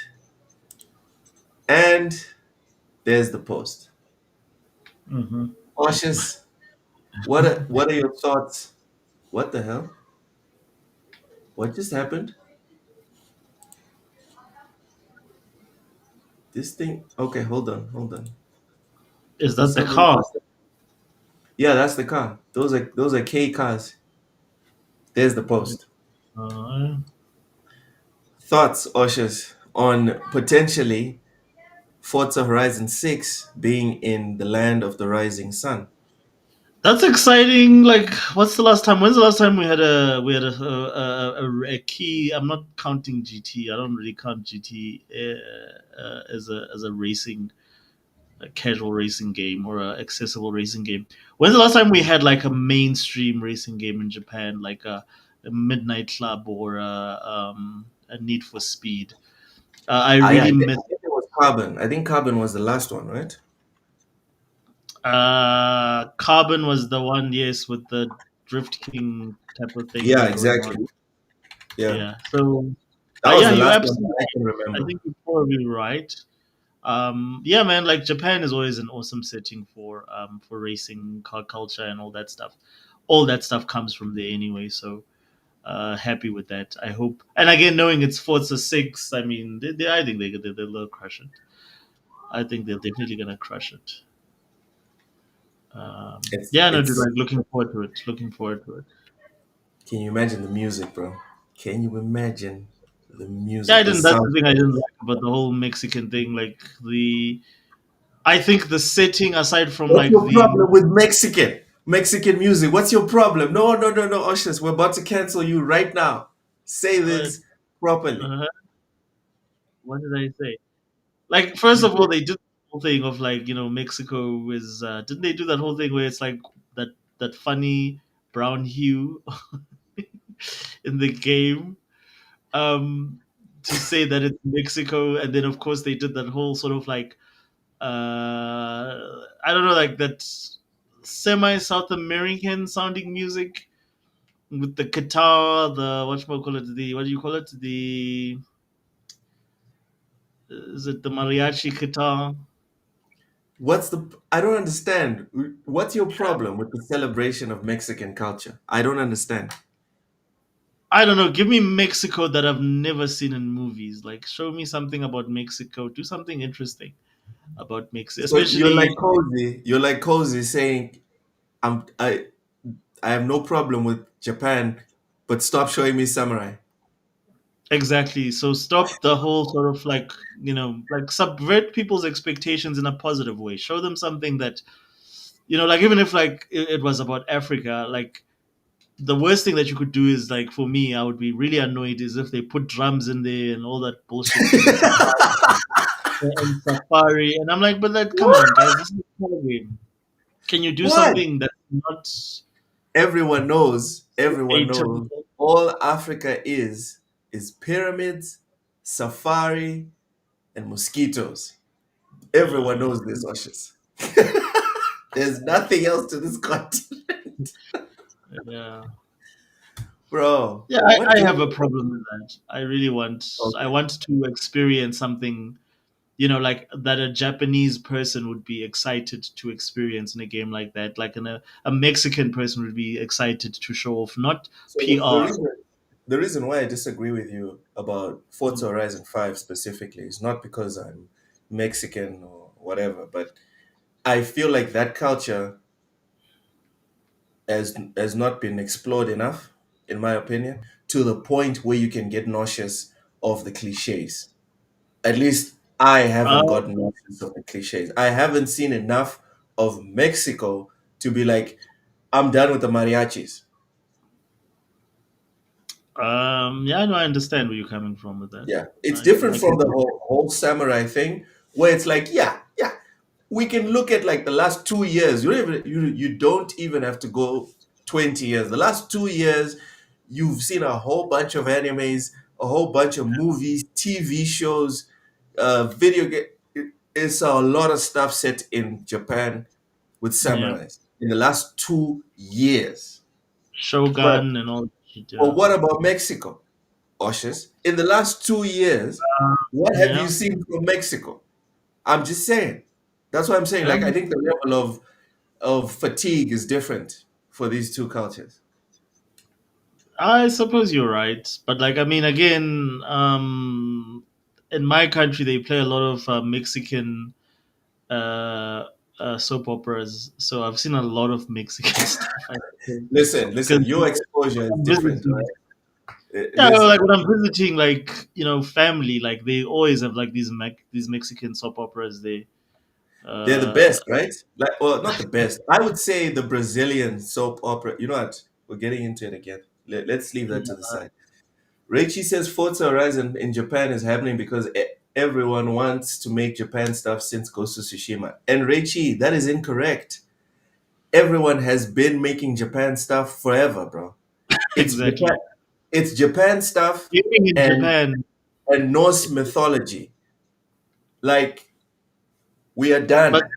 And there's the post. Hmm. Cautious. What are your thoughts? What the hell? What just happened? This thing. Okay, hold on. Is Did that the somebody car? post it? Yeah, that's the car. Those are K cars. There's the post. Uh, Thoughts, Oshas, on potentially Forza Horizon 6 being in the land of the rising sun. that's exciting. Like, what's the last time? When's the last time we had a key? I'm not counting GT. I don't really count GT as a racing, a casual racing game or a accessible racing game. When's the last time we had like a mainstream racing game in Japan, like a Midnight Club or a Need for Speed? I I really think, miss. I think it was Carbon. I think Carbon was the last one, right? Carbon was the one, yes, with the Drift King type of Yeah, thing going exactly. on. Yeah. Yeah. So, That was yeah, the you're last one that I absolutely. can I remember. think you're probably right. Yeah, man. Like Japan is always an awesome setting for racing, car culture, and all that stuff. All that stuff comes from there anyway. So, happy with that. I hope. And again, knowing it's Forza 6, I mean, I think they'll crush it. I think they're definitely gonna crush it. It's Yeah, no, dude, it's like looking forward to it. Looking forward to it. Can you imagine the music, bro? Can you imagine the Yeah, I music, the didn't. That's the sound? thing I didn't like about the whole Mexican thing. Like the, I think the setting aside from What's like your the, problem with Mexican music? What's your problem? No, no, no, no, Ushers. We're about to cancel you right now. Say uh, this properly. uh, what did I say? Like first You of all, said, they did the whole thing of like Mexico is didn't they do that whole thing where it's like that that funny brown hue in the game um to say that it's Mexico, and then of course they did that whole sort of like I don't know, like that semi South American sounding music with the guitar, the what do you call it, the is it the mariachi guitar? what's the? I don't understand. What's your problem with the celebration of Mexican culture? I don't understand. I don't know. Give me Mexico that I've never seen in movies. Like, show me something about Mexico. Do something interesting about Mexico, So you're especially. like cozy. You're like cozy saying, "I'm I have no problem with Japan, but stop showing me samurai." Exactly. So stop the whole sort of like like subvert people's expectations in a positive way. Show them something that like even if like it was about Africa, like the worst thing that you could do is like for me, I would be really annoyed is if they put drums in there and all that bullshit in Safari, and I'm like, but like, come on, guys, this is a car game. Can you do What? something that's not Everyone knows. so Everyone knows. atypical? All Africa is pyramids, safari, and mosquitoes. Everyone Uh, knows this, Oshis. There's nothing else to this continent, yeah, bro. yeah. What I game? have a problem with that. I really want. I Okay, want to experience something. Like that a Japanese person would be excited to experience in a game like that. Like a Mexican person would be excited to show off, not so PR. the reason why I disagree with you about Forza Horizon 5 specifically is not because I'm Mexican or whatever, but I feel like that culture has not been explored enough, in my opinion, to the point where you can get nauseous of the cliches. At least I haven't Uh, gotten nauseous of the cliches. I haven't seen enough of Mexico to be like, I'm done with the mariachis. yeah, no, I understand where you're coming from with that. Yeah, it's I can, different I can. from the whole samurai thing, where it's like, yeah, yeah, we can look at like the last 2 years. You don't even have to go 20 years. The last 2 years, you've seen a whole bunch of animes, a whole bunch of movies, TV shows, video game. It's a lot of stuff set in Japan with Yeah, samurais in the last 2 years. But Shogun and all that shit. but Yeah, what about Mexico, Oshis? In the last 2 years, what have you yeah. seen from Mexico? I'm just saying. That's what I'm saying. Like I Um, think the level of fatigue is different for these two cultures. I suppose you're right, but like I mean, again, in my country they play a lot of Mexican uh, soap operas, so I've seen a lot of Mexican stuff. I think Listen. because Your exposure is I'm different, visiting. right? Yeah, well, like Listen, when I'm visiting, like family, like they always have like these Mexican soap operas. They they're the uh, best, right? Like, well, not the best. I would say the Brazilian soap opera. You know what? We're getting into it again. Let's leave that to the side. Reichi says Forza Horizon in Japan is happening because everyone wants to make Japan stuff since Ghost of Tsushima. And Reichi, that is incorrect. Everyone has been making Japan stuff forever, bro. It's Japan. exactly It's Japan stuff gaming in and Japan. Norse mythology. Like we are But done.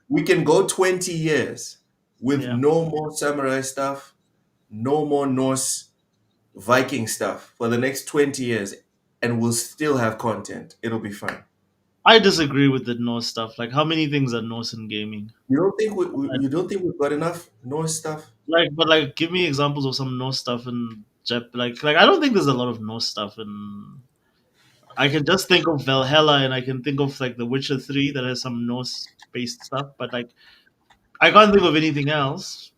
We can go 20 years with yeah, no more samurai stuff, no more Norse Viking stuff for the next 20 years, and we'll still have content. It'll be fine. I disagree with the Norse stuff. Like, how many things are Norse in gaming? You don't think we've got enough Norse stuff? Like, but like, give me examples of some Norse stuff in Jap. Like I don't think there's a lot of Norse stuff in. I can just think of Valhalla, and I can think of like The Witcher 3 that has some Norse based stuff. But like, I can't think of anything else.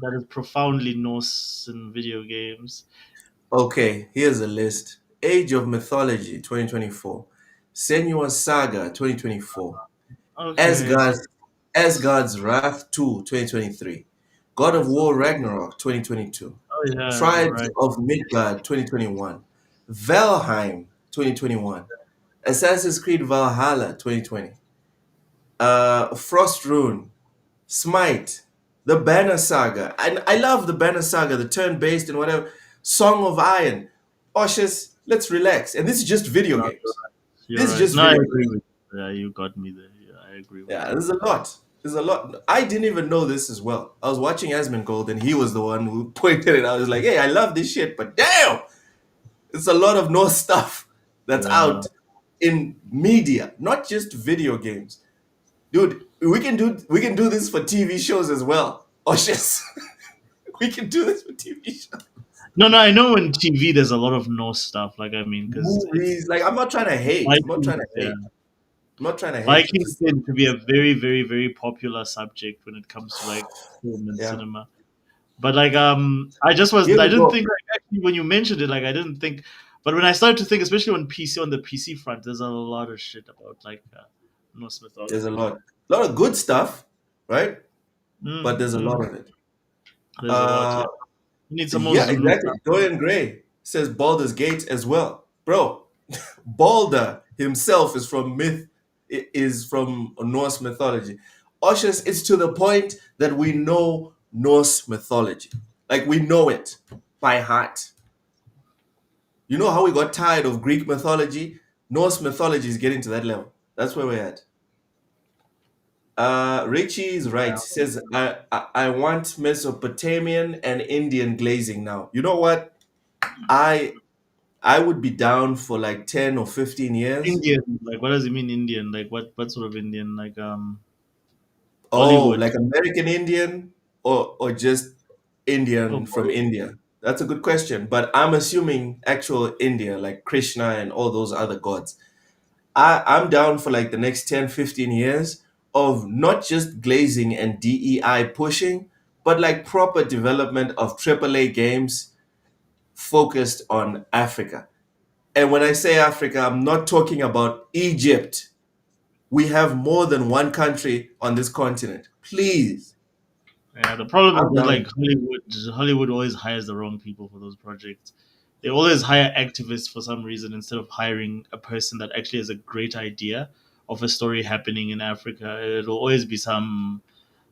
that is profoundly Norse in video games? Okay, here's a list. Age of Mythology 2024. Senua's Saga 2024. Okay. Asgard's, Asgard's Wrath 2 2023. God of War Ragnarok 2022. Oh yeah, you're Tribes right. of Midgard 2021. Valheim 2021. Assassin's Creed Valhalla 2020. Frost Rune, Smite, the Banner Saga. I love the Banner Saga, the turn-based and whatever. Song of Iron. Oshus, let's relax. And this is just video No, games. you're This is right. just No, I video agree games. with you. Yeah, you got me there. Yeah, I agree with Yeah, you. there's a lot. There's a lot. I didn't even know this as well. I was watching Asmongold and he was the one who pointed it out. I was like, hey, I love this shit, but damn, it's a lot of Norse stuff that's Yeah. out in media, not just video games. Dude, we can do this for TV shows as well. Oshus. We can do this for TV shows. No, no, I know in TV there's a lot of Norse stuff. Like, I mean, because it's Movies. Like I'm not trying to hate. I'm not Vikings. trying to Yeah, hate. I'm not trying to hate. I'm Vikings just tend to be a very, very, very popular subject when it comes to like film and yeah. cinema. But like, Here I we didn't go. think like actually when you mentioned it, like I didn't think. But when I started to think, especially on the PC front, there's a lot of shit about like Norse There's a mythology. lot. A lot of good stuff, right? But there's a Mm. lot of it. There's a lot. Yeah, Uh you need some more yeah, Zulu exactly. stuff. Dorian Gray says Baldur's Gate as well. Bro, Balder himself is from is from Norse mythology. Oshus, it's to the point that we know Norse mythology. Like we know it by heart. You know how we got tired of Greek mythology? Norse mythology is getting to that level. That's where we're at. Richie is right. He says, I want Mesopotamian and Indian glazing now. You know what? I I would be down for like 10 or 15 years. Indian, like what does it mean Indian? Like what sort of Indian? Like Oh, Bollywood. like American Indian or just Oh, Indian from Bollywood. India? That's a good question. But I'm assuming actual India, like Krishna and all those other gods. I'm down for like the next 10, 15 years of not just glazing and DEI pushing, but like proper development of AAA games focused on Africa. And when I say Africa, I'm not talking about Egypt. We have more than one country on this continent. Please. Yeah, the problem is I'm that like down. Hollywood always hires the wrong people for those projects. They always hire activists for some reason instead of hiring a person that actually has a great idea of a story happening in Africa. It'll always be some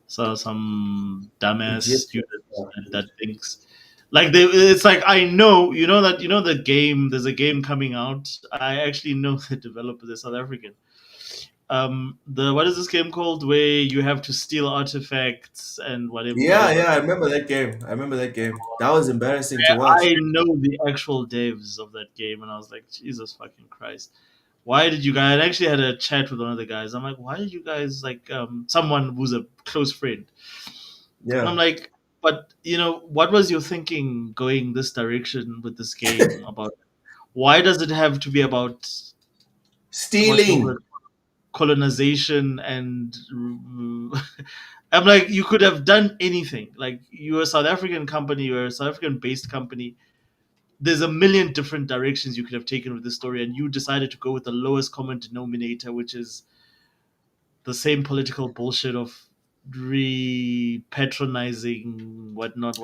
dumbass Egyptian. student that thinks like they. It's like I know you know the game. There's a game coming out. I actually know the developer. They're South African. The what is this game called where you have to steal artifacts and whatever Yeah, whatever. yeah, I remember that game. I remember that game. That was embarrassing to watch. I know the actual devs of that game, and I was like, Jesus fucking Christ. Why did you guys? I actually had a chat with one of the guys. I'm like, why did you guys like someone who's a close friend? And I'm Yeah. like, but what was your thinking going this direction with this game about? Why does it have to be about what you call Stealing. it, colonization and I'm like, you could have done anything. Like you're a South African company, you're a South African based company. There's a million different directions you could have taken with this story, and you decided to go with the lowest common denominator, which is the same political bullshit of patronizing whatnot.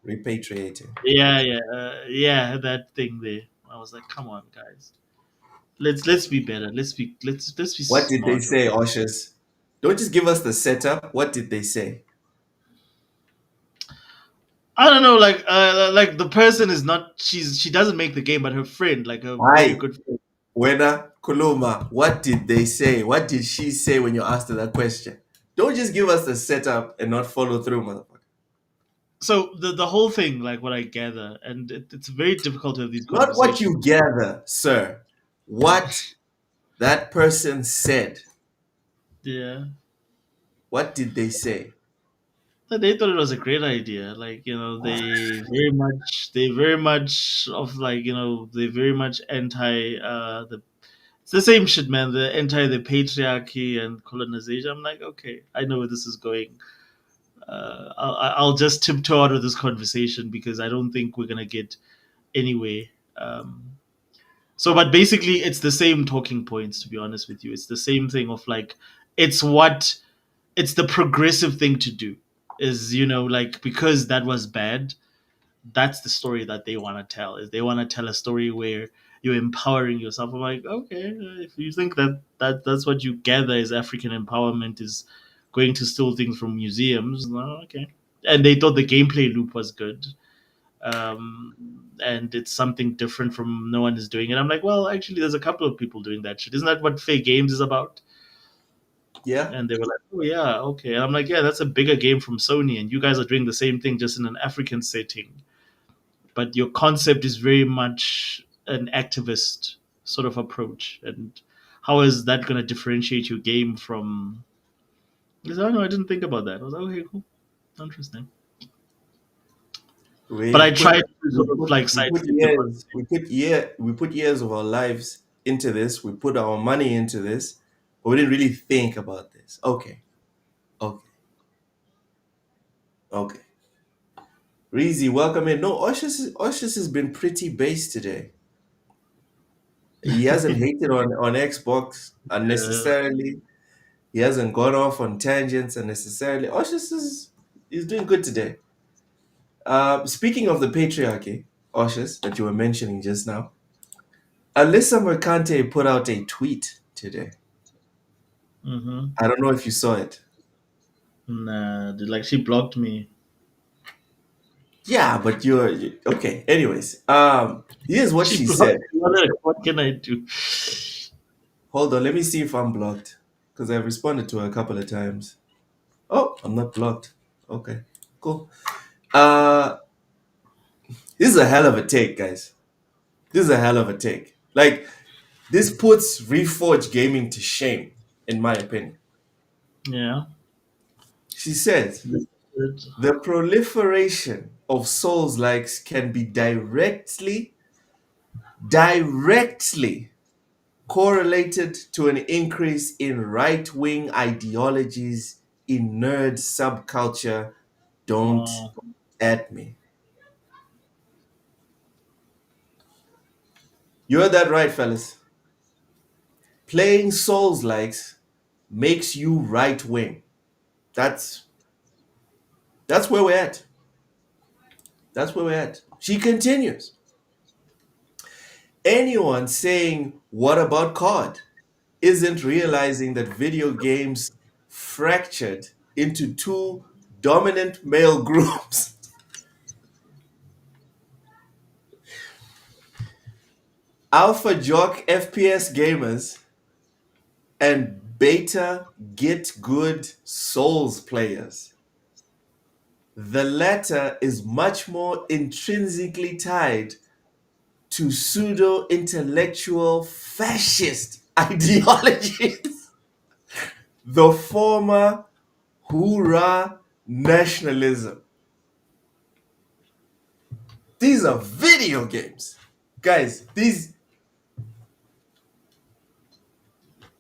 Repatriating. Yeah, yeah, yeah, that thing there. I was like, come on, guys, let's be better. Let's be What did they smart. say, Oshus? Don't just give us the setup. What did they say? I don't know, like the person is not. She doesn't make the game, but her friend, like a very Hi, good friend. Wena Kuluma. What did they say? What did she say when you asked her that question? Don't just give us the setup and not follow through, motherfucker. So the whole thing, like what I gather, and it's very difficult to have these Not what conversations. you gather, sir. What that person said. Yeah, What did they say? but they thought it was a great idea. Like they very much of like they very much anti the. It's the same shit, man. The anti the patriarchy and colonization. I'm like, okay, I know where this is going. I'll just tiptoe out of this conversation because I don't think we're gonna get anywhere. Um, but basically, it's the same talking points. To be honest with you, it's the same thing of like, it's what it's the progressive thing to do. Is like because that was bad, that's the story that they want to tell. Is they want to tell a story where you're empowering yourself. I'm like, okay, if you think that's what you gather is African empowerment is going to steal things from museums, no, okay. And they thought the gameplay loop was good, and it's something different from no one is doing it. I'm like, well, actually, there's a couple of people doing that shit. Isn't that what Fair Games is about? Yeah. And they were like, oh yeah, okay. And I'm like, yeah, that's a bigger game from Sony, and you guys are doing the same thing just in an African setting, but your concept is very much an activist sort of approach. And how is that going to differentiate your game from? Because I don't know, I didn't think about that. I was like, okay, cool, interesting. But We I put tried to we sort of put like we put sidestep the years conversation. we put years of our lives into this. We put our money into this, but we didn't really think about this. Okay, okay, okay. Reezy, welcome in. No, Oshus has been pretty base today. He hasn't hated on Xbox Uh, unnecessarily. He hasn't gone off on tangents unnecessarily. Oshus is doing good today. Speaking of the patriarchy, Oshus, that you were mentioning just now, Alyssa Mercante put out a tweet today. mm-hmm. I don't know if you saw it. Nah, dude, like she blocked me. Yeah, but okay. Anyways, here's what She she blocked said. me. What can I do? Hold on, let me see if I'm blocked because I've responded to her a couple of times. Oh, I'm not blocked. Okay, cool. Uh, this is a hell of a take, guys. This is a hell of a take. Like, this puts Reforge Gaming to shame, in my opinion. Yeah. She said, the proliferation of Souls likes can be directly correlated to an increase in right wing ideologies in nerd subculture. Don't Oh, at me. You heard that right, fellas. Playing Souls likes makes you right wing. That's that's where we're at. That's where we're at. She continues. Anyone saying what about COD isn't realizing that video games fractured into two dominant male groups. Alpha jock FPS gamers and beta get good Souls players. The latter is much more intrinsically tied to pseudo intellectual fascist ideologies. The former hoorah nationalism. These are video games. Guys, these.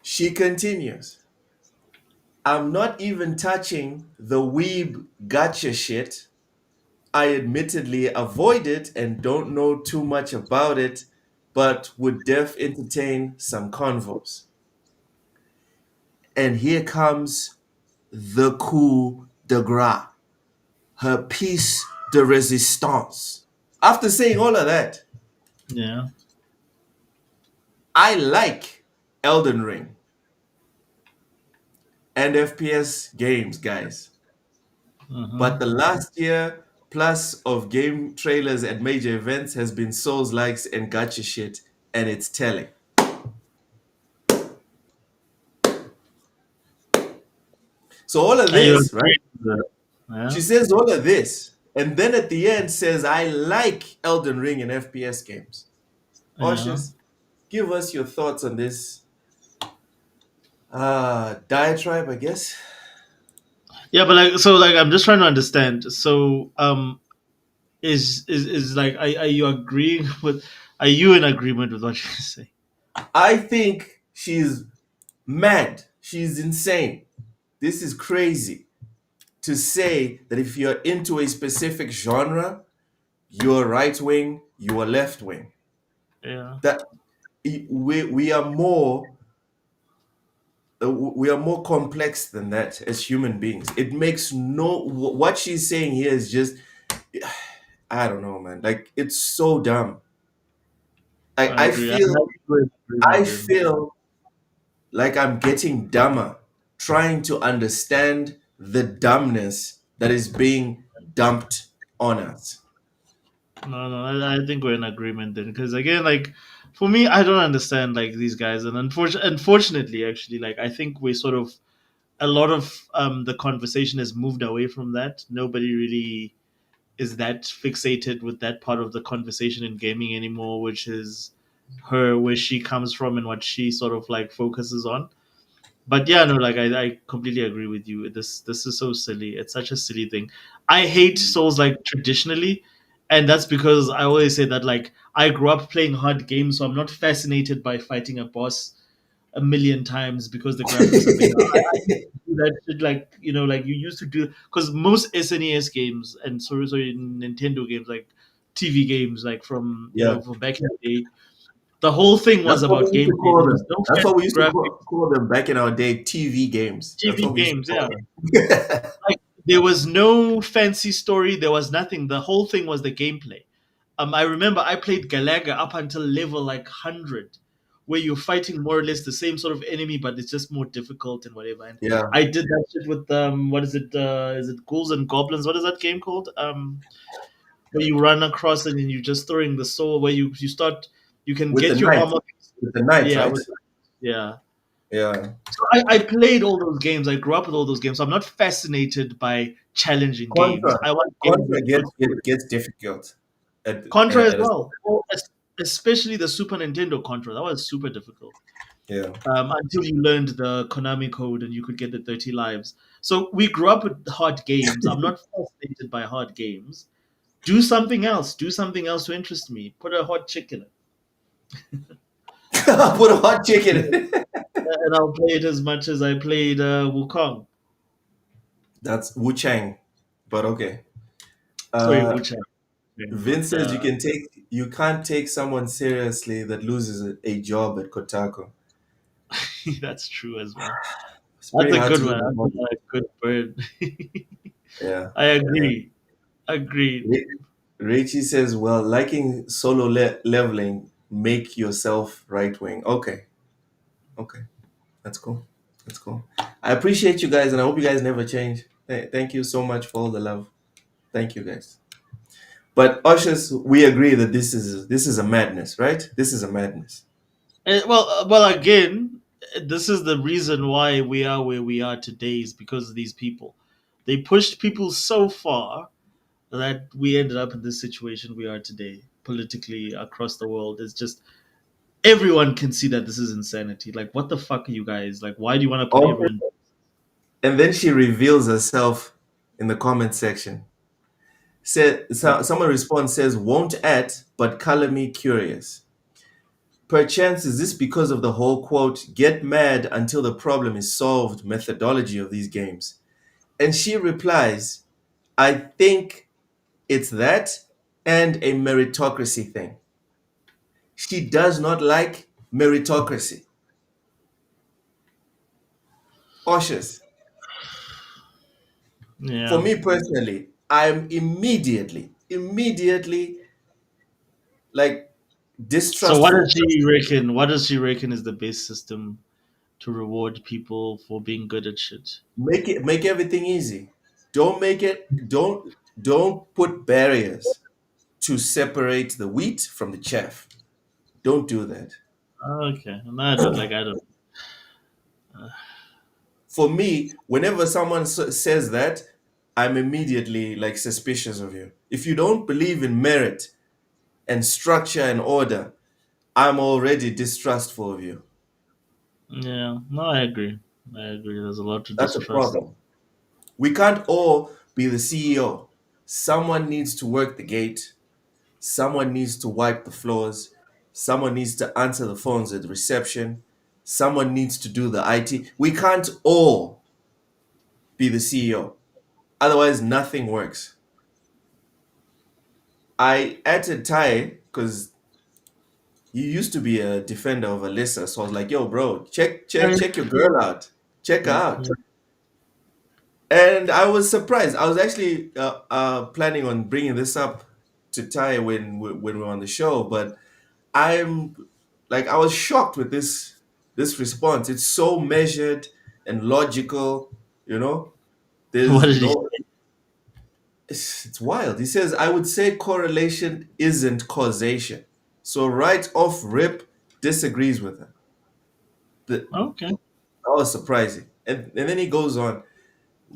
She continues. I'm not even touching the weeb gotcha shit. I admittedly avoid it and don't know too much about it, but would def entertain some convos. And here comes the coup de grace, her piece de resistance. After saying all of that, yeah. I like Elden Ring and FPS games, guys. But the Mm-hmm. last year plus of game trailers at major events has been Souls likes and gotcha shit, and it's telling. So all of Are you this, right? agreeing with that? Yeah. She says all of this, and then at the end says, I like Elden Ring and FPS games. Yeah. Oshus, give us your thoughts on this diatribe, I guess. Yeah, but like, so like, I'm just trying to understand. So, is like, are you agreeing with? Are you in agreement with what you say? I think she's mad. She's insane. This is crazy. to say that if you're into a specific genre, you're right wing, you're left wing. Yeah. That we are more we are more complex than that as human beings. It makes no what she's saying here is just I don't know, man. Like it's so dumb. I I I agree. feel We're in I agreement then. feel like I'm getting dumber trying to understand the dumbness that is being dumped on us. No, no, I think we're in agreement then. Because again, like for me, I don't understand like these guys, and unfortunately, actually, like I think we sort of a lot of the conversation has moved away from that. Nobody really is that fixated with that part of the conversation in gaming anymore, which is her where she comes from and what she sort of like focuses on. But yeah, no, like I completely agree with you. This is so silly. It's such a silly thing. I hate Souls like traditionally, and that's because I always say that like I grew up playing hard games, so I'm not fascinated by fighting a boss a million times because the graphics are better. I used to do that shit like like you used to do because most SNES games and sorry Nintendo games like TV games like from Yeah. from back in the day, the whole thing That's was what we about used to gameplay. call There was them. no That's what we fancy used to graphics. call them back in our day, TV games. That's TV what we used to games, call yeah. them. Like there was no fancy story. There was nothing. The whole thing was the gameplay. I remember I played Galaga up until level like 100, where you're fighting more or less the same sort of enemy, but it's just more difficult and whatever. And Yeah. I did that shit with what is it? Is it Ghouls and Goblins? What is that game called? Where you run across and then you're just throwing the soul. Where you start, you can With the get your knight. armor. With the knight, Yeah, right? yeah. Yeah. So I played all those games. I grew up with all those games. So I'm not fascinated by challenging games. Contra. I want games Contra with good story. gets difficult Contra as at a well. Oh, especially the Super Nintendo Contra. That was super difficult. yeah. Until you learned the Konami code and you could get the 30 lives. So we grew up with hard games. I'm not fascinated by hard games. Do something else. Do something else to interest me. Put a hot chick in it. Put a hot chicken. And I'll play it as much as I played Wukong. That's Wu Chang. But okay. Sorry, Uh Wuchang. Vince But says you can't take someone seriously that loses a job at Kotaku. that's true as well. It's That's pretty a hard good to one. lose a That's hobby. a good bird. Yeah. I agree. Agreed. Ra- Rachie says, well, liking solo leveling, make yourself right wing. Okay. Okay. That's cool. That's cool. I appreciate you guys and I hope you guys never change. Thank you so much for all the love. Thank you guys. But Ushers, we agree that this is a madness, right? This is a madness. Well, again, this is the reason why we are where we are today is because of these people. They pushed people so far that we ended up in this situation we are today, politically across the world. It's just everyone can see that this is insanity. Like, what the fuck are you guys? Like, why do you want to put Also, everyone? and then she reveals herself in the comment section. Someone responds says, won't add, but color me curious. Perchance is this because of the whole quote, get mad until the problem is solved methodology of these games? And she replies, I think it's that and a meritocracy thing. She does not like meritocracy. Cautious. For Yeah. me personally, I'm immediately like So what does distrustful. she reckon? What does she reckon is the best system to reward people for being good at shit? Make everything easy. Don't put barriers to separate the wheat from the chaff. Don't do that. Okay, no, I don't like. I don't. For me, whenever someone says that, I'm immediately like suspicious of you. If you don't believe in merit and structure and order, I'm already distrustful of you. Yeah, no, I agree. I agree. There's a lot to That's a distrust. problem. We can't all be the CEO. Someone needs to work the gate. Someone needs to wipe the floors. Someone needs to answer the phones at reception. Someone needs to do the IT. We can't all be the CEO. Otherwise, nothing works. I added Ty because he used to be a defender of Alyssa, so I was like, "Yo, bro, check your girl out, check her out." And I was surprised. I was actually planning on bringing this up to Ty when we were on the show, but I'm like I was shocked with this response. It's so measured and logical, you know. What There's did he no say? it's wild. He says, I would say correlation isn't causation. So right off rip disagrees with her. That Okay. was surprising. And then he goes on,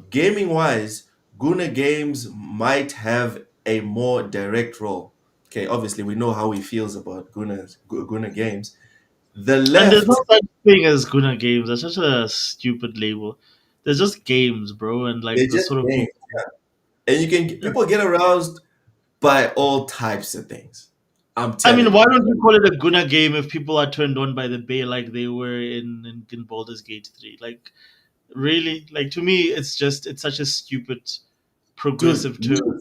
gaming wise, Guna games might have a more direct role. Okay, obviously we know how he feels about Guna games. The And there's no left, such thing as Guna games. That's such a stupid label. There's just games, bro, and they're like the just sort of games. people. And people get aroused by all types of things. I'm I mean, telling why you. don't you call it a Guna game if people are turned on by the Bay like they were in Baldur's Gate 3? Like, really? Like, to me, it's such a stupid Dude, progressive term.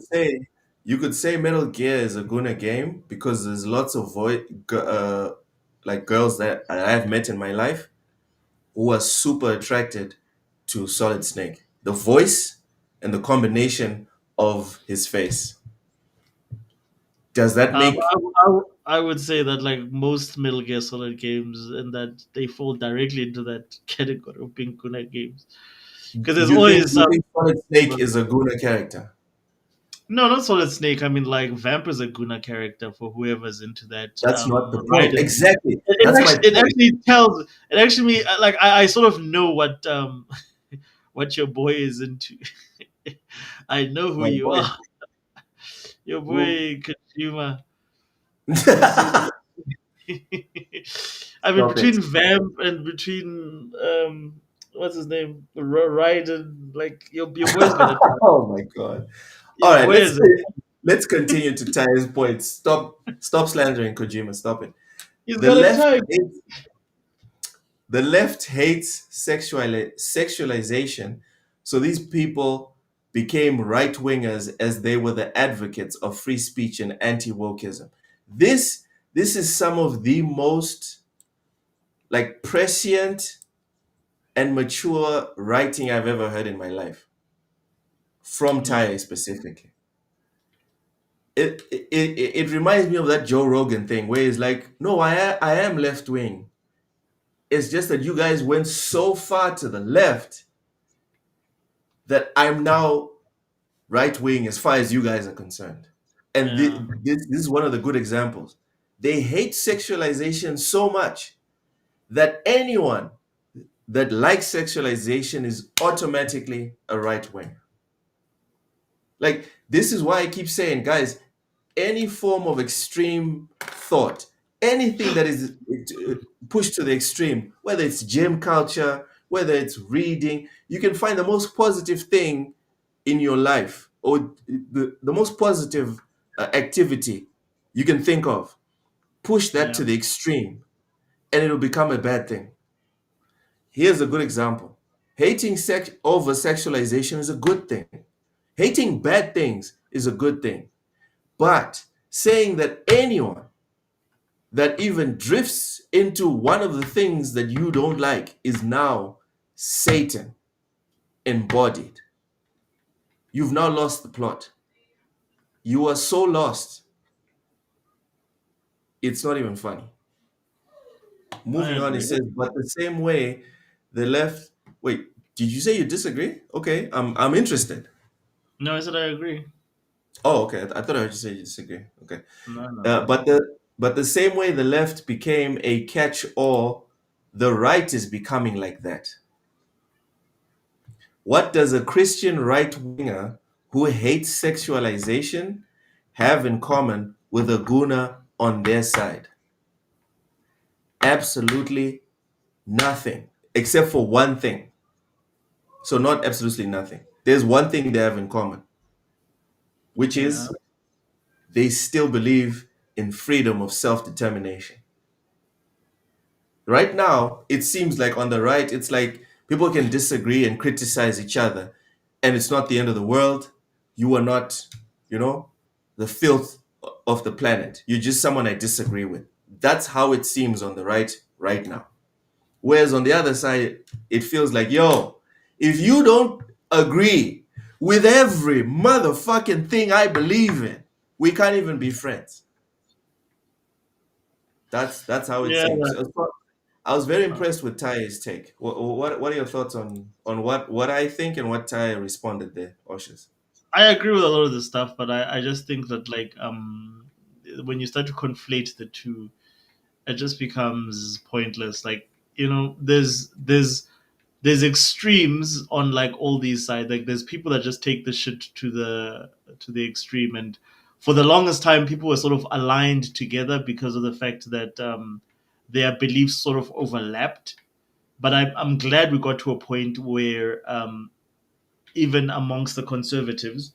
you could say Metal Gear is a Guna game because there's lots of like girls that I've met in my life who are super attracted to Solid Snake. The voice and the combination of his face. Does that Um, make I would say that like most Metal Gear Solid games, and that they fall directly into that category of being Guna games, because there's always you some. think Solid Snake is a Guna character? No, not Solid Snake. I mean, like Vamp is a Guna character for whoever's into that. That's not the point. Raiden. Exactly. It That's my actually point. tells. It actually like I sort of know what what your boy is into. I know who My you point. are. Your Who- boy Kojima. So I mean, Stop it. between Vamp and between what's his name, Raiden, like your boy's got a Oh my god. All your right, boy is let's continue to tie his point. Stop slandering Kojima. Stop it. he's The got a left type. hates, the left hates sexualization. So these people became right wingers as they were the advocates of free speech and anti wokeism. This this is some of the most like prescient and mature writing I've ever heard in my life from Mm, Taye specifically. It reminds me of that Joe Rogan thing where he's like, no, I am left wing. It's just that you guys went so far to the left that I'm now right wing as far as you guys are concerned. And yeah, this is one of the good examples. They hate sexualization so much that anyone that likes sexualization is automatically a right wing. Like, this is why I keep saying, guys, any form of extreme thought, anything that is pushed to the extreme, whether it's gym culture, whether it's reading, you can find the most positive thing in your life or the most positive activity you can think of. Push that yeah, to the extreme and it'll become a bad thing. Here's a good example. Hating sex over sexualization is a good thing. Hating bad things is a good thing. But saying that anyone that even drifts into one of the things that you don't like is now Satan embodied. You've now lost the plot. You are so lost, it's not even funny. I Moving on, it agree. says, but the same way the left. Wait, did you say you disagree? Okay, I'm interested. No, I said I agree. Oh, okay. I thought I heard you say you disagree. Okay. No, no, Uh, no. but the but the same way the left became a catch-all, the right is becoming like that. What does a Christian right winger who hates sexualization have in common with a guna on their side? Absolutely nothing, except for one thing. So, not absolutely nothing. There's one thing they have in common, which Yeah, is they still believe in freedom of self determination. Right now, it seems like on the right, it's like people can disagree and criticize each other and it's not the end of the world. You are not, the filth of the planet. You're just someone I disagree with. That's how it seems on the right now. Whereas on the other side, it feels like, yo, if you don't agree with every motherfucking thing I believe in, we can't even be friends. That's how it Yeah. seems. So I was very impressed with Ty's take. What are your thoughts on what I think and what Ty responded there, Oshis? I agree with a lot of this stuff, but I just think that like when you start to conflate the two, it just becomes pointless. Like, there's extremes on like all these sides. Like there's people that just take the shit to the extreme, and for the longest time people were sort of aligned together because of the fact that their beliefs sort of overlapped. But I'm glad we got to a point where even amongst the conservatives,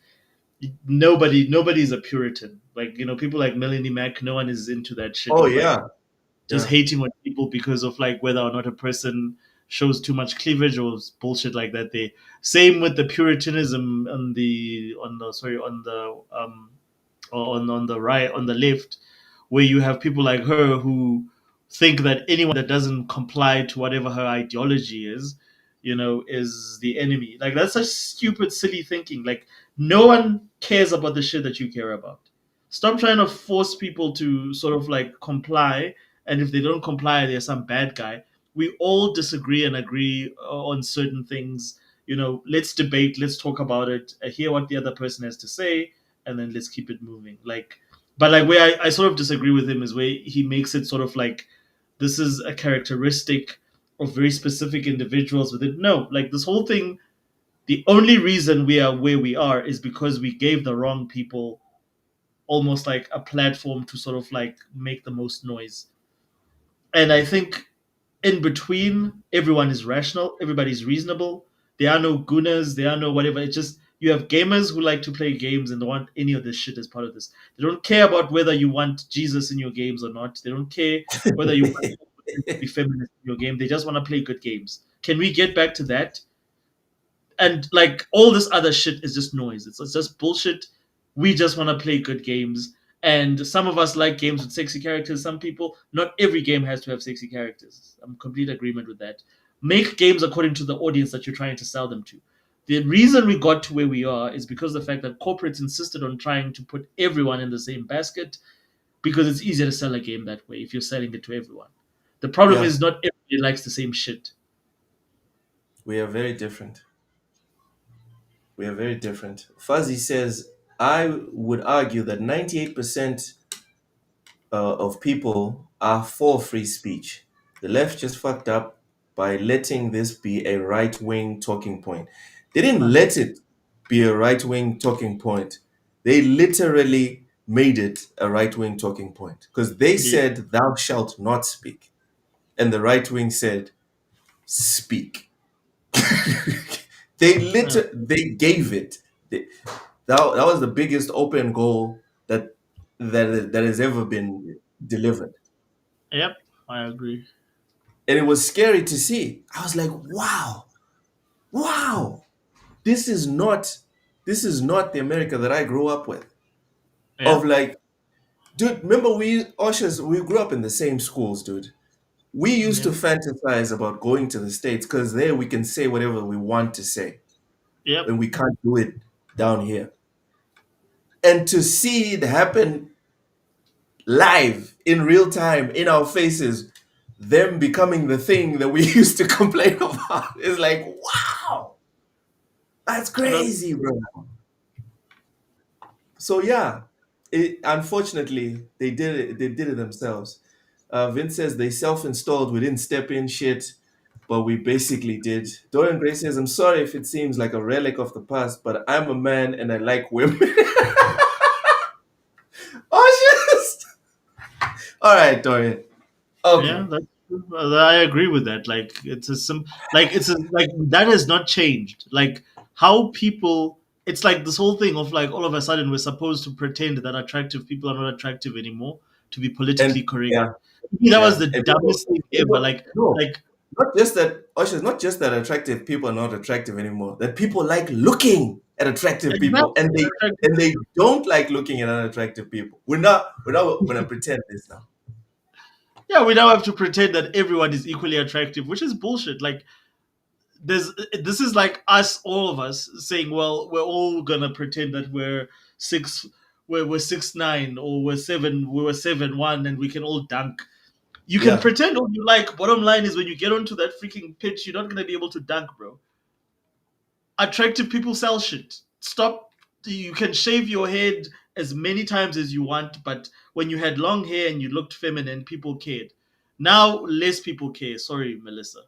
nobody's a Puritan. Like, people like Melanie Mack, no one is into that shit Oh of like yeah, just yeah. hating on people because of like whether or not a person shows too much cleavage or bullshit like that. They Same with the Puritanism on the right, on the left, where you have people like her who think that anyone that doesn't comply to whatever her ideology is, is the enemy. Like, that's such stupid, silly thinking. Like, no one cares about the shit that you care about. Stop trying to force people to sort of like comply, and if they don't comply, they're some bad guy. We all disagree and agree on certain things. Let's debate, let's talk about it, hear what the other person has to say, and then let's keep it moving. Like, but like where I sort of disagree with him is where he makes it sort of like this is a characteristic of very specific individuals with it. No, like this whole thing, the only reason we are where we are is because we gave the wrong people almost like a platform to sort of like make the most noise. And I think in between, everyone is rational, everybody's reasonable. There are no gooners, there are no whatever. It's just you have gamers who like to play games and don't want any of this shit as part of this. They don't care about whether you want Jesus in your games or not. They don't care whether you want to be feminist in your game. They just want to play good games. Can we get back to that? And like all this other shit is just noise. It's just bullshit. We just want to play good games. And some of us like games with sexy characters. Some people, not every game has to have sexy characters. I'm in complete agreement with that. Make games according to the audience that you're trying to sell them to. The reason we got to where we are is because of the fact that corporates insisted on trying to put everyone in the same basket because it's easier to sell a game that way if you're selling it to everyone. The problem Yeah, is not everybody likes the same shit. we are very different. We are very different. Fuzzy says, I would argue that 98% of people are for free speech. The left just fucked up by letting this be a right wing talking point. They didn't let it be a right wing talking point. They literally made it a right wing talking point because they Yeah. said, thou shalt not speak. And the right wing said, speak. They gave it. They, that was the biggest open goal that has ever been delivered. Yep, I agree. And it was scary to see. I was like, wow, wow, this is not this is not the America that I grew up with. Of Yep, like, dude, remember we ushers, we grew up in the same schools, dude. We used to yep, fantasize about going to the States because there we can say whatever we want to say. yep. And we can't do it down here. And to see it happen live in real time in our faces, them becoming the thing that we used to complain about, is like, wow, that's And crazy, bro. So yeah, unfortunately they did it. They did it themselves. Vince says they self-installed. We didn't step in shit, but we basically did. Dorian Gray says, "I'm sorry if it seems like a relic of the past, but I'm a man and I like women." Oh shit! All right, Dorian. yeah, Okay. that's true. I agree with that. Like like that has not changed. Like how people, it's like this whole thing of like all of a sudden we're supposed to pretend that attractive people are not attractive anymore to be politically And correct. yeah, To me, that was yeah. the And dumbest thing ever. no, Like, not just that, Usher, it's not just that attractive people are not attractive anymore. That people like looking at attractive people, and Exactly. they don't like looking at unattractive people. We're not gonna pretend this now. Yeah, we now have to pretend that everyone is equally attractive, which is bullshit. Like there's this is like us, all of us, saying, well, we're all gonna pretend that six we're 6'9", or we're 7'1", and we can all dunk. You can Yeah, pretend all you like. Bottom line is when you get onto that freaking pitch, you're not gonna be able to dunk, bro. Attractive people sell shit. Stop. You can shave your head as many times as you want, but when you had long hair and you looked feminine, people cared. Now less people care. Sorry, Melissa,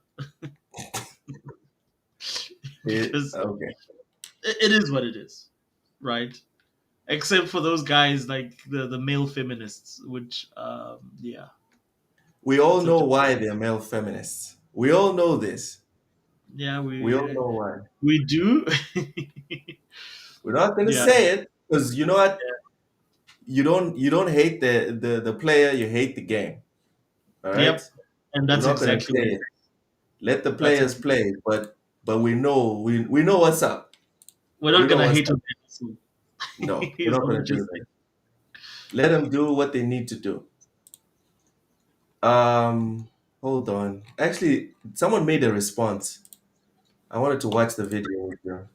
because okay. it is what it is, right? Except for those guys like the male feminists, which yeah, We all it's a know why they're male feminists. We all know this. yeah We all know why. we do. We're not gonna Yeah. say it because you know what? You don't hate the player. You hate the game. All right. Yep. And We're that's not gonna exactly say what it it. is. Let the That's players exactly. play, but we know what's up. We're We not know gonna what's hate up. on Anderson. No, we're He's not what gonna would you do say? that. Let them do what they need to do. Hold on. Actually, someone made a response. I wanted to watch the video with you.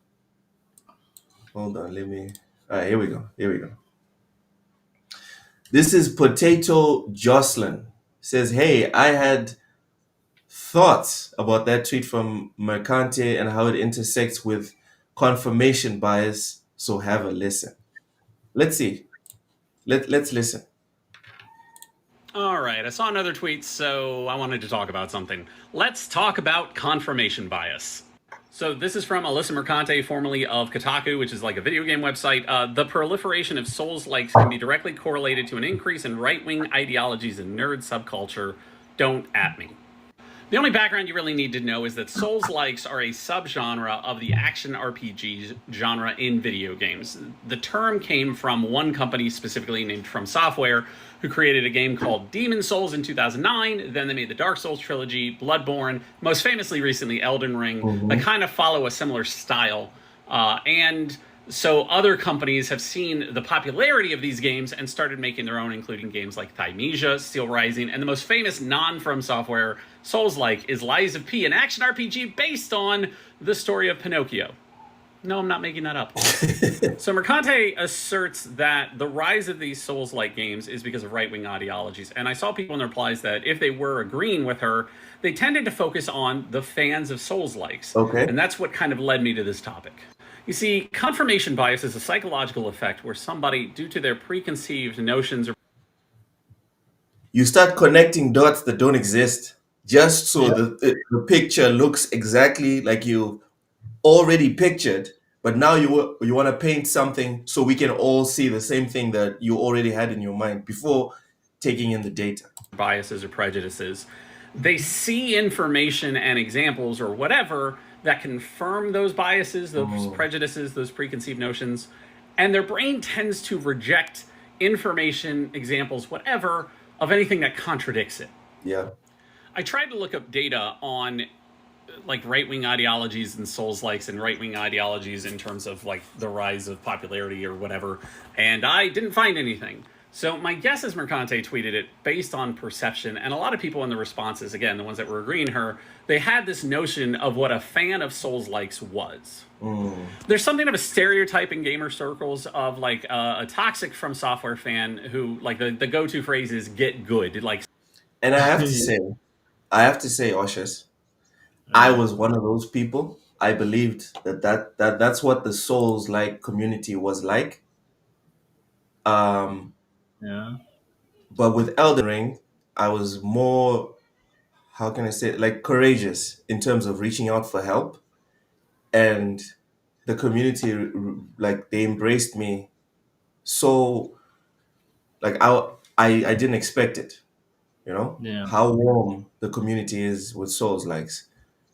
Hold on, let me. All right, here we go. Here we go. This is Potato Jocelyn. Says, "Hey, I had thoughts about that tweet from Mercante and how it intersects with confirmation bias. So have a listen. Let's see. Let's listen." All right, I saw another tweet, so I wanted to talk about something. Let's talk about confirmation bias. So this is from Alyssa Mercante, formerly of Kotaku, which is like a video game website. The proliferation of Souls-likes can be directly correlated to an increase in right-wing ideologies and nerd subculture. Don't at me. The only background you really need to know is that Souls-likes are a subgenre of the action RPG genre in video games. The term came from one company specifically named From Software, who created a game called Demon Souls in 2009. Then they made the Dark Souls trilogy, Bloodborne, most famously recently Elden Ring, that Mhm. kind of follow a similar style. And so other companies have seen the popularity of these games and started making their own, including games like Thymesia, Steel Rising, and the most famous non-From Software Souls-like is Lies of P, an action RPG based on the story of Pinocchio. No, I'm not making that up. So Mercante asserts that the rise of these Souls-like games is because of right-wing ideologies, and I saw people in the replies that if they were agreeing with her, they tended to focus on the fans of Souls-likes, Okay. and that's what kind of led me to this topic. You see, confirmation bias is a psychological effect where somebody, due to their preconceived notions or You start connecting dots that don't exist just so Yeah. the picture looks exactly like you already pictured, but now you want to paint something so we can all see the same thing that you already had in your mind before taking in the data. biases or prejudices, they see information and examples or whatever that confirm those biases, those Mm, prejudices, those preconceived notions, and their brain tends to reject information, examples, whatever, of anything that contradicts it. yeah. I tried to look up data on like right-wing ideologies and souls likes and right-wing ideologies in terms of like the rise of popularity or whatever, and I didn't find anything. So my guess is Mercante tweeted it based on perception, and a lot of people in the responses, again the ones that were agreeing her, they had this notion of what a fan of souls likes was. Mm. There's something of a stereotype in gamer circles of like a toxic From Software fan who like the go-to phrase is get good, like And I have to say, Oshus, I Yeah. was one of those people. I believed that's what the Souls like community was like. Um, Yeah. but with Elden Ring, I was more, how can I say it, like courageous in terms of reaching out for help, and the community like they embraced me so like I didn't expect it. You know Yeah. how warm the community is with Souls likes.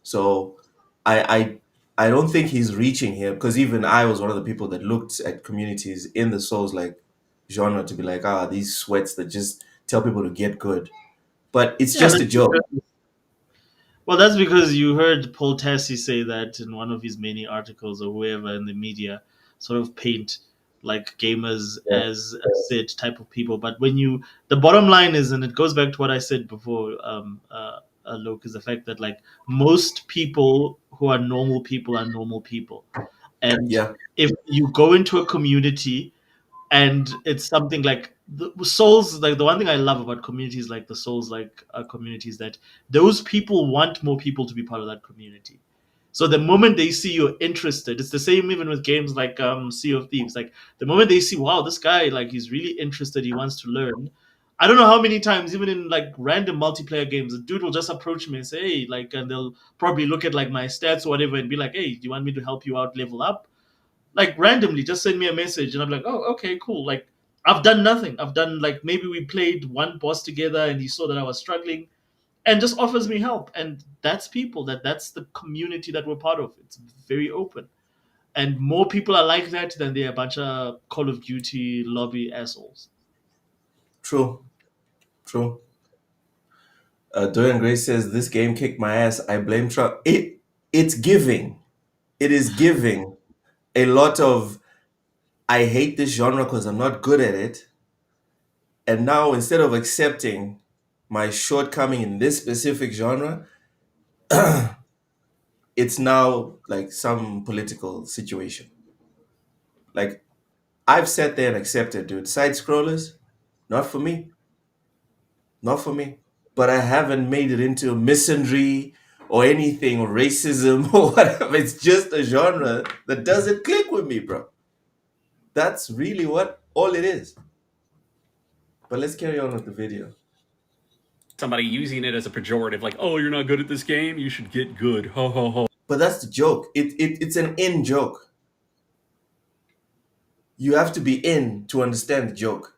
So I I don't think he's reaching here because even I was one of the people that looked at communities in the Souls like genre to be like, ah, these sweats that just tell people to get good. But it's Yeah. just a joke. Well, that's because you heard Paul Tassi say that in one of his many articles or whoever in the media, sort of paint like gamers Yeah. as a said type of people. But the bottom line is, and it goes back to what I said before, Luke, is the fact that like most people who are normal people. And Yeah. if you go into a community and it's something like the souls, like the one thing I love about communities like the souls like communities, that those people want more people to be part of that community. So the moment they see you're interested, it's the same even with games like Sea of Thieves. Like the moment they see, wow, this guy, like he's really interested, he wants to learn. I don't know how many times, even in like random multiplayer games, a dude will just approach me and say, hey, like, and they'll probably look at like my stats or whatever and be like, hey, do you want me to help you out level up? Like randomly just send me a message and I'm like, oh, okay, cool. Like I've done nothing. I've done like maybe we played one boss together and he saw that I was struggling and just offers me help. And that's people that's the community that we're part of. It's very open. And more people are like that than they're a bunch of Call of Duty lobby assholes. True. True. Dorian Gray says this game kicked my ass. I blame Trump. It's giving. It is giving a lot of I hate this genre because I'm not good at it. And now instead of accepting my shortcoming in this specific genre, it's now like some political situation. Like I've sat there and accepted, dude. Side scrollers, not for me. Not for me. But I haven't made it into misandry or anything or racism or whatever. It's just a genre that doesn't click with me, bro. That's really what all it is. But let's carry on with the video. Somebody using it as a pejorative, like, oh, you're not good at this game, you should get good. Ho, ho, ho. But that's the joke. It's an in joke. You have to be in to understand the joke.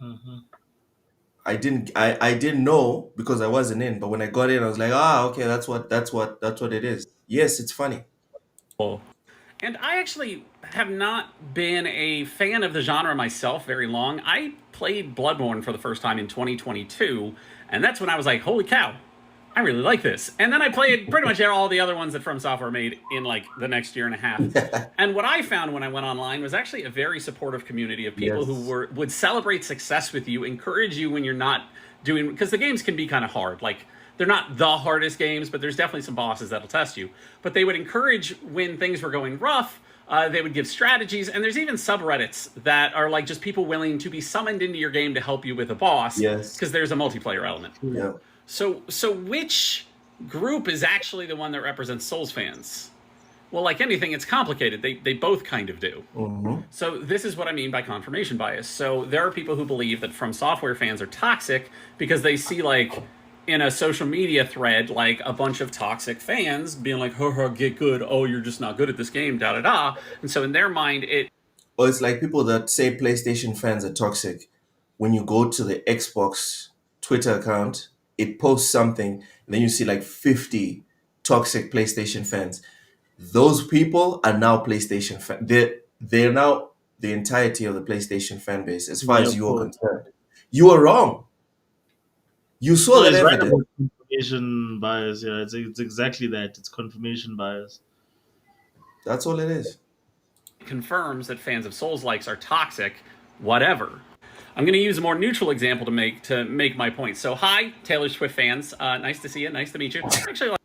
Mm-hmm. I didn't know because I wasn't in, but when I got in, I was like, okay, that's what it is. Yes, it's funny. And I actually have not been a fan of the genre myself very long. I played Bloodborne for the first time in 2022, and that's when I was like, holy cow, I really like this. And then I played pretty much all the other ones that From Software made in like the next year and a half. And what I found when I went online was actually a very supportive community of people who would celebrate success with you, encourage you when you're not doing, because the games can be kind of hard. Like they're not the hardest games, but there's definitely some bosses that'll test you. But they would encourage when things were going rough. They would give strategies, and there's even subreddits that are like just people willing to be summoned into your game to help you with a boss. Yes. Because there's a multiplayer element. Yeah. So which group is actually the one that represents Souls fans? Well, like anything, it's complicated. They both kind of do. Mm-hmm. So this is what I mean by confirmation bias. So there are people who believe that From Software fans are toxic because they see like in a social media thread like a bunch of toxic fans being like, "Ha get good. Oh, you're just not good at this game." Da da da. And so in their mind, Or it's like people that say PlayStation fans are toxic. When you go to the Xbox Twitter account, it posts something, and then you see like 50 toxic PlayStation fans. Those people are now PlayStation fans. They're now the entirety of the PlayStation fan base, as far as you are concerned. You are wrong. You saw that evidence. Right, confirmation bias. Yeah, it's exactly that. It's confirmation bias. That's all it is. confirms that fans of Souls-likes are toxic, whatever. I'm going to use a more neutral example to make my point. So, hi, Taylor Swift fans. Nice to see you. Nice to meet you. Actually,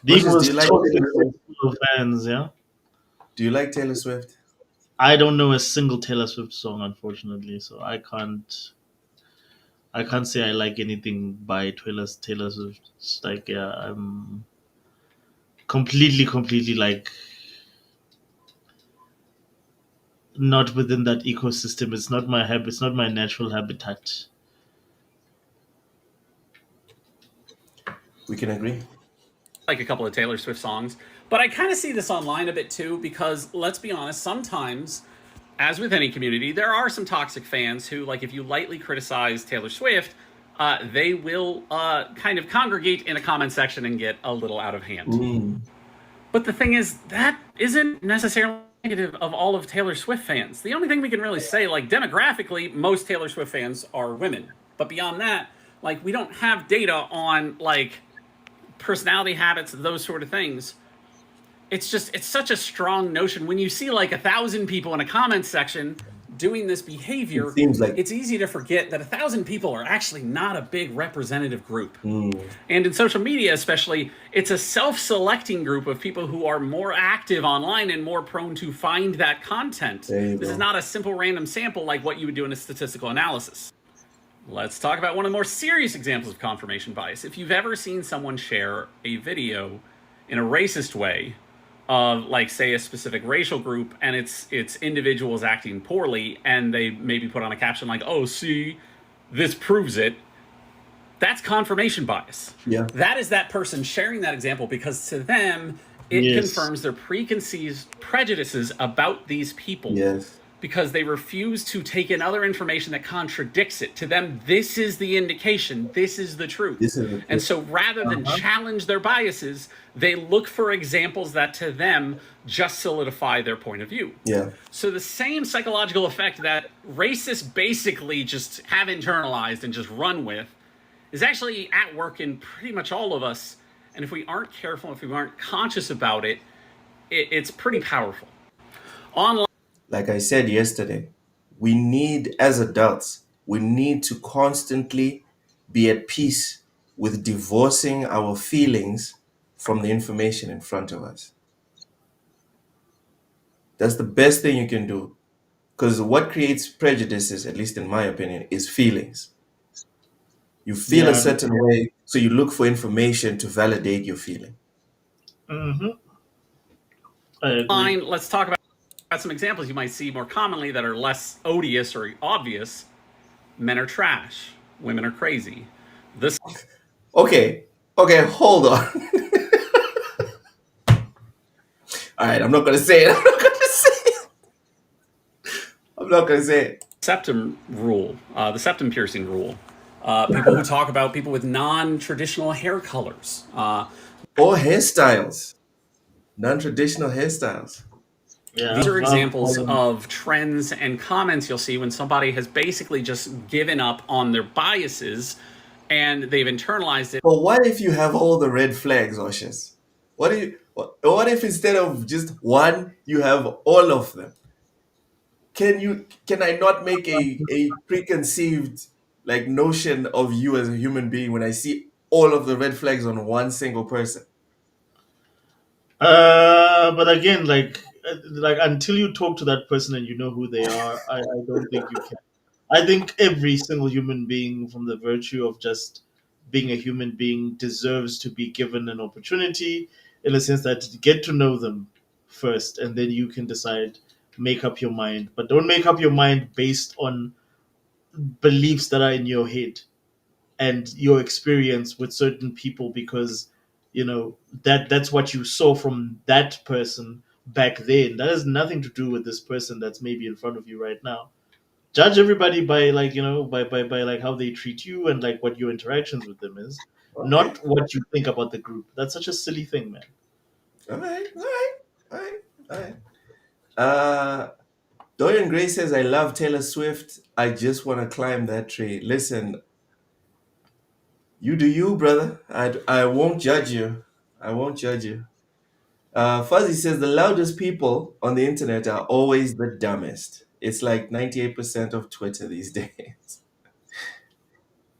These do you like fans, yeah. Do you like Taylor Swift? I don't know a single Taylor Swift song, unfortunately, so I can't say I like anything by Taylor Swift. It's like, yeah, I'm completely like not within that ecosystem. It's not my it's not my natural habitat. We can agree. like a couple of Taylor Swift songs, but I kind of see this online a bit too because let's be honest, sometimes, as with any community, there are some toxic fans who, like, if you lightly criticize Taylor Swift, they will kind of congregate in a comment section and get a little out of hand. But the thing is, that isn't necessarily negative of all of Taylor Swift fans. The only thing we can really say, like, demographically, most Taylor Swift fans are women. But beyond that, Like, we don't have data on, like, personality habits, those sort of things. It's such a strong notion. When you see like 1,000 people in a comment section doing this It behavior, seems like it's easy to forget that 1,000 people are actually not a big representative group. mm, And in social media, especially, it's a self selecting group of people who are more active online and more prone to find that content. there you This is go. not a simple random sample like what you would do in a statistical analysis. Let's talk about one of the more serious examples of confirmation bias. If you've ever seen someone share a video in a racist way of, like, say, a specific racial group, and it's individuals acting poorly, and they maybe put on a caption like, "Oh, see, this proves it," that's confirmation bias. Yeah. That is that person sharing that example because to them it Yes. confirms their preconceived prejudices about these people, Yes. because they refuse to take in other information that contradicts it. To them, this is the indication, this is the truth. This is the And truth. so rather than challenge their biases, they look for examples that to them just solidify their point of view. Yeah. So the same psychological effect that racists basically just have internalized and just run with is actually at work in pretty much all of us. And if we aren't careful, if we aren't conscious about it, it's pretty powerful. Online. Like I said yesterday, we need, as adults, we need to constantly be at peace with divorcing our feelings from the information in front of us. That's the best thing you can do. Because what creates prejudices, at least in my opinion, is feelings. You feel a Yeah. certain way, so you look for information to validate your feeling. Hmm. I agree. Let's talk about some examples you might see more commonly that are less odious or obvious. Men are trash. Women are crazy. This Okay, hold on. All right, I'm not gonna say it. I'm not gonna say it. I'm not gonna say it. septum rule, the septum piercing rule. People who talk about people with non-traditional hair colors. Or hairstyles, non-traditional hairstyles. Yeah. These are examples of trends and comments you'll see when somebody has basically just given up on their biases and they've internalized it. But what if you have all the red flags, Oshas? What if instead of just one, you have all of them? Can I not make a preconceived like notion of you as a human being when I see all of the red flags on one single person? But again, like until you talk to that person and you know who they are, I don't think you can. I think every single human being, from the virtue of just being a human being, deserves to be given an opportunity in the sense that get to know them first, and then you can decide, make up your mind. But don't make up your mind based on beliefs that are in your head and your experience with certain people because that's what you saw from that person back then. That has nothing to do with this person that's maybe in front of you right now. Judge everybody by by like how they treat you and like what your interactions with them is, Okay. not what you think about the group. That's such a silly thing, man. All right. All right. All right. All right. Dorian Gray says, I love Taylor Swift. I just want to climb that tree. Listen, you do you, brother. I won't judge you. I won't judge you. Fuzzy says, the loudest people on the internet are always the dumbest. It's like 98% of Twitter these days. Just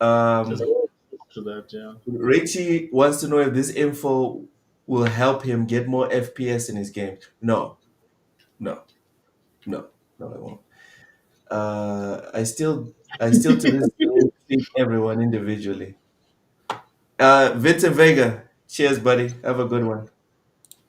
Um, to that, yeah. Richie wants to know if this info will help him get more FPS in his game. No, no, no, no, it won't. I still to this day treat everyone individually. Victor Vega, cheers, buddy. Have a good one.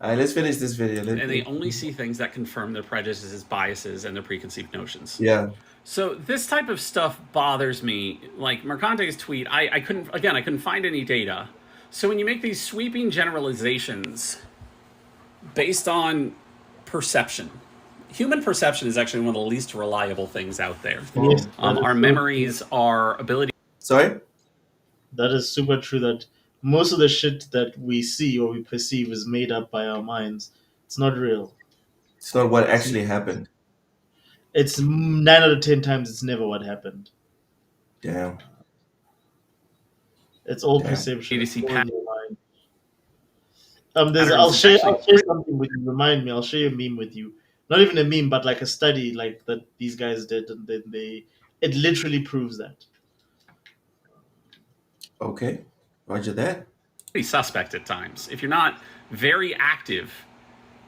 All right, let's finish this video. And they only see things that confirm their prejudices, biases, and their preconceived notions. Yeah. So this type of stuff bothers me. Like Mercante's tweet, I couldn't find any data. So when you make these sweeping generalizations based on perception, human perception is actually one of the least reliable things out there. Yes, Our memories, our ability. Sorry? that is super true. That most of the shit that we see or we perceive is made up by our minds. It's not real. It's not what actually happened. It's 9 out of 10 times it's never what happened. Damn. It's all Damn. perception. to It's see all in your mind. There's I'll patterns is share actually I'll share something with you. Remind me. I'll share a meme with you. Not even a meme, but like a study like that these guys did, and then they it literally proves that. Okay. Roger that. pretty suspect at times. If you're not very active,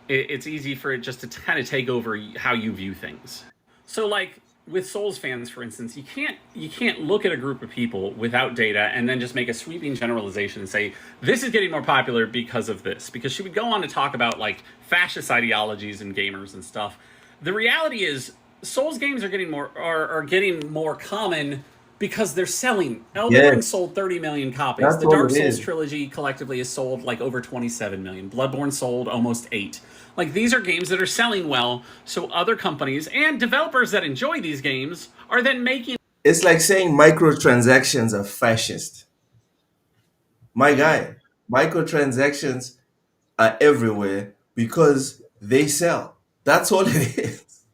it's easy for it just to kind of take over how you view things. So, like with Souls fans, for instance, you can't look at a group of people without data and then just make a sweeping generalization and say this is getting more popular because of this. Because she would go on to talk about like fascist ideologies and gamers and stuff. The reality is, Souls games are getting more common because they're selling. Elden Ring Yes. sold 30 million copies. That's The all Dark it Souls is. trilogy collectively has sold like over 27 million. Bloodborne sold almost 8. Like these are games that are selling well, so other companies and developers that enjoy these games are then making It's like saying microtransactions are fascist. My guy, microtransactions are everywhere because they sell. That's all it is.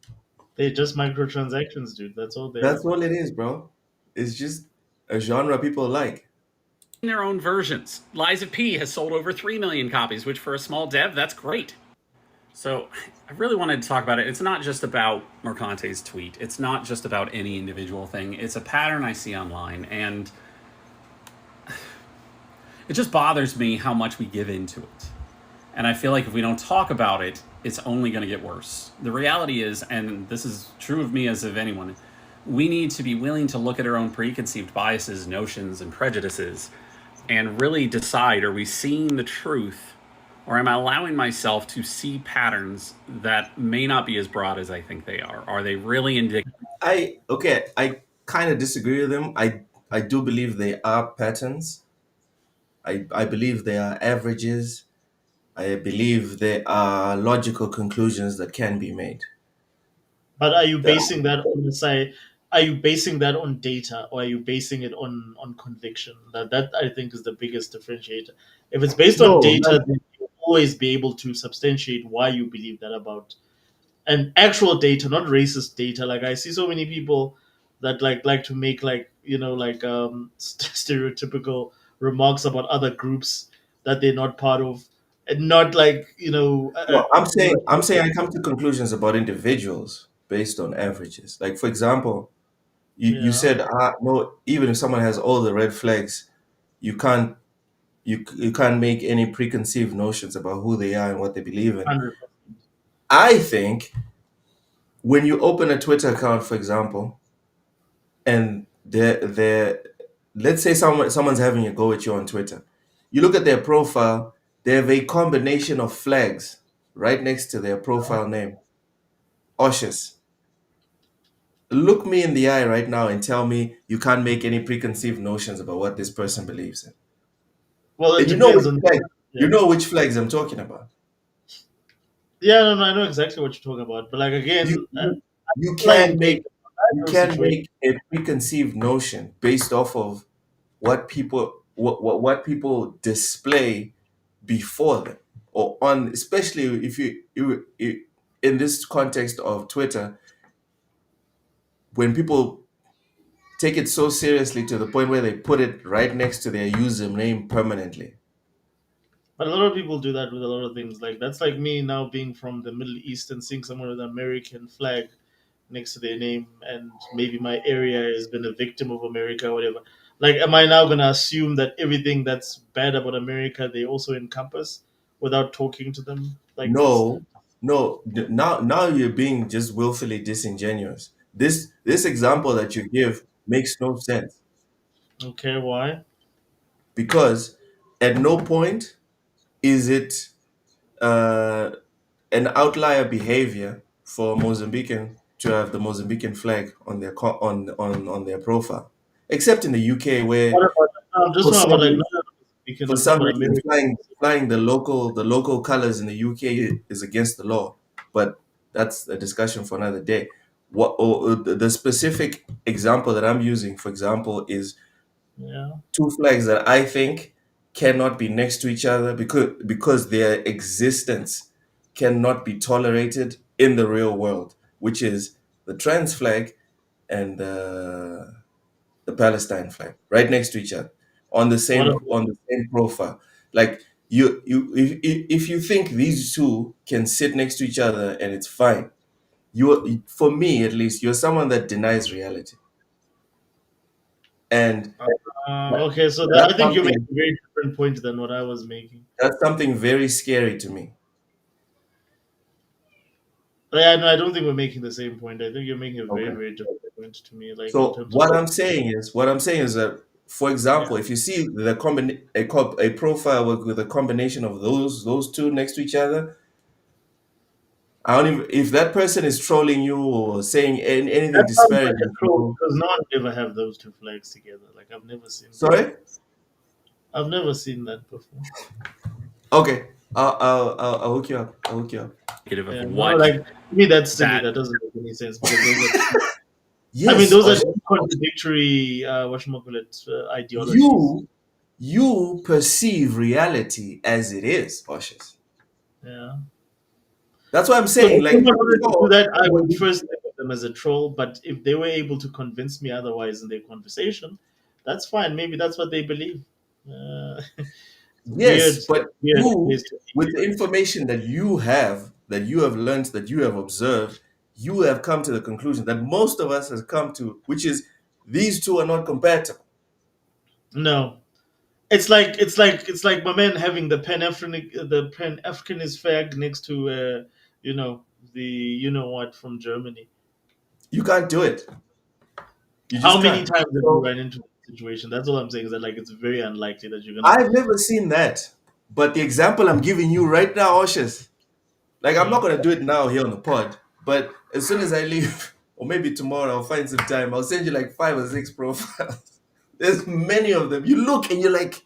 They're just microtransactions, dude. That's all they That's are. all it is, bro. It's just a genre people like. their own versions. Lies of P has sold over 3 million copies, which for a small dev, that's great. So I really wanted to talk about it. It's not just about Mercante's tweet. It's not just about any individual thing. It's a pattern I see online, and it just bothers me how much we give into it. And I feel like if we don't talk about it, it's only going to get worse. The reality is, and this is true of me as of anyone, we need to be willing to look at our own preconceived biases, notions, and prejudices and really decide, are we seeing the truth, or am I allowing myself to see patterns that may not be as broad as I think they are? Are they really indicative? I kind of disagree with them. I do believe they are patterns. I believe they are averages. I believe there are logical conclusions that can be made. But are you That basing that on say? Are you basing that on data, or are you basing it on conviction? That I think is the biggest differentiator. If it's based on no, data, then you'll always be able to substantiate why you believe that about and actual data, not racist data. Like I see so many people that like to make like like stereotypical remarks about other groups that they're not part of, and not like no, I'm like, saying I come to conclusions about individuals based on averages. Like for example, you yeah, said no, even if someone has all the red flags, you can't you can't make any preconceived notions about who they are and what they believe in. 100%. I think when you open a Twitter account, for example, and they're let's say someone's having a go at you on Twitter, you look at their profile, they have a combination of flags right next to their profile name. Oshes. Look me in the eye right now and tell me you can't make any preconceived notions about what this person believes in. Well, it And you know depends which on. flags. You Yeah, know which flags I'm talking about. yeah, no, no, I know exactly what you're talking about. But like You again, you, you applying can data make in you those can situations. make a preconceived notion based off of what people display before them or on, especially if you in this context of Twitter, when people take it so seriously to the point where they put it right next to their username permanently. But a lot of people do that with a lot of things. Like that's like me now being from the Middle East and seeing someone with an American flag next to their name, and maybe my area has been a victim of America or whatever. Like, am I now gonna assume that everything that's bad about America they also encompass without talking to them? Like it's No, no. Now you're being just willfully disingenuous. This example that you give makes no sense okay. Why? because at no point is it uh, an outlier behavior for Mozambican to have the Mozambican flag on their on their profile, except in the UK What where about? I'm just for talking about some like reason, not speaking. for I'm talking some about reason America. flying the local colors in the UK is against the law, but that's a discussion for another day. The specific example that I'm using, for example, is Yeah. two flags that I think cannot be next to each other because their existence cannot be tolerated in the real world, which is the trans flag and the Palestine flag right next to each other. on the What same if, profile. Like if you think these two can sit next to each other and it's fine, for me at least, you're someone that denies reality, and okay, so that, that's I think you make something a very different point than what I was making. very scary to me. Yeah, no, I don't think we're making the same point. I think you're making a very, Okay. very different point to me, like in So terms of what I'm saying is that, for yeah. example, if you see a profile with a combination of those two next to each other, I don't even if that person is trolling you or saying anything That sounds like a disparaging to troll you. because no one ever have those two flags together. Like I've never seen that. Sorry. I've never seen that before. Okay. I'll hook you up. I'll hook you up. Indicative of Yeah, no, what like to me that's silly. that That doesn't make any sense because those are, I mean, Yes, those are Osha, two contradictory whatchamacallit, ideologies. you perceive reality as it is, Osha. Yeah. That's what I'm So saying. if Like someone wanted to do before, that, I when would you, first think of them as a troll. But if they were able to convince me otherwise in their conversation, that's fine. Maybe that's what they believe. yes, Weird, but weird you, place to with be. the information that you have learned, that you have observed, you have come to the conclusion that most of us has come to, which is these two are not compatible. No, it's like my man having the Pan Africanist flag next to you know what from Germany. You can't do it. You How just many can't. times have you So run into that situation? That's all I'm saying is that like it's very unlikely that you're gonna. I've never seen that. But the example I'm giving you right now, Oshes, like I'm not Mm. gonna do it now here on the pod, but as soon as I leave, or maybe tomorrow, I'll find some time. I'll send you like 5 or 6 profiles. There's many of them. You look and you're like,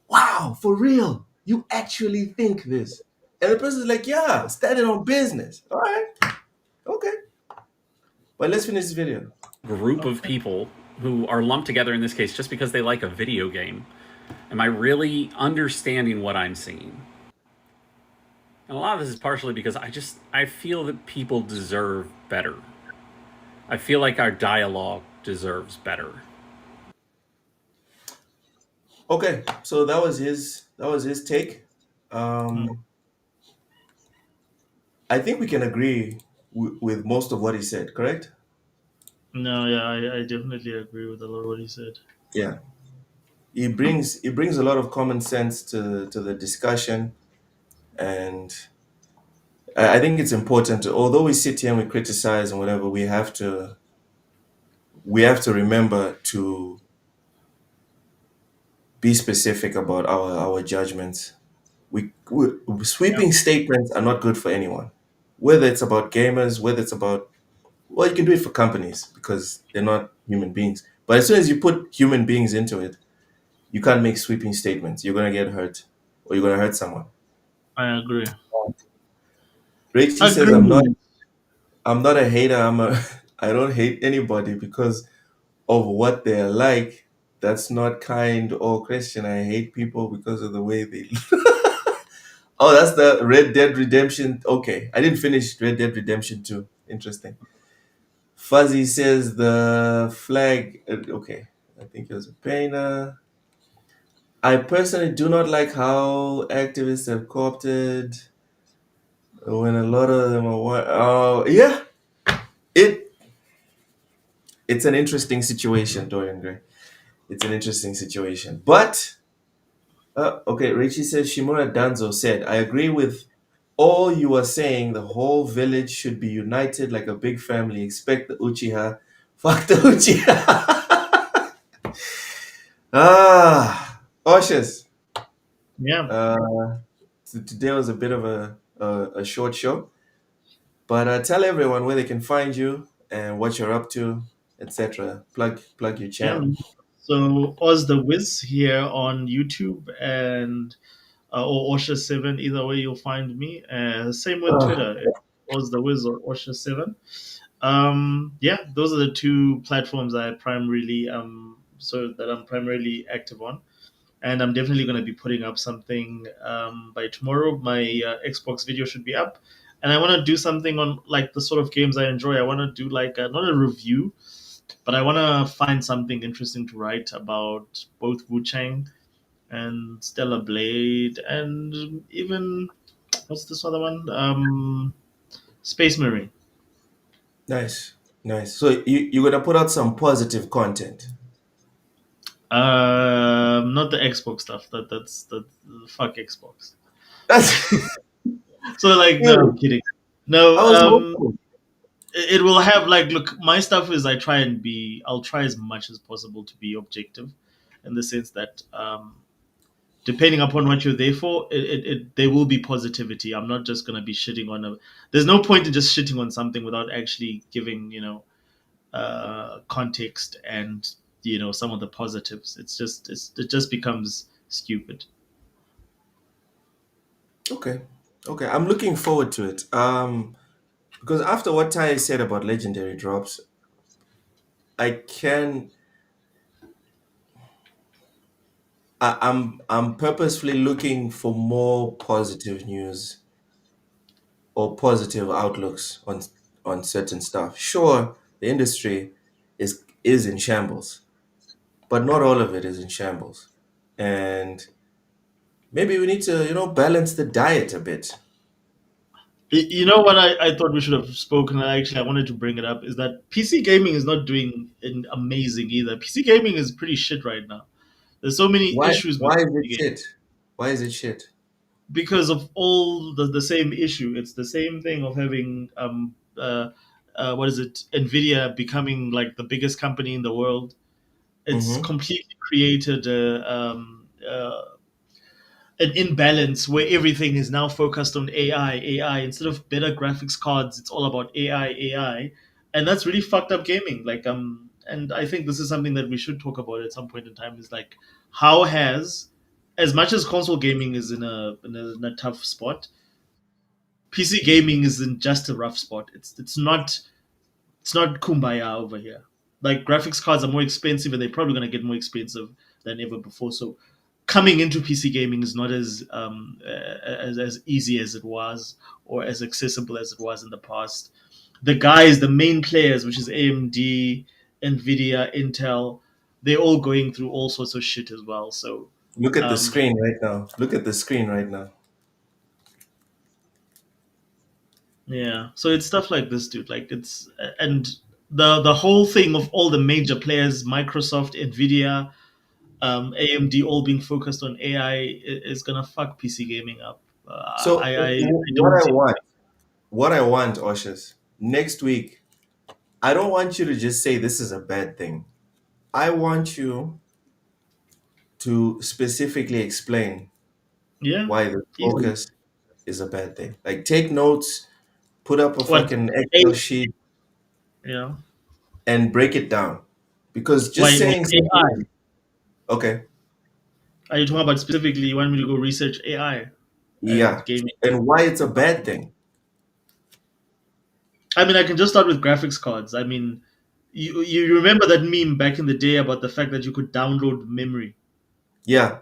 wow, for real. You actually think this. And the person's like, yeah, standing on business. All right, okay. But let's finish this video. group of Okay. people who are lumped together in this case just because they like a video game? Am I really understanding what I'm seeing? And a lot of this is partially because I feel that people deserve better. I feel like our dialogue deserves better. Okay, so that was his take. Mm. Um, I think we can agree with most of what he said, correct? No, yeah, I definitely agree with a lot of what he said. Yeah. He brings a lot of common sense to the discussion, and I think it's important to, although we sit here and we criticize and whatever, we have to remember to be specific about our judgments. We Yeah, sweeping statements are not good for anyone, whether it's about gamers, whether it's about, well, you can do it for companies because they're not human beings, but as soon as you put human beings into it, you can't make sweeping statements. You're gonna get hurt, or you're gonna hurt someone. I agree. Rachel says, Agree. I'm not a hater. I don't hate anybody because of what they're like. That's not kind or Christian. I hate people because of the way they. Oh, that's the Red Dead Redemption. Okay, I didn't finish Red Dead Redemption 2. Interesting. Fuzzy says the flag. Okay, I think it was a painter. I personally do not like how activists have co-opted when a lot of them are. Oh, yeah. It it's an interesting situation, Dorian Gray. It's an interesting situation. But, okay, Richie says Shimura Danzo said, I agree with all you are saying. The whole village should be united like a big family. Expect the Uchiha. Fuck the Uchiha. Cautious. Yeah, Uh, today was a bit of a short show. But tell everyone where they can find you and what you're up to, etc. Plug your yeah. channel. So Oz the Wiz here on YouTube and or Osha7. Either way, you'll find me. Same with Twitter, Oz the Wiz or Osha7. Yeah, those are the two platforms I primarily I'm primarily active on, and I'm definitely going to be putting up something by tomorrow. My Xbox video should be up, and I want to do something on like the sort of games I enjoy. I want to do like not a review But I want to find something interesting to write about both Wu Chang and Stellar Blade, and even what's this other one? Space Marine. Nice, nice. So you're gonna put out some positive content. Not the Xbox stuff. That's the fuck Xbox. That's So like, no, I'm really. kidding. No, I was hopeful. it will have like, look, my stuff is I'll try as much as possible to be objective, in the sense that depending upon what you're there for, there will be positivity. I'm not just gonna be shitting on a. There's no point in just shitting on something without actually giving context and some of the positives. It just becomes stupid. Okay, okay. I'm looking forward to it. Because after what Ty said about legendary drops, I can. I'm purposefully looking for more positive news or positive outlooks on certain stuff. Sure, the industry is in shambles, but not all of it is in shambles. And maybe we need to, balance the diet a bit. You know what I thought we should have spoken, and actually I wanted to bring it up, is that PC gaming is not doing amazing either. PC gaming is pretty shit right now. There's so many Why issues with why is it PC gaming shit? Why is it shit? because of all the same issue. It's the same thing of having what is it, Nvidia becoming like the biggest company in the world. It's Mm-hmm. completely created an imbalance where everything is now focused on AI. Instead of better graphics cards, it's all about AI, and that's really fucked up gaming. And I think this is something that we should talk about at some point in time. Is like, how has, as much as console gaming is in a tough spot, PC gaming is in just a rough spot. It's not kumbaya over here. Like, graphics cards are more expensive, and they're probably going to get more expensive than ever before. So coming into PC gaming is not as easy as it was, or as accessible as it was in the past. The main players, which is AMD, Nvidia, Intel, they're all going through all sorts of shit as well. So Look at the um, screen right now. Look at the screen right now. yeah, so it's stuff like this, dude. Like, it's and the whole thing of all the major players, Microsoft, Nvidia, AMD, all being focused on AI is gonna fuck PC gaming up. So I what don't I see. want, Oshus, next week, I don't want you to just say this is a bad thing. I want you to specifically explain Yeah, why the easy. focus is a bad thing. Like take notes, put up a What? fucking A, Excel sheet you know, and break it down. Because just why saying AI? something, okay, Are you talking about specifically? You want me to go research AI and yeah, gaming? and why it's a bad thing. I mean, I can just start with graphics cards. I mean, you remember that meme back in the day about the fact that you could download memory. Yeah,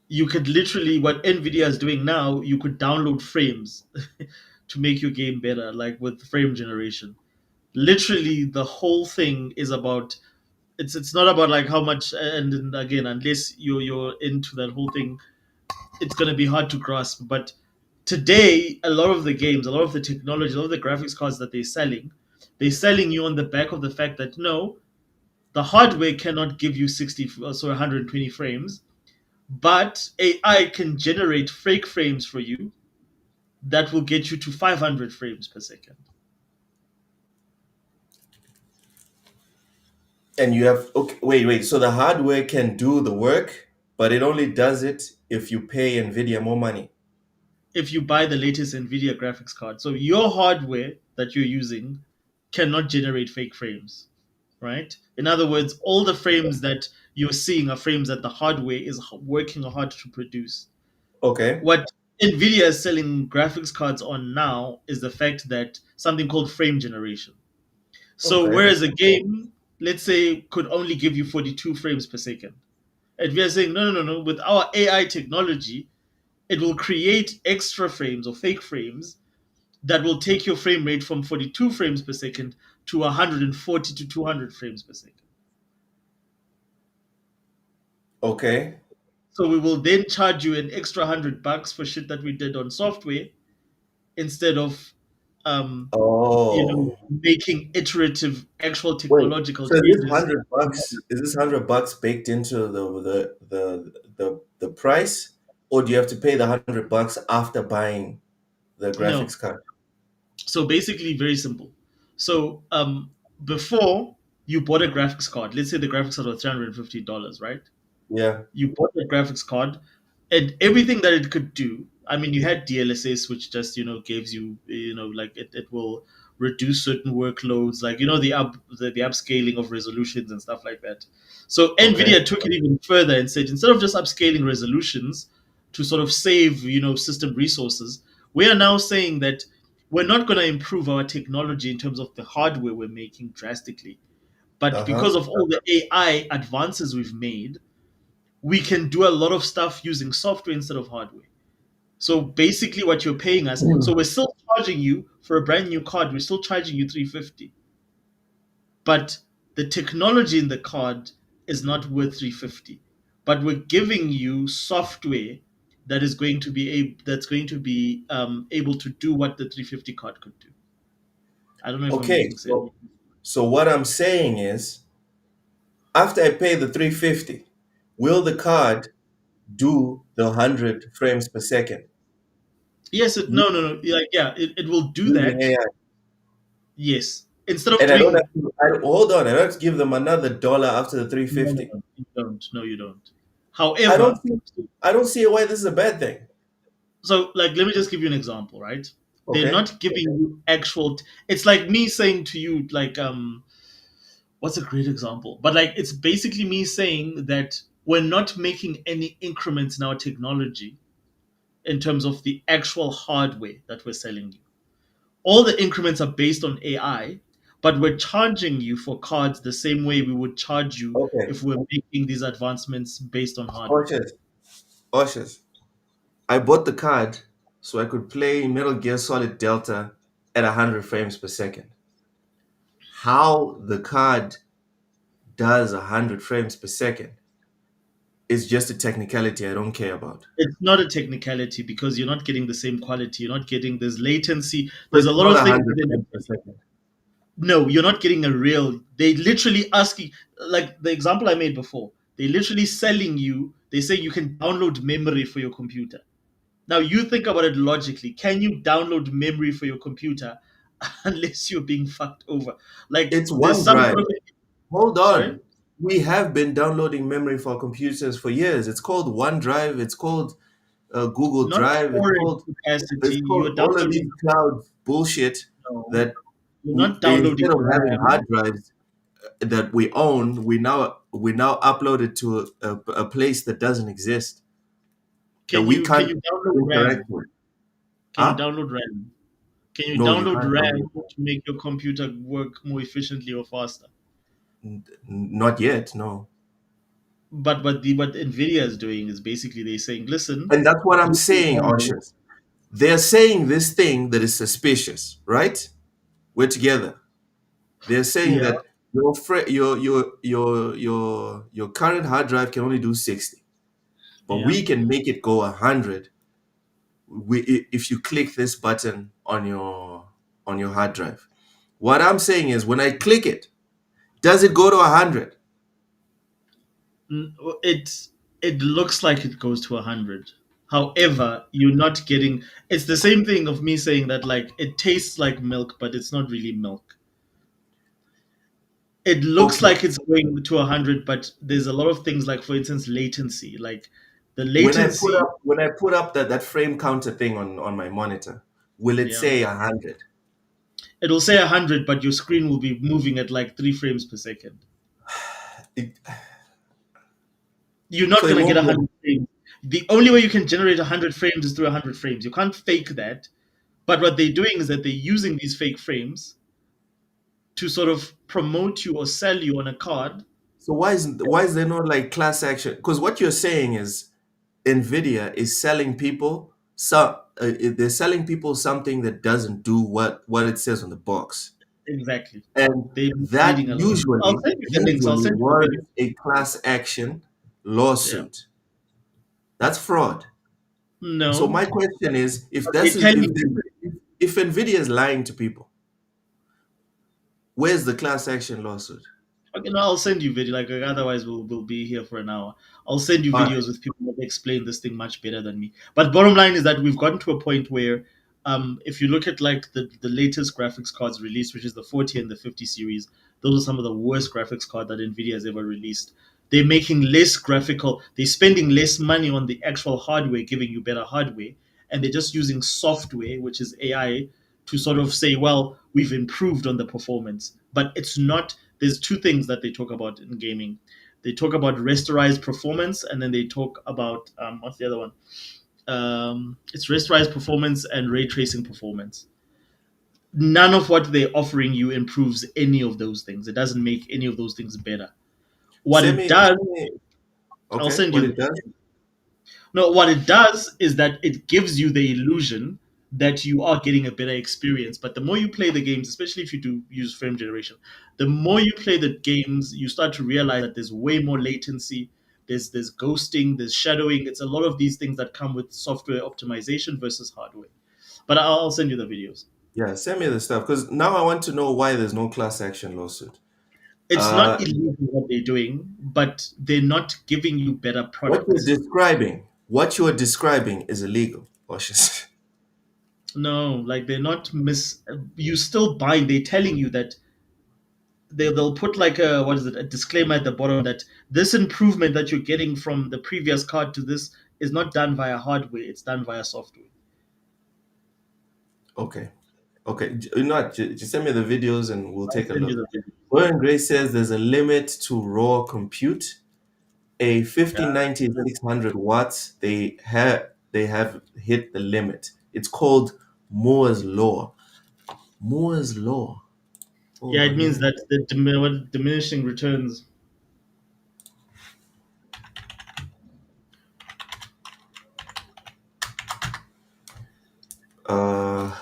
You could literally, what Nvidia is doing now, you could download frames to make your game better, like with frame generation. Literally, the whole thing is about. It's not about like how much, and again, unless you're into that whole thing, it's going to be hard to grasp. But today, a lot of the games, a lot of the technology, a lot of the graphics cards that they're selling you on the back of the fact that no, the hardware cannot give you 60, so 120 frames, but AI can generate fake frames for you that will get you to 500 frames per second. and you have okay. Wait. So the hardware can do the work, but it only does it if you pay Nvidia more money. If you buy the latest Nvidia graphics card, so your hardware that you're using cannot generate fake frames, right? In other words, all the frames that you're seeing are frames that the hardware is working hard to produce. Okay. What Nvidia is selling graphics cards on now is the fact that something called frame generation. So Okay. whereas a game, let's say, could only give you 42 frames per second, Nvidia is saying no. With our AI technology, it will create extra frames or fake frames that will take your frame rate from 42 frames per second to 140 to 200 frames per second. Okay. So we will then charge you an extra $100 for shit that we did on software instead of, um, Oh. making iterative actual Wait. technological So is this changes. $100? Is this $100 baked into the price, or do you have to pay the $100 after buying the No. graphics card? So basically, very simple. So before you bought a graphics card, let's say the graphics card was $350, right? Yeah. You bought the graphics card and everything that it could do. I mean, you had DLSS, which just gives you, like it will reduce certain workloads, like the upscaling of resolutions and stuff like that. So Okay. Nvidia took it even further and said, instead of just upscaling resolutions to sort of save system resources, we are now saying that we're not going to improve our technology in terms of the hardware we're making drastically, but Uh-huh. because of all the AI advances we've made, we can do a lot of stuff using software instead of hardware. So basically, what you're paying us, so we're still charging you for a brand new card. We're still charging you 350, but the technology in the card is not worth 350. But we're giving you software that's going to be able to do what the 350 card could do. I don't know if I'm Okay. making sense. So what I'm saying is, after I pay the 350, will the card do the 100 frames per second Yes, u- no, no, no. Like, yeah, it will do using that. AI? Yes, instead of And I don't doing have to, hold on, I don't have to give them another dollar after the no, no, 350. no, you don't. No, you don't. I don't However, see I don't see why this is a bad thing. so like, let me just give you an example, right? They're Okay. not giving you actual. It's like me saying to you, like, what's a great example? But like, it's basically me saying that we're not making any increments in our technology in terms of the actual hardware that we're selling you. All the increments are based on AI, but we're charging you for cards the same way we would charge you Okay. if we're making these advancements based on hardware. Cautious. Cautious. I bought the card so I could play Metal Gear Solid Delta at 100 frames per second. How the card does 100 frames per second is just a technicality I don't care about. It's not a technicality because you're not getting the same quality. You're not getting there's latency. So There's it's a lot not of things. 100 frames per second. No, you're not getting a real. They literally asking, like the example I made before. They literally selling you. They say you can download memory for your computer. Now you think about it logically. Can you download memory for your computer unless you're being fucked over? Like It's there's some OneDrive. sort of Hold sorry, on. We have been downloading memory for computers for years. It's called OneDrive. It's called Google not Drive. storage capacity. It's called You're all of these downloading. cloud bullshit No, that you're not instead downloading of having RAM. hard drives that we own, we now upload it to a place that doesn't exist, that Can we you can can't you download interact RAM? with. Can you Huh? download RAM? Can you No, you download can't RAM download to make your computer work more efficiently or faster? Not yet, no. But Nvidia is doing is basically they're saying, listen, And that's what I'm you can saying, download. Oshers. They're saying this thing that is suspicious, right? We're together. They're saying Yeah, that your current hard drive can only do 60, but yeah. we can make it go 100 if you click this button on your hard drive. What I'm saying is, when I click it, does it go to 100? N- It it looks like it goes to 100. However, you're not getting. It's the same thing of me saying that like it tastes like milk, but it's not really milk. It looks Okay. like it's going to 100, but there's a lot of things like, for instance, latency. Like the latency, When I put up that frame counter thing on my monitor, will it yeah, say 100? it'll say 100, but your screen will be moving at like 3 frames per second. It, You're so not it gonna get won't be. 100 frames. The only way you can generate 100 frames is through 100 frames. You can't fake that. But what they're doing is that they're using these fake frames to sort of promote you or sell you on a card. So why is there not like class action? Because what you're saying is Nvidia is selling people they're selling people something that doesn't do what it says on the box. Exactly. And They that misleading a lot. I'll usually, send you the links. I'll usually send you the was video. a class action Yeah. lawsuit. That's fraud. So No, my question is, if but they that's tell you. if Nvidia is lying to people, where's the class action lawsuit? Okay, no, I'll send you video. Like otherwise, we'll be here for an hour. I'll send you All right. videos with people that explain this thing much better than me. But bottom line is that we've gotten to a point where, if you look at like the latest graphics cards released, which is the 40 and the 50 series, those are some of the worst graphics card that Nvidia has ever released. They're making less graphical. They're spending less money on the actual hardware, giving you better hardware, and they're just using software, which is AI, to sort of say, well, we've improved on the performance. But it's not. There's two things that they talk about in gaming. They talk about rasterized performance, and then they talk about what's the other one? It's rasterized performance and ray tracing performance. None of what they're offering you improves any of those things. It doesn't make any of those things better. What it does, I'll Okay, send what you. it does? No, what it does is that it gives you the illusion that you are getting a better experience. But the more you play the games, especially if you do use frame generation, the more you play the games, you start to realize that there's way more latency. There's ghosting, there's shadowing. It's a lot of these things that come with software optimization versus hardware. But I'll send you the videos. Yeah, send me the stuff because now I want to know why there's no class action lawsuit. It's Uh, not illegal what they're doing, but they're not giving you better products. what you're describing is illegal, Oshis. No, like they're not you still buy. They're telling you that they'll put like a what is it, a disclaimer at the bottom that this improvement that you're getting from the previous card to this is not done via hardware, it's done via software. Okay. Okay. You know what? Just send me the videos and we'll I'll take a send you look. the video. Lauren Gray says there's a limit to raw compute. A Yeah. 5090 600 watts, they have hit the limit. It's called Moore's law. Moore's law. Yeah, Hold it on, let means me. that the diminishing returns. Uh,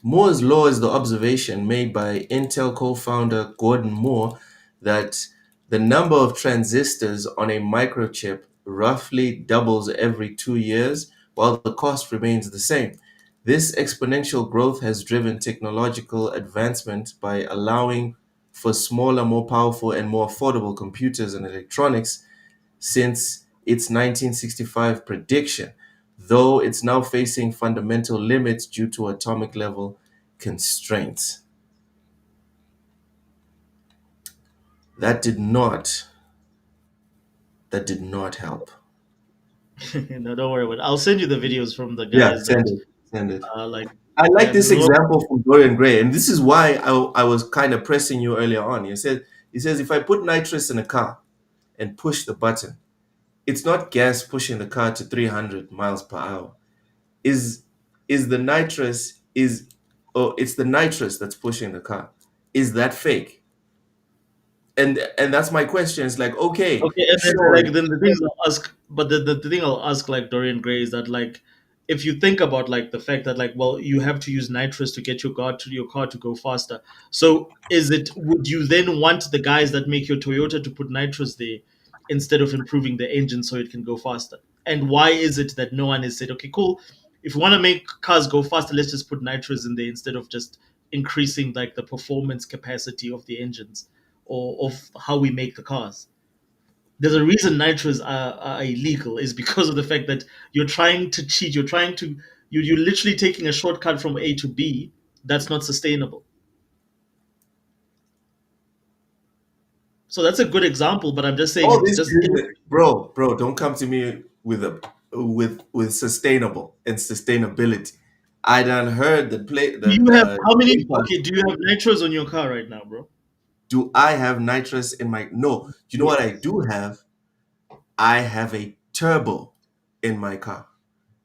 Moore's law is the observation made by Intel co-founder Gordon Moore that the number of transistors on a microchip roughly doubles every 2 years, while the cost remains the same. This exponential growth has driven technological advancement by allowing for smaller, more powerful, and more affordable computers and electronics since its 1965 prediction, though it's now facing fundamental limits due to atomic level constraints. That did not that did not help. No, don't worry about it. I'll send you the videos from the Yeah, guys send that it. Send it. like I like yeah, this there's a lot. example from Dorian Gray, and this is why I was kind of pressing you earlier on. He says if I put nitrous in a car and push the button, it's not gas pushing the car to 300 miles per hour. Is is the nitrous is oh it's the nitrous that's pushing the car. Is that fake? And that's my question. It's like, okay, Okay, and then sure. like then the things I'll ask, but the thing I'll ask like Dorian Gray is that like if you think about like the fact that like well you have to use nitrous to get your car to go faster. So is it would you then want the guys that make your Toyota to put nitrous there instead of improving the engine so it can go faster? And why is it that no one has said okay cool if you want to make cars go faster let's just put nitrous in there instead of just increasing like the performance capacity of the engines or of how we make the cars? There's a reason nitros are illegal is because of the fact that you're trying to cheat. You're trying to you're literally taking a shortcut from A to B. That's not sustainable. So that's a good example, but I'm just saying All it's this just business, bro, don't come to me with sustainable and sustainability. I done heard the play do the you have how many impact. okay, do you have nitros on your car right now, bro? Do I have nitrous in my no? You know what I Yes. do have? I have a turbo in my car.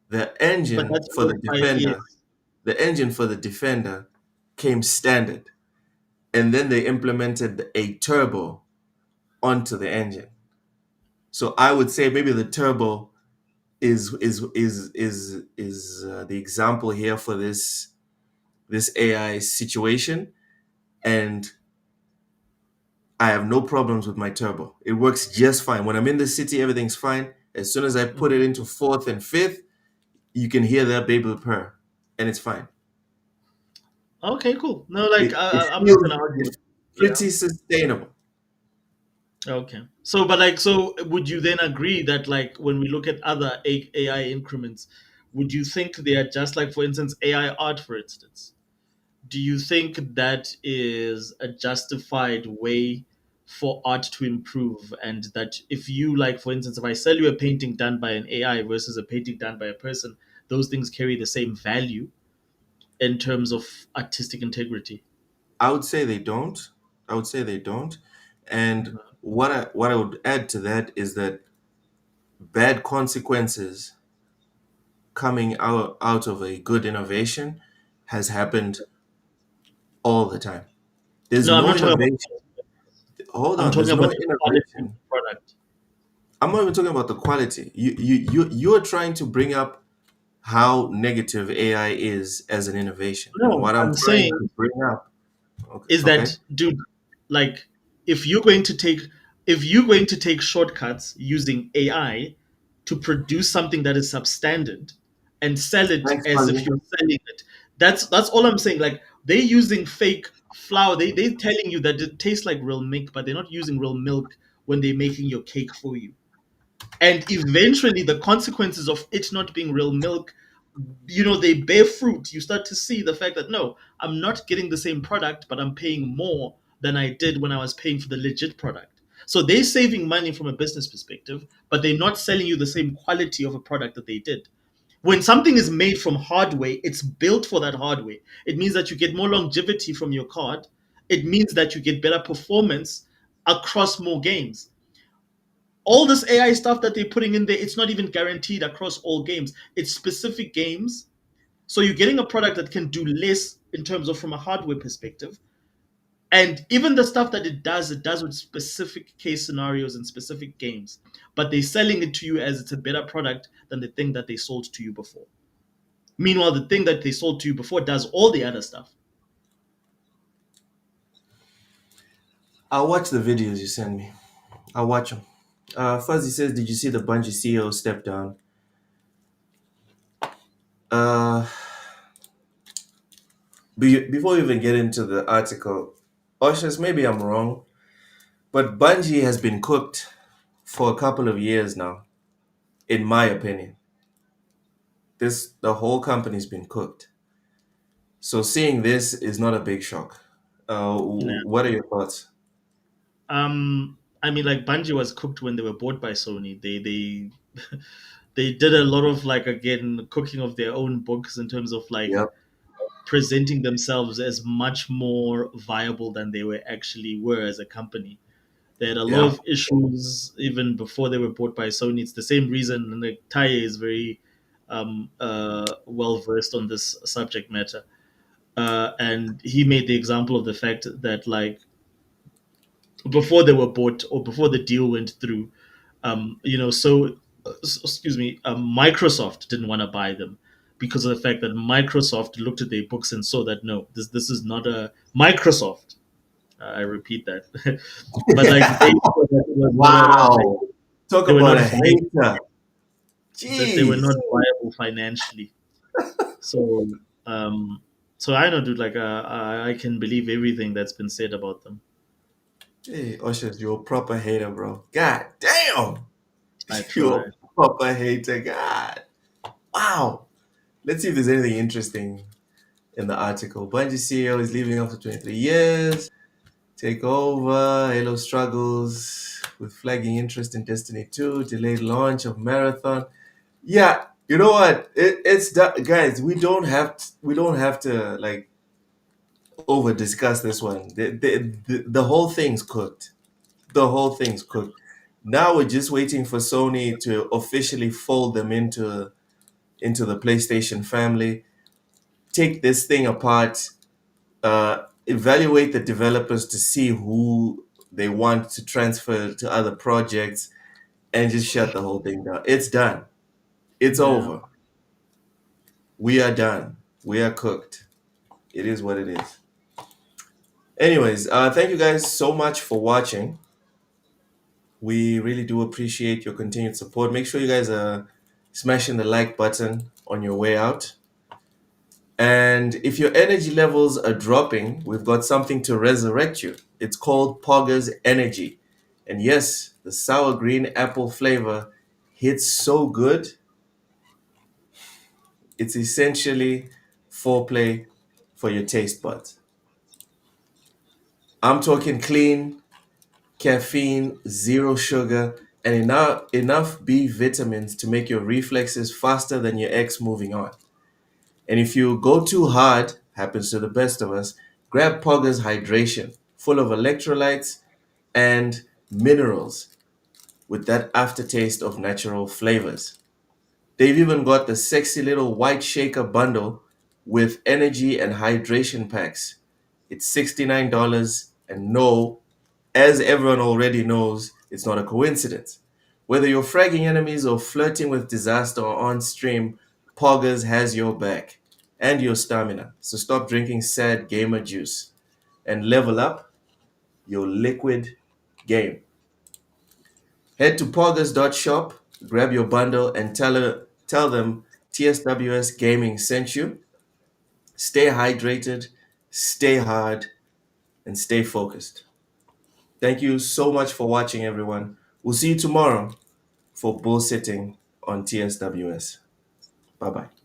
The But engine that's for over the 5 years. Defender, the engine for the Defender came standard, and then they implemented a turbo onto the engine. So I would say maybe the turbo is the example here for this AI situation. and I have no problems with my turbo. It works just fine. When I'm in the city, everything's fine. As soon as I put it into fourth and fifth, you can hear that baby purr, and it's fine. Okay, cool. No, like It I'm not feels gonna argue. it's Yeah. pretty sustainable. Okay. So, but like, so would you then agree that like when we look at other AI increments, would you think they are just like, for instance, AI art, for instance? Do you think that is a justified way for art to improve? And that if you like, for instance, if I sell you a painting done by an AI versus a painting done by a person, those things carry the same value in terms of artistic integrity? I would say they don't. I would say they don't. And what I would add to that is that bad consequences coming out of a good innovation has happened all the time. There's No, I'm no not talking about. innovation. Hold I'm on, talking there's about no the quality of innovation. the product. I'm not even talking about the quality. You're trying to bring up how negative AI is as an innovation. And No, what I'm I'm trying saying to bring up, okay, is okay. that, dude, like if you're going to take if you're going to take shortcuts using AI to produce something that is substandard and sell it Thanks, as if Fuzzy. you're selling it, that's all I'm saying. Like they're using fake flour. They're telling you that it tastes like real milk, but they're not using real milk when they're making your cake for you. And eventually the consequences of it not being real milk, they bear fruit. You start to see the fact that no, I'm not getting the same product, but I'm paying more than I did when I was paying for the legit product. So they're saving money from a business perspective, but they're not selling you the same quality of a product that they did. When something is made from hardware, it's built for that hardware. It means that you get more longevity from your card. It means that you get better performance across more games. All this AI stuff that they're putting in there, it's not even guaranteed across all games. It's specific games. So you're getting a product that can do less in terms of from a hardware perspective. And even the stuff that it does with specific case scenarios and specific games. But they're selling it to you as it's a better product than the thing that they sold to you before. Meanwhile, the thing that they sold to you before does all the other stuff. I'll watch the videos you send me. I'll watch them. Fuzzy says, "Did you see the Bungie CEO step down?" Uh, before we even get into the article, Oshas, maybe I'm wrong, but Bungie has been cooked for a couple of years now, in my opinion. The whole company's been cooked. So seeing this is not a big shock. Yeah. What are your thoughts? I mean, like Bungie was cooked when they were bought by Sony. They they did a lot of like again cooking of their own books in terms of like Yep. presenting themselves as much more viable than they were as a company. They had a lot Yep. of issues even before they were bought by Sony. It's the same reason, and like, Taye is very well versed on this subject matter. And he made the example of the fact that like before they were bought or before the deal went through, excuse me, Microsoft didn't want to buy them because of the fact that Microsoft looked at their books and saw that no, this is not a Microsoft. I repeat that, but like they saw that it was not Wow. Talk they were about not a viable, hater. that they were Jeez. not viable financially. So um, so I know, dude. Like I can believe everything that's been said about them. Hey, Oshas, you're a proper hater, bro. God damn. I You're try. a proper hater. God. Wow. Let's see if there's anything interesting in the article. Bungie CEO is leaving after 23 years. Take over. Halo struggles with flagging interest in Destiny 2. Delayed launch of Marathon. Yeah, you know what? It's that, guys. We don't have to like over discuss this one. The whole thing's cooked. The whole thing's cooked. Now we're just waiting for Sony to officially fold them into the PlayStation family. Take this thing apart. Evaluate the developers to see who they want to transfer to other projects, and just shut the whole thing down. It's done. It's Yeah. over. We are done. We are cooked. It is what it is. Anyways, thank you guys so much for watching. We really do appreciate your continued support. Make sure you guys are smashing the like button on your way out. And if your energy levels are dropping, we've got something to resurrect you. It's called Pogger's Energy. And yes, the sour green apple flavor hits so good. It's essentially foreplay for your taste buds. I'm talking clean, caffeine, zero sugar, and enough B vitamins to make your reflexes faster than your ex moving on. And if you go too hard, happens to the best of us, grab Pogger's Hydration, full of electrolytes and minerals with that aftertaste of natural flavors. They've even got the sexy little white shaker bundle with energy and hydration packs. It's $69, and no, as everyone already knows, it's not a coincidence. Whether you're fragging enemies or flirting with disaster or on stream, Poggers has your back and your stamina. So stop drinking sad gamer juice and level up your liquid game. Head to poggers.shop, grab your bundle, and tell them TSWS Gaming sent you. Stay hydrated, stay hard, and stay focused. Thank you so much for watching, everyone. We'll see you tomorrow for bull sitting on TSWS. Bye bye.